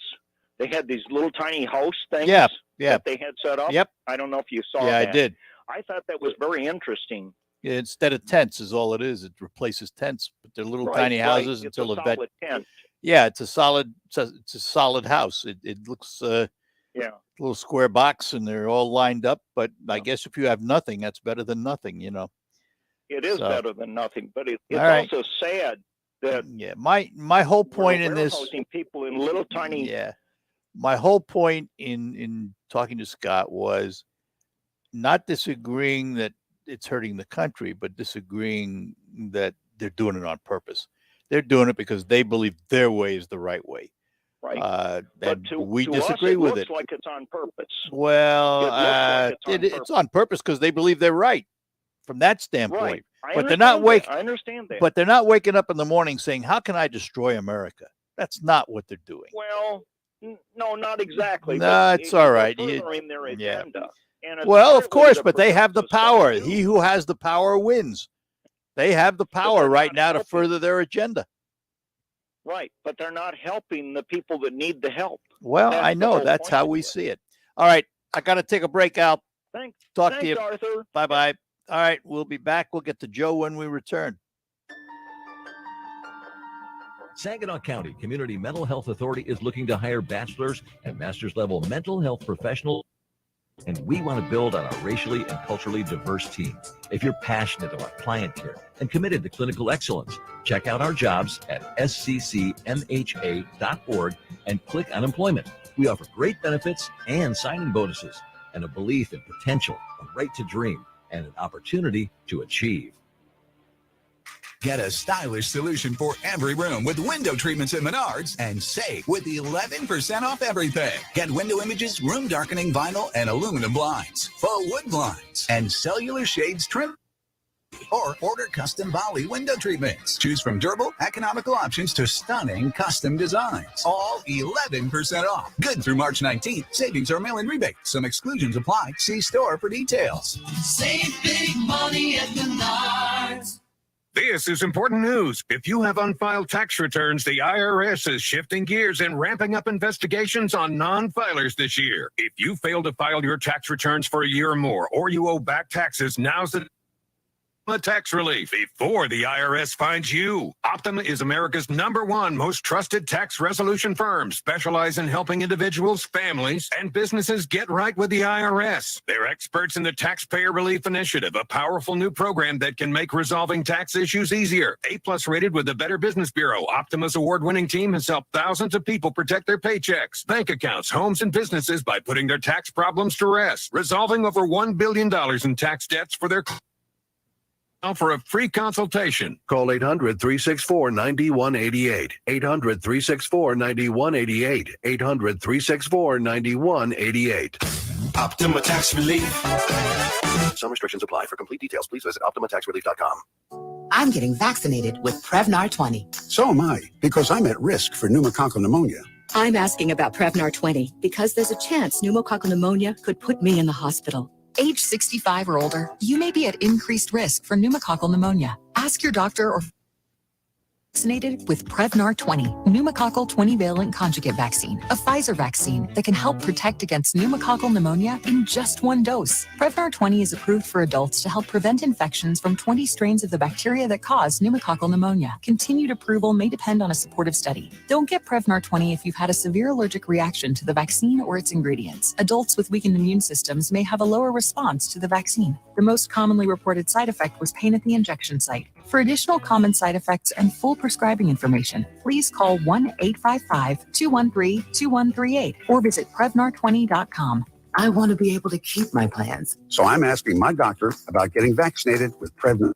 They had these little tiny house things that they had set up. Yep. I don't know if you saw Yeah, that. I did. I thought that was very interesting. Instead of tents is all it is. It replaces tents, but they're little tiny houses It's until a a vet. solid tent. Yeah, it's a solid house. It looks little square box, and they're all lined up. But I guess if you have nothing, that's better than nothing, It is better than nothing, but it's also sad that my whole point in this, warehousing people in little tiny. My whole point in talking to Scott was not disagreeing that it's hurting the country, but disagreeing that they're doing it on purpose. They're doing it because they believe their way is the right way. Right. But we to disagree us, with looks it. like it's on purpose. Well, it's on purpose because they believe they're right from that standpoint. But they're not I understand that. But they're not waking up in the morning saying, "How can I destroy America?" That's not what they're doing. Well, no, not exactly. No, it's all right. Furthering their agenda. And it's Well, of partly course, the but they have the progressive power. stuff, too. He who has the power wins. They have the power right now to further their agenda. Right, but they're not helping the people that need the help. Well, That's I the know whole that's point how of we it. see it. All right, I got to take a break, Al. Thanks. Talk to you. Arthur. Bye-bye. All right, we'll be back. We'll get to Joe when we return. Saginaw County Community Mental Health Authority is looking to hire bachelor's and master's level mental health professionals, and we want to build on a racially and culturally diverse team. If you're passionate about client care and committed to clinical excellence, check out our jobs at sccmha.org and click on employment. We offer great benefits and signing bonuses and a belief in potential, a right to dream, and an opportunity to achieve. Get a stylish solution for every room with window treatments at Menards and save with 11% off everything. Get window images, room darkening vinyl, and aluminum blinds, faux wood blinds, and cellular shades trim. Or order custom Bali window treatments. Choose from durable, economical options to stunning custom designs. All 11% off. Good through March 19th. Savings are mail-in rebate. Some exclusions apply. See store for details. Save big money at Menards. This is important news. If you have unfiled tax returns, the IRS is shifting gears and ramping up investigations on non-filers this year. If you fail to file your tax returns for a year or more, or you owe back taxes, now's the tax relief before the IRS finds you. Optima is America's #1 most trusted tax resolution firm, specialize in helping individuals, families, and businesses get right with the IRS. They're experts in the Taxpayer Relief Initiative, a powerful new program that can make resolving tax issues easier. A+ rated with the Better Business Bureau, Optima's award-winning team has helped thousands of people protect their paychecks, bank accounts, homes, and businesses by putting their tax problems to rest, resolving over $1 billion in tax debts for their for a free consultation. Call 800-364-9188. 800-364-9188. 800-364-9188. Optima Tax Relief. Some restrictions apply. For complete details, please visit OptimaTaxRelief.com. I'm getting vaccinated with Prevnar 20. So am I, because I'm at risk for pneumococcal pneumonia. I'm asking about Prevnar 20 because there's a chance pneumococcal pneumonia could put me in the hospital. Age 65 or older, you may be at increased risk for pneumococcal pneumonia. Ask your doctor or vaccinated with Prevnar 20, pneumococcal 20-valent conjugate vaccine, a Pfizer vaccine that can help protect against pneumococcal pneumonia in just one dose. Prevnar 20 is approved for adults to help prevent infections from 20 strains of the bacteria that cause pneumococcal pneumonia. Continued approval may depend on a supportive study. Don't get Prevnar 20 if you've had a severe allergic reaction to the vaccine or its ingredients. Adults with weakened immune systems may have a lower response to the vaccine. The most commonly reported side effect was pain at the injection site. For additional common side effects and full prescribing information, please call 1-855-213-2138 or visit Prevnar20.com. I want to be able to keep my plans. So I'm asking my doctor about getting vaccinated with Prevnar.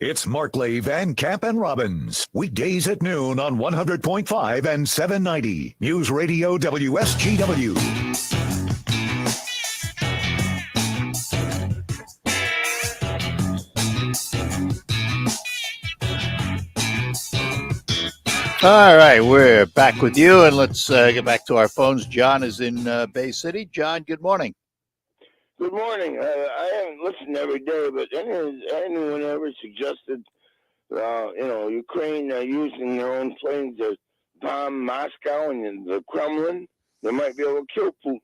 It's Markley, Van Camp, and Robbins. Weekdays at noon on 100.5 and 790. News Radio WSGW. All right, we're back with you, and let's get back to our phones. John is in Bay City. John, good morning. Good morning. I haven't listened every day, but anyone ever suggested, Ukraine using their own planes to bomb Moscow and the Kremlin? They might be able to kill Putin.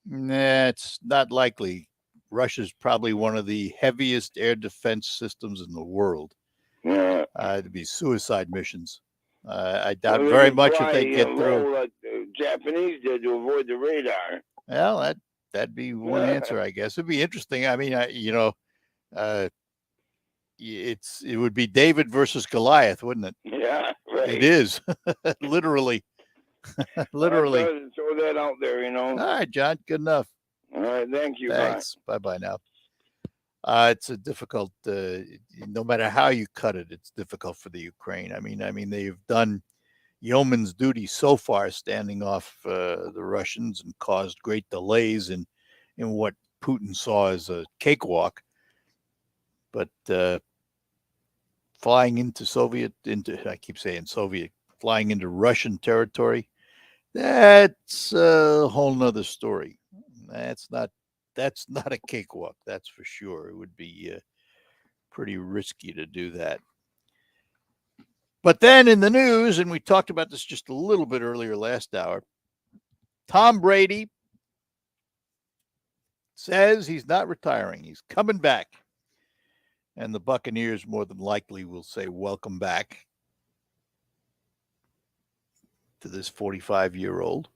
Nah, it's not likely. Russia's probably one of the heaviest air defense systems in the world. Yeah. It'd be suicide missions. I doubt very much if they get through. Like Japanese did to avoid the radar. Well, that'd be one answer, I guess. It'd be interesting. I mean, it would be David versus Goliath, wouldn't it? Yeah, right. It is literally, literally. Throw that out there, All right, John. Good enough. All right, thank you. Thanks. Bye now. It's a difficult. No matter how you cut it, it's difficult for the Ukraine. I mean, they've done yeoman's duty so far, standing off the Russians, and caused great delays in what Putin saw as a cakewalk. But flying into flying into Russian territory, that's a whole nother story. That's not a cakewalk, that's for sure. It would be pretty risky to do that. But then in the news, and we talked about this just a little bit earlier last hour, Tom Brady says he's not retiring. He's coming back. And the Buccaneers more than likely will say welcome back to this 45-year-old.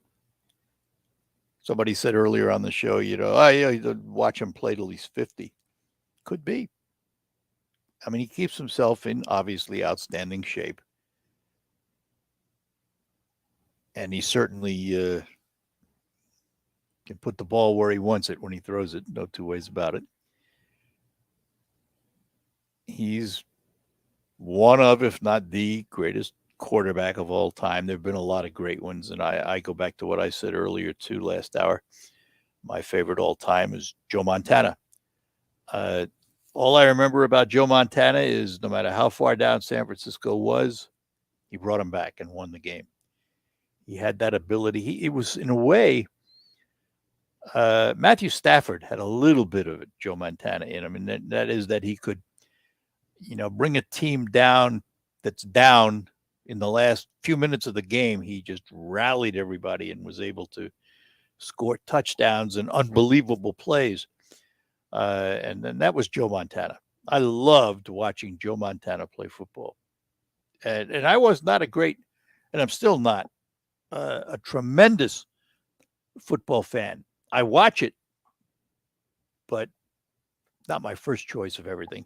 Somebody said earlier on the show, watch him play till he's 50. Could be. I mean, he keeps himself in obviously outstanding shape. And he certainly can put the ball where he wants it when he throws it. No two ways about it. He's one of, if not the greatest quarterback of all time. There have been a lot of great ones. And I go back to what I said earlier, too, last hour. My favorite all time is Joe Montana. All I remember about Joe Montana is no matter how far down San Francisco was, he brought him back and won the game. He had that ability. It was, in a way, Matthew Stafford had a little bit of it, Joe Montana, in him. And that is that he could, bring a team down that's down in the last few minutes of the game. He just rallied everybody and was able to score touchdowns and unbelievable plays. And then that was Joe Montana. I loved watching Joe Montana play football. And I was not a great, and I'm still not, a tremendous football fan. I watch it, but not my first choice of everything.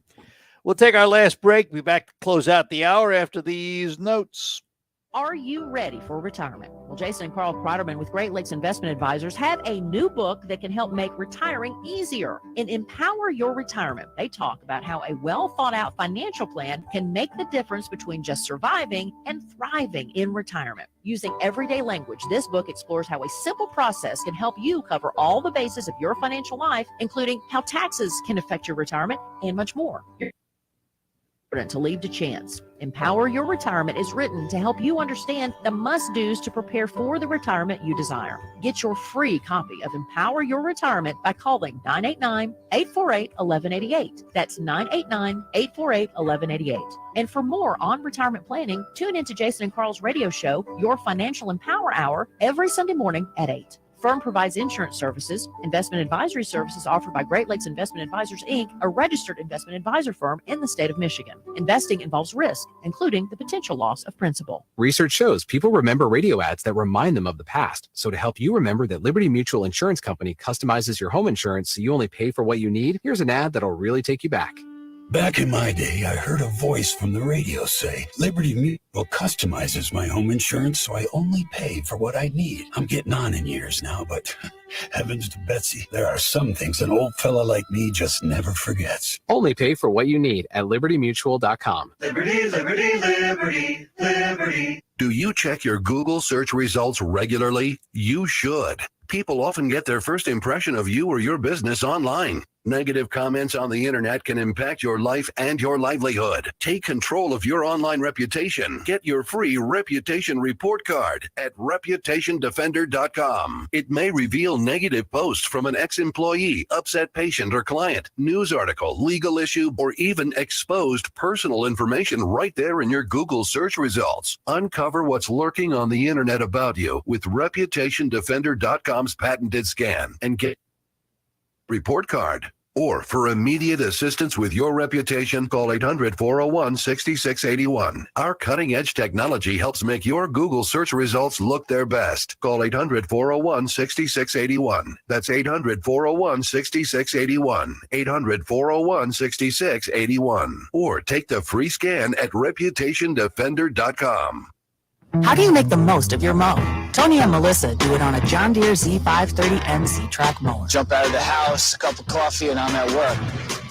We'll take our last break. Be back to close out the hour after these notes. Are you ready for retirement? Well, Jason and Carl Kreiderman with Great Lakes Investment Advisors have a new book that can help make retiring easier. In Empower Your Retirement, they talk about how a well-thought-out financial plan can make the difference between just surviving and thriving in retirement. Using everyday language, this book explores how a simple process can help you cover all the bases of your financial life, including how taxes can affect your retirement and much more. To leave to chance. Empower Your Retirement is written to help you understand the must-dos to prepare for the retirement you desire. Get your free copy of Empower Your Retirement by calling 989-848-1188. That's 989-848-1188. And for more on retirement planning, tune into Jason and Carl's radio show, Your Financial Empower Hour, every Sunday morning at 8. Firm provides insurance services, investment advisory services offered by Great Lakes Investment Advisors, Inc., a registered investment advisor firm in the state of Michigan. Investing involves risk, including the potential loss of principal. Research shows people remember radio ads that remind them of the past. So to help you remember that Liberty Mutual Insurance Company customizes your home insurance so you only pay for what you need, here's an ad that'll really take you back. Back in my day, I heard a voice from the radio say, Liberty Mutual customizes my home insurance so I only pay for what I need. I'm getting on in years now, but heavens to Betsy, there are some things an old fella like me just never forgets. Only pay for what you need at libertymutual.com. Liberty, liberty, liberty, liberty. Do you check your Google search results regularly? You should. People often get their first impression of you or your business online. Negative comments on the internet can impact your life and your livelihood. Take control of your online reputation. Get your free reputation report card at reputationdefender.com. It may reveal negative posts from an ex-employee, upset patient or client, news article, legal issue, or even exposed personal information right there in your Google search results. Uncover what's lurking on the internet about you with reputationdefender.com's patented scan and get report card. Or for immediate assistance with your reputation, call 800-401-6681. Our cutting-edge technology helps make your Google search results look their best. Call 800-401-6681. That's 800-401-6681. 800-401-6681. Or take the free scan at reputationdefender.com. How do you make the most of your mow? Tony and Melissa do it on a John Deere Z530N Z-Track mower. Jump out of the house, a cup of coffee, and I'm at work.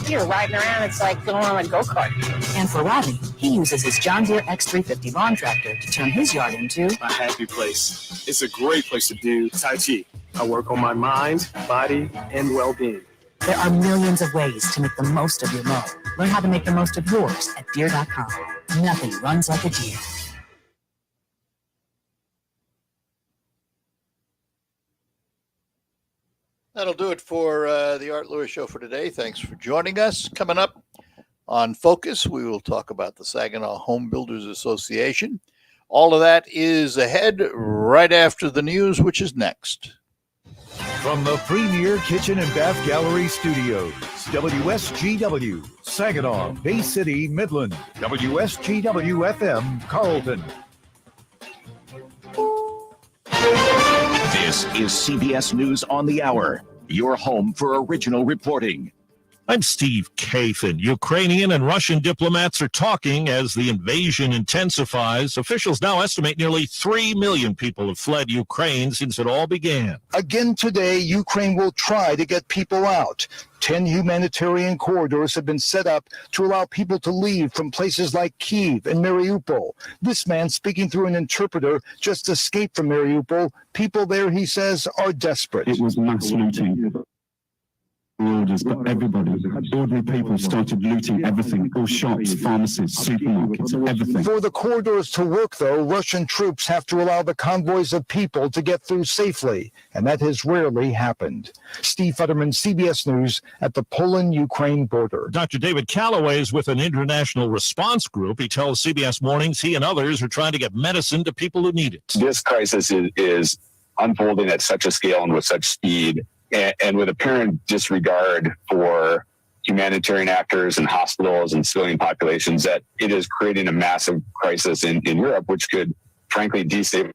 You're riding around, it's like going on a go-kart. And for Rodney, he uses his John Deere X350 lawn tractor to turn his yard into a happy place. It's a great place to do Tai Chi. I work on my mind, body, and well-being. There are millions of ways to make the most of your mow. Learn how to make the most of yours at Deere.com. Nothing runs like a Deere. That'll do it for the Art Lewis Show for today. Thanks for joining us. Coming up on Focus, we will talk about the Saginaw Home Builders Association. All of that is ahead right after the news, which is next. From the Premier Kitchen and Bath Gallery Studios, WSGW Saginaw, Bay City, Midland, WSGW-FM, Carlton. This is CBS News on the Hour, your home for original reporting. I'm Steve Kathan. Ukrainian and Russian diplomats are talking as the invasion intensifies. Officials now estimate nearly 3 million people have fled Ukraine since it all began. Again today, Ukraine will try to get people out. 10 humanitarian corridors have been set up to allow people to leave from places like Kyiv and Mariupol. This man, speaking through an interpreter, just escaped from Mariupol. People there, he says, are desperate. It was mass looting. Orders, but everybody, ordinary people started looting everything, all shops, pharmacies, supermarkets, everything. For the corridors to work, though, Russian troops have to allow the convoys of people to get through safely, and that has rarely happened. Steve Futterman, CBS News, at the Poland-Ukraine border. Dr. David Calloway is with an international response group. He tells CBS Mornings he and others are trying to get medicine to people who need it. This crisis is unfolding at such a scale and with such speed, and with apparent disregard for humanitarian actors and hospitals and civilian populations, that it is creating a massive crisis in Europe, which could frankly destabilize.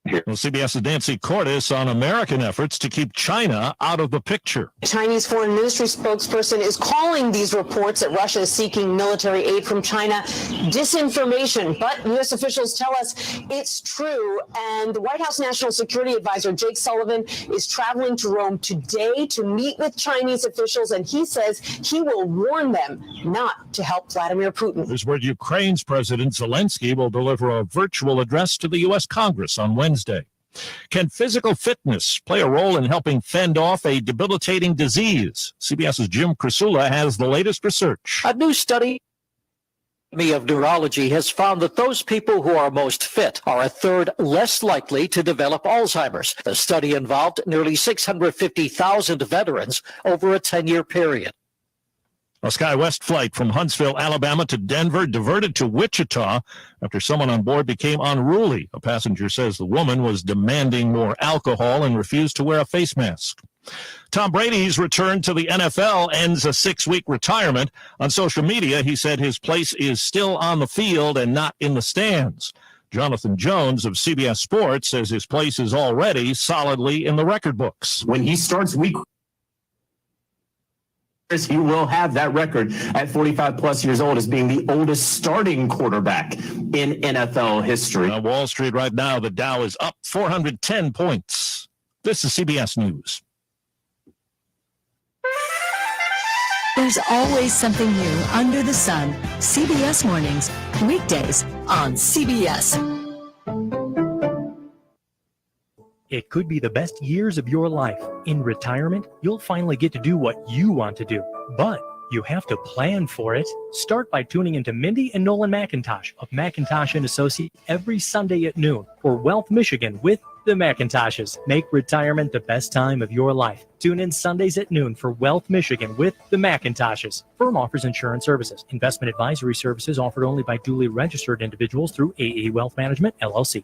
Well, CBS's Nancy Cordes on American efforts to keep China out of the picture. Chinese Foreign Ministry spokesperson is calling these reports that Russia is seeking military aid from China disinformation. But U.S. officials tell us it's true. And the White House National Security Advisor Jake Sullivan is traveling to Rome today to meet with Chinese officials. And he says he will warn them not to help Vladimir Putin. There's word Ukraine's President Zelensky will deliver a virtual address to the U.S. Congress on Wednesday. Can physical fitness play a role in helping fend off a debilitating disease? CBS's Jim Krasula has the latest research. A new study of neurology has found that those people who are most fit are a third less likely to develop Alzheimer's. The study involved nearly 650,000 veterans over a 10-year period. A SkyWest flight from Huntsville, Alabama to Denver diverted to Wichita after someone on board became unruly. A passenger says the woman was demanding more alcohol and refused to wear a face mask. Tom Brady's return to the NFL ends a 6-week retirement. On social media, he said his place is still on the field and not in the stands. Jonathan Jones of CBS Sports says his place is already solidly in the record books. When he starts week, he will have that record at 45 plus years old as being the oldest starting quarterback in NFL history. On Wall Street right now, the Dow is up 410 points. This is CBS News. There's always something new under the sun. CBS Mornings, weekdays on CBS. It could be the best years of your life. In retirement, you'll finally get to do what you want to do, but you have to plan for it. Start by tuning into Mindy and Nolan McIntosh of McIntosh & Associates every Sunday at noon for Wealth Michigan with the McIntoshes. Make retirement the best time of your life. Tune in Sundays at noon for Wealth Michigan with the McIntoshes. Firm offers insurance services. Investment advisory services offered only by duly registered individuals through AE Wealth Management, LLC.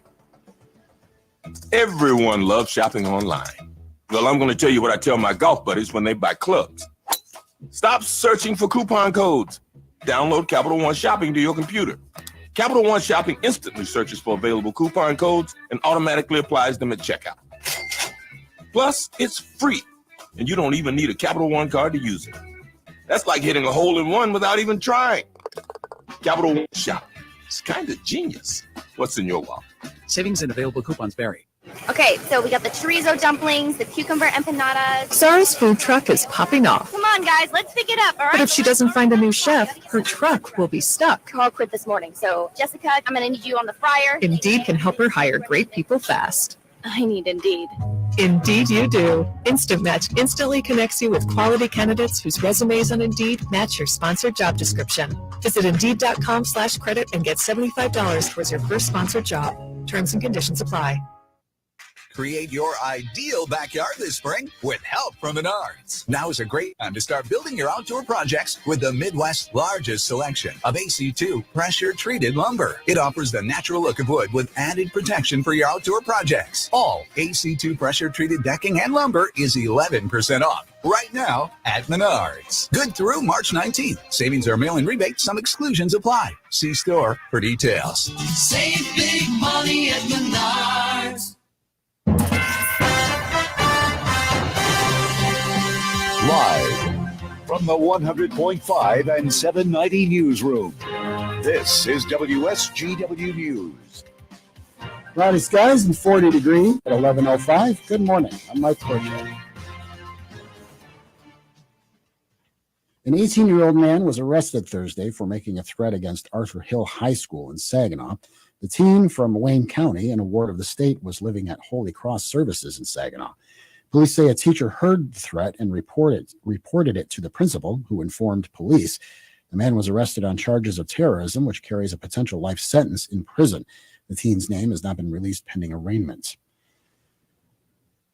Everyone loves shopping online. Well, I'm going to tell you what I tell my golf buddies when they buy clubs. Stop searching for coupon codes. Download Capital One Shopping to your computer. Capital One Shopping instantly searches for available coupon codes and automatically applies them at checkout. Plus, it's free, and you don't even need a Capital One card to use it. That's like hitting a hole in one without even trying. Capital One Shopping. It's kind of genius. What's in your wallet? Savings and available coupons vary. Okay, so we got the chorizo dumplings, the cucumber empanadas. Sarah's food truck is popping off. Come on, guys, let's pick it up, all right? But if she doesn't find a new chef, her truck will be stuck. Carl quit this morning, so Jessica, I'm going to need you on the fryer. Indeed can help her hire great people fast. I need Indeed. Indeed you do. Instant Match instantly connects you with quality candidates whose resumes on Indeed match your sponsored job description. Visit Indeed.com/credit and get $75 towards your first sponsored job. Terms and conditions apply. Create your ideal backyard this spring with help from Menards. Now is a great time to start building your outdoor projects with the Midwest's largest selection of AC2 pressure-treated lumber. It offers the natural look of wood with added protection for your outdoor projects. All AC2 pressure-treated decking and lumber is 11% off right now at Menards. Good through March 19th. Savings are mail-in rebate. Some exclusions apply. See store for details. Save big money at Menards. Live from the 100.5 and 790 newsroom, this is WSGW News. Cloudy skies and 40 degrees at 11:05. Good morning. I'm Mike Porcher. An 18-year-old man was arrested Thursday for making a threat against Arthur Hill High School in Saginaw. The teen from Wayne County, an ward of the state, was living at Holy Cross Services in Saginaw. Police say a teacher heard the threat and reported it to the principal, who informed police. The man was arrested on charges of terrorism, which carries a potential life sentence in prison. The teen's name has not been released pending arraignment.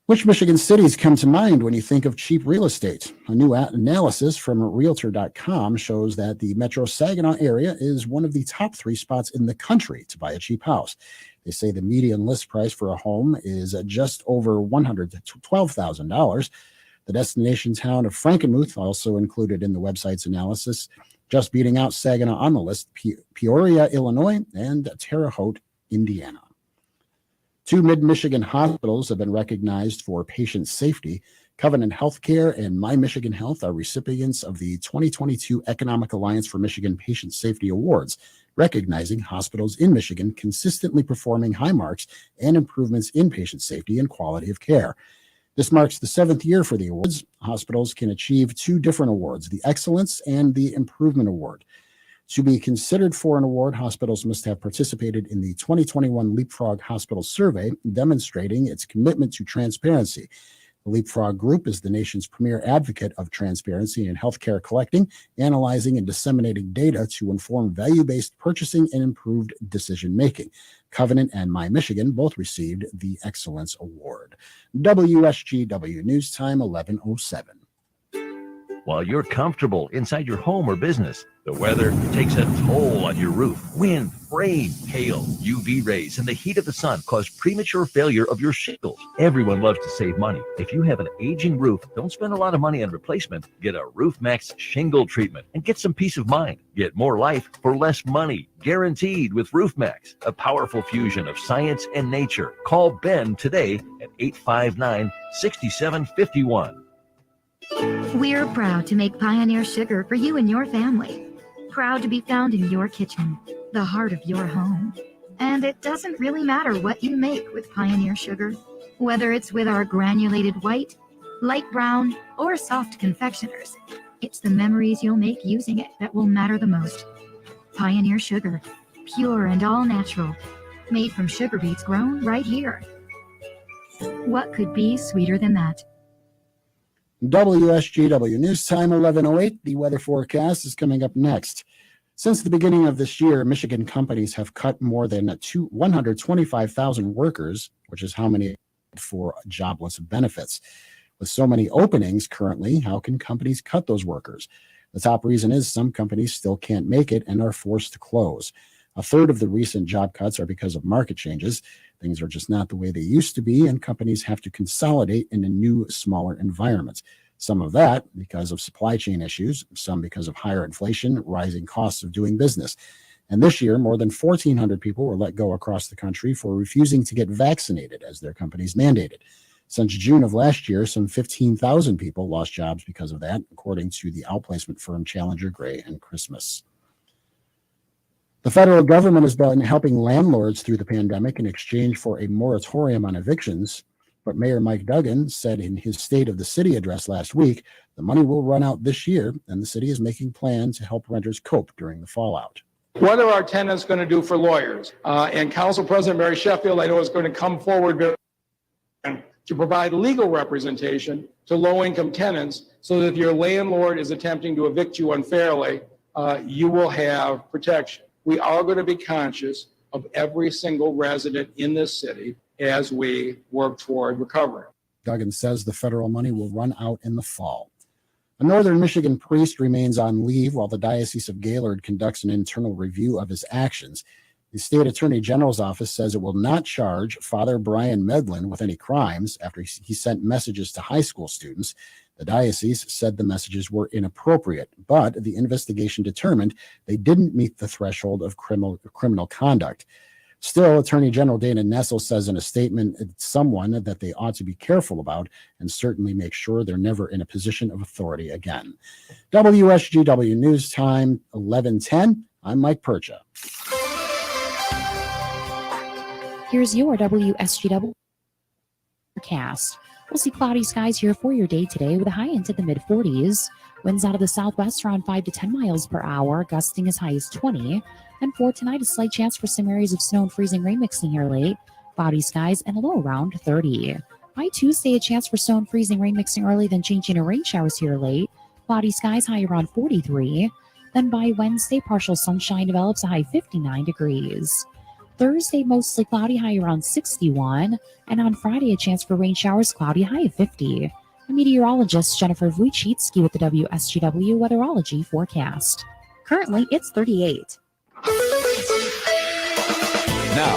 Which Michigan cities come to mind when you think of cheap real estate? A new analysis from Realtor.com shows that the Metro Saginaw area is one of the top 3 spots in the country to buy a cheap house. They say the median list price for a home is just over $112,000. The destination town of Frankenmuth, also included in the website's analysis, just beating out Saginaw on the list, Peoria, Illinois, and Terre Haute, Indiana. 2 mid-Michigan hospitals have been recognized for patient safety. Covenant Healthcare and My Michigan Health are recipients of the 2022 Economic Alliance for Michigan Patient Safety Awards, recognizing hospitals in Michigan consistently performing high marks and improvements in patient safety and quality of care. This marks the 7th year for the awards. Hospitals can achieve 2 different awards, the Excellence and the Improvement Award. To be considered for an award, hospitals must have participated in the 2021 Leapfrog Hospital Survey, demonstrating its commitment to transparency. The Leapfrog Group is the nation's premier advocate of transparency in healthcare collecting, analyzing, and disseminating data to inform value-based purchasing and improved decision-making. Covenant and My Michigan both received the Excellence Award. WSGW News Time, 11:07. While you're comfortable inside your home or business, the weather takes a toll on your roof. Wind, rain, hail, UV rays, and the heat of the sun cause premature failure of your shingles. Everyone loves to save money. If you have an aging roof, don't spend a lot of money on replacement. Get a Roof Max shingle treatment and get some peace of mind. Get more life for less money, guaranteed with Roof Max, a powerful fusion of science and nature. Call Ben today at 859-6751. We're proud to make Pioneer Sugar for you and your family. Proud to be found in your kitchen, the heart of your home. And it doesn't really matter what you make with Pioneer Sugar, whether it's with our granulated white, light brown, or soft confectioners. It's the memories you'll make using it that will matter the most. Pioneer Sugar, pure and all natural, made from sugar beets grown right here. What could be sweeter than that? WSGW News Time, 11:08. The weather forecast is coming up next. Since the beginning of this year, Michigan companies have cut more than 125,000 workers, which is how many for jobless benefits. With so many openings currently, how can companies cut those workers? The top reason is some companies still can't make it and are forced to close. A third of the recent job cuts are because of market changes. Things are just not the way they used to be, and companies have to consolidate in a new, smaller environment. Some of that because of supply chain issues, some because of higher inflation, rising costs of doing business. And this year, more than 1,400 people were let go across the country for refusing to get vaccinated as their companies mandated. Since June of last year, some 15,000 people lost jobs because of that, according to the outplacement firm Challenger, Gray & Christmas. The federal government has been helping landlords through the pandemic in exchange for a moratorium on evictions. But Mayor Mike Duggan said in his State of the City address last week, the money will run out this year, and the city is making plans to help renters cope during the fallout. What are our tenants going to do for lawyers? And Council President Mary Sheffield, I know, is going to come forward to provide legal representation to low-income tenants so that if your landlord is attempting to evict you unfairly, you will have protection. We are going to be conscious of every single resident in this city as we work toward recovery. Duggan says the federal money will run out in the fall. A northern Michigan priest remains on leave while the Diocese of Gaylord conducts an internal review of his actions. The state attorney general's office says it will not charge Father Brian Medlin with any crimes after he sent messages to high school students. The diocese said the messages were inappropriate, but the investigation determined they didn't meet the threshold of criminal conduct. Still, Attorney General Dana Nessel says in a statement it's someone that they ought to be careful about and certainly make sure they're never in a position of authority again. WSGW News Time, 11:10. I'm Mike Percha. Here's your WSGW forecast. We'll see cloudy skies here for your day today with a high into the mid-40s. Winds out of the southwest around 5 to 10 miles per hour, gusting as high as 20. And for tonight, a slight chance for some areas of snow and freezing rain mixing here late. Cloudy skies and a low around 30. By Tuesday, a chance for snow and freezing rain mixing early, then changing to rain showers here late. Cloudy skies high around 43. Then by Wednesday, partial sunshine develops a high 59 degrees. Thursday, mostly cloudy, high around 61. And on Friday, a chance for rain showers, cloudy, high of 50. I'm meteorologist Jennifer Wojcicki with the WSGW Weatherology forecast. Currently, it's 38. Now,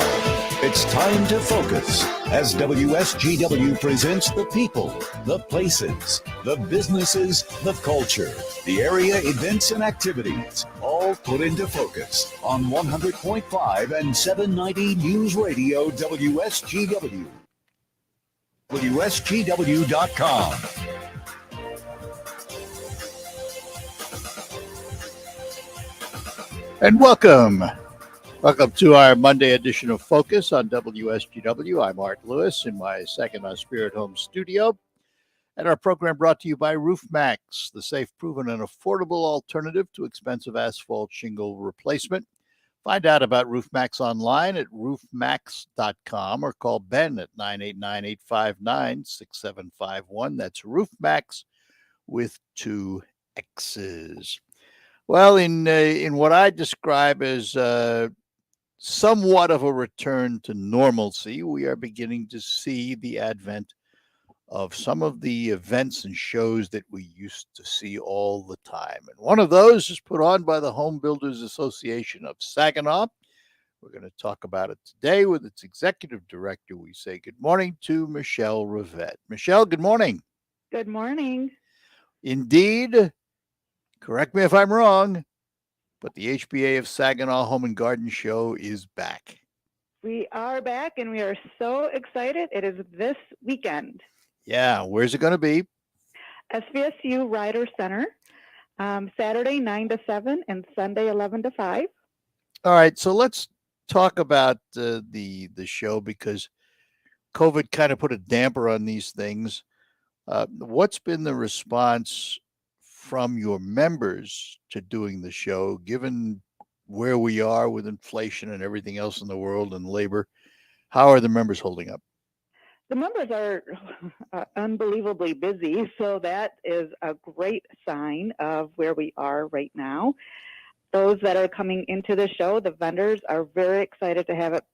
it's time to focus as WSGW presents the people, the places, the businesses, the culture, the area events and activities, all put into focus on 100.5 and 790 News Radio WSGW. WSGW.com. And welcome to our Monday edition of Focus on WSGW. I'm Art Lewis in my Saginaw Spirit Home studio. And our program brought to you by Roof Max, the safe, proven, and affordable alternative to expensive asphalt shingle replacement. Find out about Roof Max online at roofmax.com or call Ben at 989-859-6751. That's Roof Max with 2 X's. Well, in what I describe as somewhat of a return to normalcy, we are beginning to see the advent of some of the events and shows that we used to see all the time. And one of those is put on by the Home Builders Association of Saginaw. We're going to talk about it today with its executive director. We say good morning to Michelle Rivette. Michelle, good morning. Good morning. Indeed, correct me if I'm wrong, but the HBA of Saginaw Home and Garden Show is back. We are back and we are so excited. It is this weekend. Yeah, where's it going to be? SVSU Rider Center, Saturday 9 to 7 and Sunday 11 to 5. All right, so let's talk about the show because COVID kind of put a damper on these things. What's been the response from your members to doing the show, given where we are with inflation and everything else in the world and labor? How are the members holding up? The members are unbelievably busy, so that is a great sign of where we are right now. Those that are coming into the show, the vendors are very excited to have it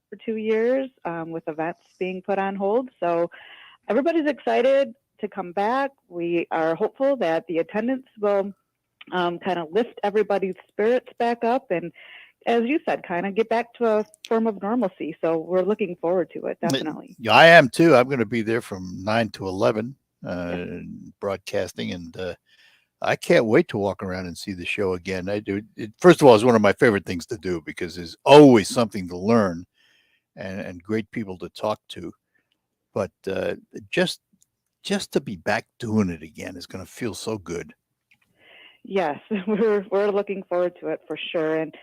for 2 years with events being put on hold. So everybody's excited to come back. We are hopeful that the attendance will kind of lift everybody's spirits back up and, as you said, kind of get back to a form of normalcy. So we're looking forward to it, definitely. Yeah, I am too. I'm going to be there from 9 to 11 broadcasting, and I can't wait to walk around and see the show again. First of all, it's one of my favorite things to do because there's always something to learn and great people to talk to. But just to be back doing it again is going to feel so good. Yes, we're looking forward to it for sure. And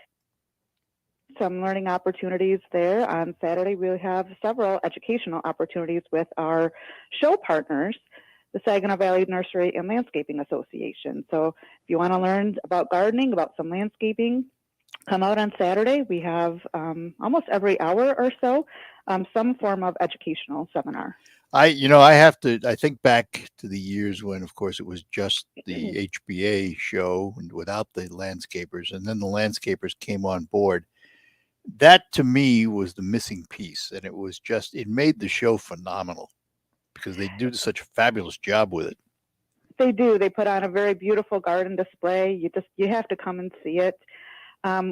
some learning opportunities there. On Saturday, we'll have several educational opportunities with our show partners, the Saginaw Valley Nursery and Landscaping Association. So if you want to learn about gardening, about some landscaping, come out on Saturday. We have almost every hour or so some form of educational seminar. I think back to the years when, of course, it was just the HBA show and without the landscapers, and then the landscapers came on board. That to me was the missing piece, and it made the show phenomenal because they do such a fabulous job with it. They do. They put on a very beautiful garden display. You have to come and see it.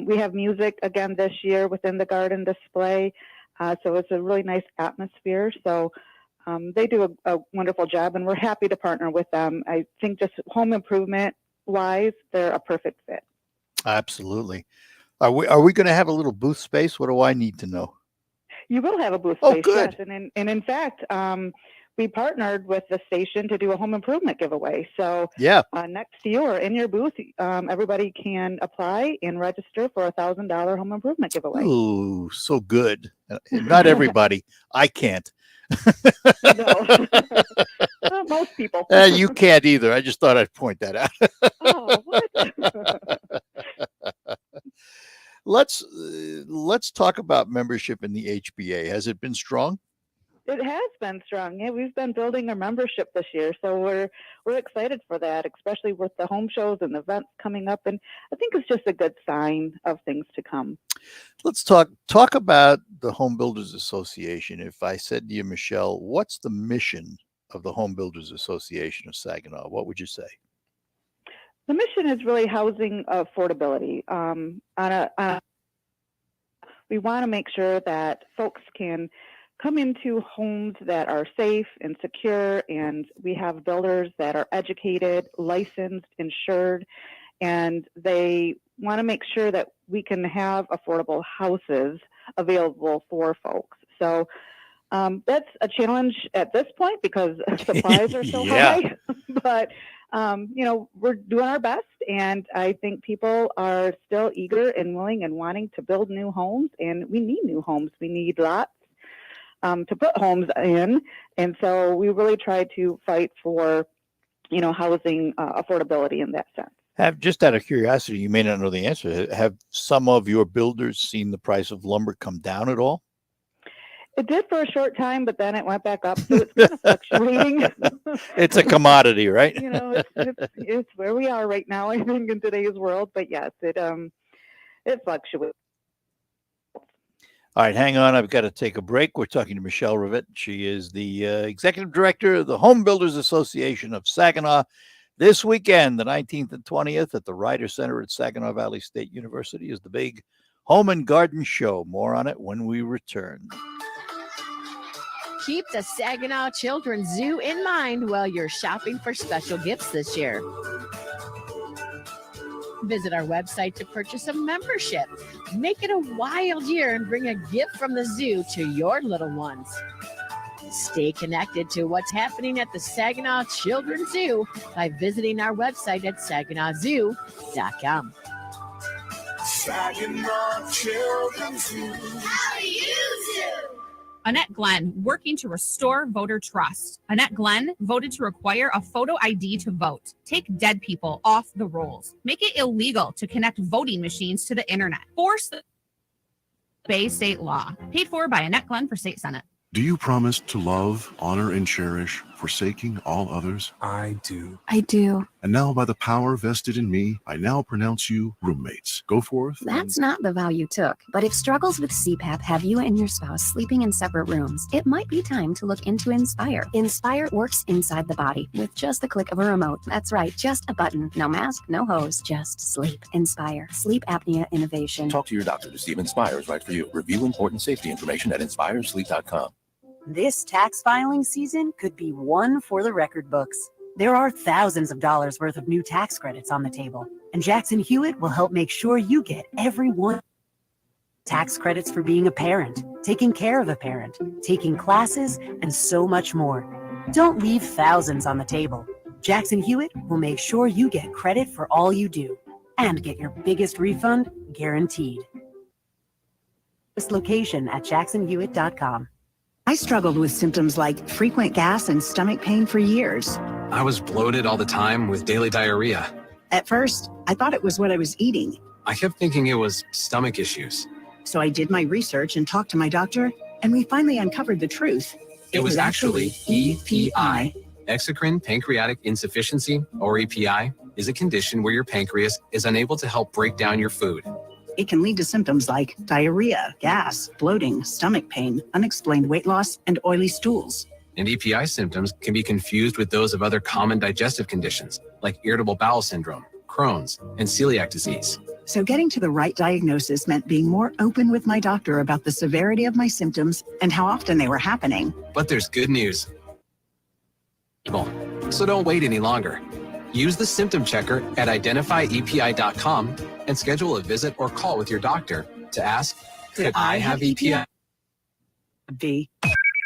We have music again this year within the garden display, so it's a really nice atmosphere. So they do a wonderful job, and we're happy to partner with them. I think just home improvement wise, they're a perfect fit. Absolutely. Are we going to have a little booth space? What do I need to know? You will have a booth space, good. yes. And in fact, we partnered with the station to do a home improvement giveaway. So yeah, next to you or in your booth, everybody can apply and register for a $1,000 home improvement giveaway. Ooh, so good. Not everybody. I can't. No. Well, most people. You can't either. I just thought I'd point that out. Oh, what? Let's talk about membership in the HBA. Has it been strong? It has been strong. Yeah, we've been building our membership this year, so we're excited for that, especially with the home shows and events coming up. And I think it's just a good sign of things to come. Let's talk about the Home Builders Association. If I said to you, Michelle, what's the mission of the Home Builders Association of Saginaw? What would you say? The mission is really housing affordability. We want to make sure that folks can come into homes that are safe and secure, and we have builders that are educated, licensed, insured, and they want to make sure that we can have affordable houses available for folks. So that's a challenge at this point because supplies are so high, but we're doing our best, and I think people are still eager and willing and wanting to build new homes, and we need new homes. We need lots to put homes in, and so we really try to fight for, housing affordability in that sense. Just out of curiosity, you may not know the answer. Have some of your builders seen the price of lumber come down at all? It did for a short time, but then it went back up, so it's kind of fluctuating. It's a commodity, right? It's where we are right now, I think, in today's world. But yes, it fluctuates. All right, hang on. I've got to take a break. We're talking to Michelle Rivett. She is the executive director of the Home Builders Association of Saginaw. This weekend, the 19th and 20th, at the Ryder Center at Saginaw Valley State University is the big Home and Garden Show. More on it when we return. Keep the Saginaw Children's Zoo in mind while you're shopping for special gifts this year. Visit our website to purchase a membership. Make it a wild year and bring a gift from the zoo to your little ones. Stay connected to what's happening at the Saginaw Children's Zoo by visiting our website at saginawzoo.com. Saginaw Children's Zoo. How do you do? Annette Glenn, working to restore voter trust. Annette Glenn voted to require a photo ID to vote. Take dead people off the rolls. Make it illegal to connect voting machines to the internet. Force the Bay State law. Paid for by Annette Glenn for State Senate. Do you promise to love, honor, and cherish, forsaking all others? I do. I do. And now, by the power vested in me, I now pronounce you roommates. Go forth. That's not the vow you took. But if struggles with CPAP have you and your spouse sleeping in separate rooms, it might be time to look into Inspire. Inspire works inside the body with just the click of a remote. That's right, just a button. No mask, no hose, just sleep. Inspire. Sleep apnea innovation. Talk to your doctor to see if Inspire is right for you. Review important safety information at inspiresleep.com. This tax filing season could be one for the record books. There are thousands of dollars worth of new tax credits on the table, and Jackson Hewitt will help make sure you get every one. Tax credits for being a parent, taking care of a parent, taking classes, and so much more. Don't leave thousands on the table. Jackson Hewitt will make sure you get credit for all you do and get your biggest refund guaranteed. This location at jacksonhewitt.com. I struggled with symptoms like frequent gas and stomach pain for years. I was bloated all the time with daily diarrhea. At first, I thought it was what I was eating. I kept thinking it was stomach issues. So I did my research and talked to my doctor, and we finally uncovered the truth. It was actually EPI. Exocrine pancreatic insufficiency, or EPI, is a condition where your pancreas is unable to help break down your food. It can lead to symptoms like diarrhea, gas, bloating, stomach pain, unexplained weight loss, and oily stools. And EPI symptoms can be confused with those of other common digestive conditions like irritable bowel syndrome, Crohn's, and celiac disease. So getting to the right diagnosis meant being more open with my doctor about the severity of my symptoms and how often they were happening. But there's good news. So don't wait any longer. Use the symptom checker at identifyepi.com and schedule a visit or call with your doctor to ask, could I have EPI?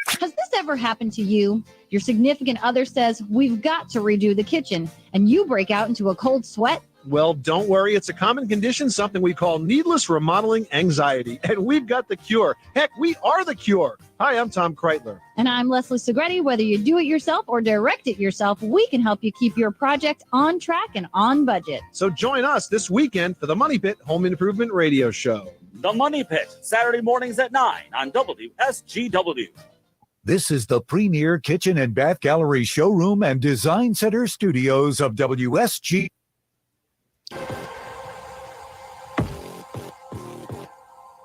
Has this ever happened to you? Your significant other says, we've got to redo the kitchen, and you break out into a cold sweat? Well, don't worry. It's a common condition, something we call needless remodeling anxiety, and we've got the cure. Heck, we are the cure. Hi, I'm Tom Kreitler. And I'm Leslie Segretti. Whether you do it yourself or direct it yourself, we can help you keep your project on track and on budget. So join us this weekend for the Money Pit Home Improvement Radio Show. The Money Pit, Saturday mornings at 9 on WSGW. This is the premier kitchen and bath gallery showroom and design center studios of WSG.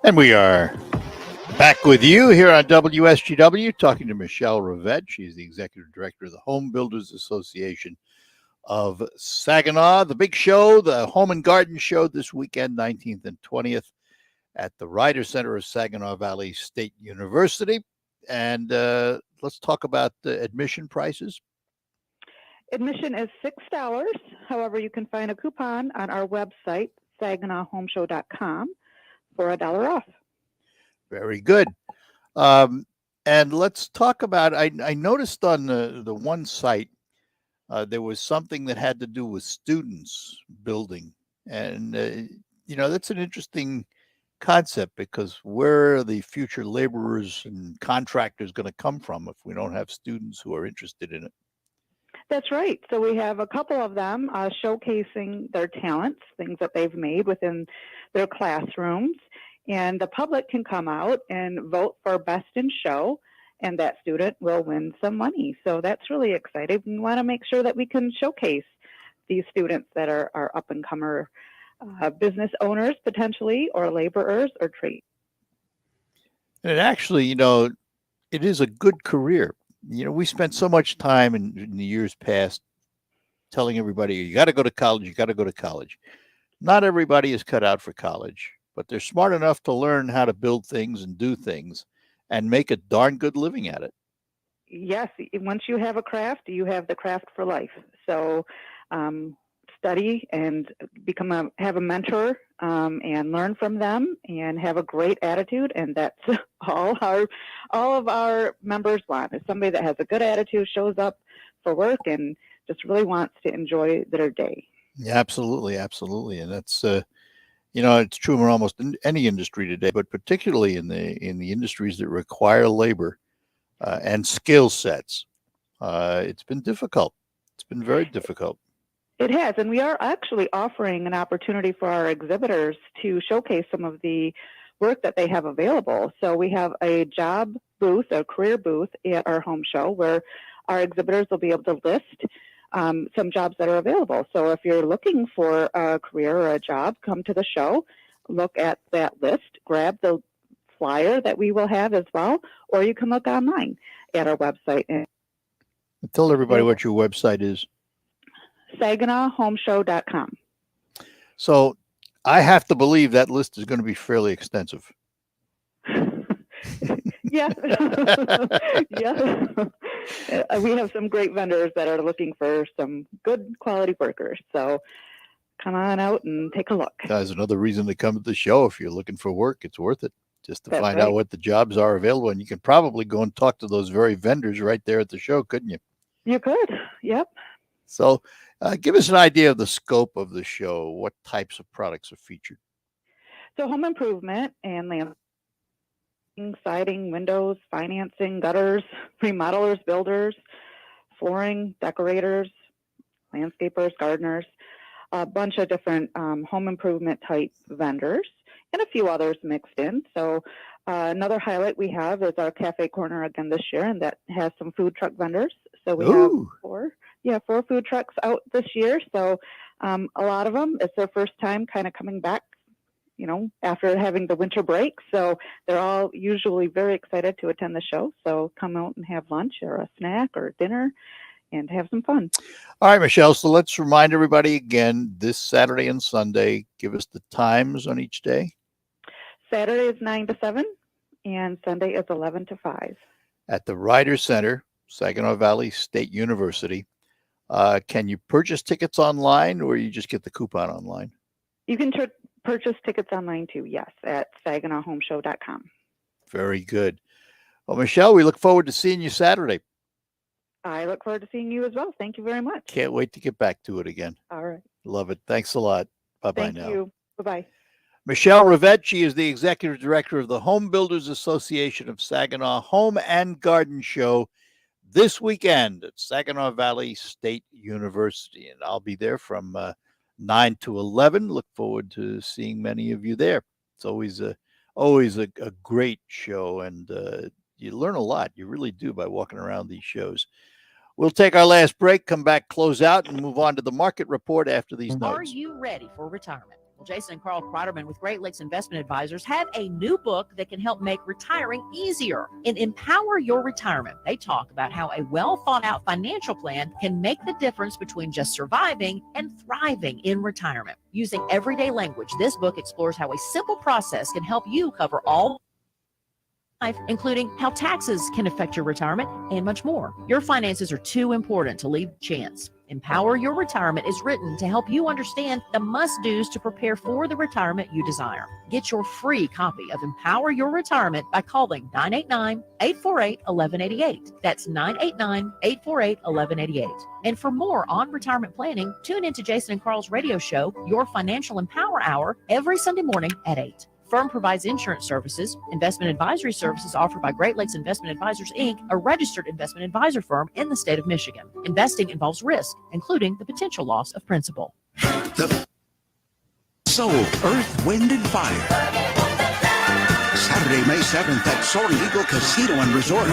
And we are back with you here on WSGW, talking to Michelle Rivette. She's the executive director of the Home Builders Association of Saginaw. The big show, the Home and Garden Show this weekend, 19th and 20th at the Ryder Center of Saginaw Valley State University. And let's talk about the admission prices. Admission is $6. However, you can find a coupon on our website, SaginawHomeshow.com, for $1 off. Very good. And let's talk about, I noticed on the one site, there was something that had to do with students building. And, that's an interesting concept, because where are the future laborers and contractors going to come from if we don't have students who are interested in it? That's right. So we have a couple of them showcasing their talents, things that they've made within their classrooms. And the public can come out and vote for Best in Show, and that student will win some money. So that's really exciting. We want to make sure that we can showcase these students that are up-and-comer business owners, potentially, or laborers or trade. And actually, it is a good career. We spent so much time in the years past telling everybody, you got to go to college, you got to go to college. Not everybody is cut out for college, but they're smart enough to learn how to build things and do things and make a darn good living at it. Yes, once you have a craft, you have the craft for life. So study and have a mentor and learn from them and have a great attitude. And that's all of our members want, is somebody that has a good attitude, shows up for work, and just really wants to enjoy their day. Yeah, absolutely. Absolutely. And that's, it's true in almost any industry today, but particularly in the industries that require labor and skill sets. It's been difficult. It's been very difficult. It has, and we are actually offering an opportunity for our exhibitors to showcase some of the work that they have available. So we have a job booth, a career booth at our home show, where our exhibitors will be able to list some jobs that are available. So if you're looking for a career or a job, come to the show, look at that list, grab the flyer that we will have as well, or you can look online at our website. And tell everybody what your website is. SaginawHomeshow.com. So I have to believe that list is going to be fairly extensive. Yes. Yes. We have some great vendors that are looking for some good quality workers. So come on out and take a look. That's another reason to come to the show. If you're looking for work, it's worth it just to find out what the jobs are available. And you can probably go and talk to those very vendors right there at the show, couldn't you? You could. Yep. So give us an idea of the scope of the show. What types of products are featured? So home improvement and landscaping, siding, windows, financing, gutters, remodelers, builders, flooring, decorators, landscapers, gardeners, a bunch of different home improvement type vendors, and a few others mixed in. So another highlight we have is our cafe corner again this year, and that has some food truck vendors. So we have four food trucks out this year. So a lot of them, it's their first time kind of coming back, after having the winter break. So they're all usually very excited to attend the show. So come out and have lunch or a snack or dinner and have some fun. All right, Michelle. So let's remind everybody again, this Saturday and Sunday, give us the times on each day. Saturday is 9 to 7 and Sunday is 11 to 5. At the Ryder Center, Saginaw Valley State University. Can you purchase tickets online or you just get the coupon online? You can purchase tickets online too, yes, at SaginawHomeshow.com. Very good. Well, Michelle, we look forward to seeing you Saturday. I look forward to seeing you as well. Thank you very much. Can't wait to get back to it again. All right. Love it. Thanks a lot. Bye-bye now. Thank you. Bye-bye. Michelle Rivett is the Executive Director of the Home Builders Association of Saginaw Home and Garden Show this weekend at Saginaw Valley State University. And I'll be there from 9 to 11. Look forward to seeing many of you there. It's always a great show, and you learn a lot. You really do by walking around these shows. We'll take our last break, come back, close out, and move on to the market report after these notes. Are you ready for retirement? Well, Jason and Carl Kreiderman with Great Lakes Investment Advisors have a new book that can help make retiring easier. In Empower Your Retirement, they talk about how a well-thought-out financial plan can make the difference between just surviving and thriving in retirement. Using everyday language, this book explores how a simple process can help you cover all life, including how taxes can affect your retirement and much more. Your finances are too important to leave chance. Empower Your Retirement is written to help you understand the must-dos to prepare for the retirement you desire. Get your free copy of Empower Your Retirement by calling 989-848-1188. That's 989-848-1188. And for more on retirement planning, tune into Jason and Carl's radio show, Your Financial Empower Hour, every Sunday morning at 8. Firm provides insurance services, investment advisory services offered by Great Lakes Investment Advisors, Inc., a registered investment advisor firm in the state of Michigan. Investing involves risk, including the potential loss of principal. Soul, Earth, Wind, and Fire. Saturday, May 7th at Soaring Eagle Casino and Resort.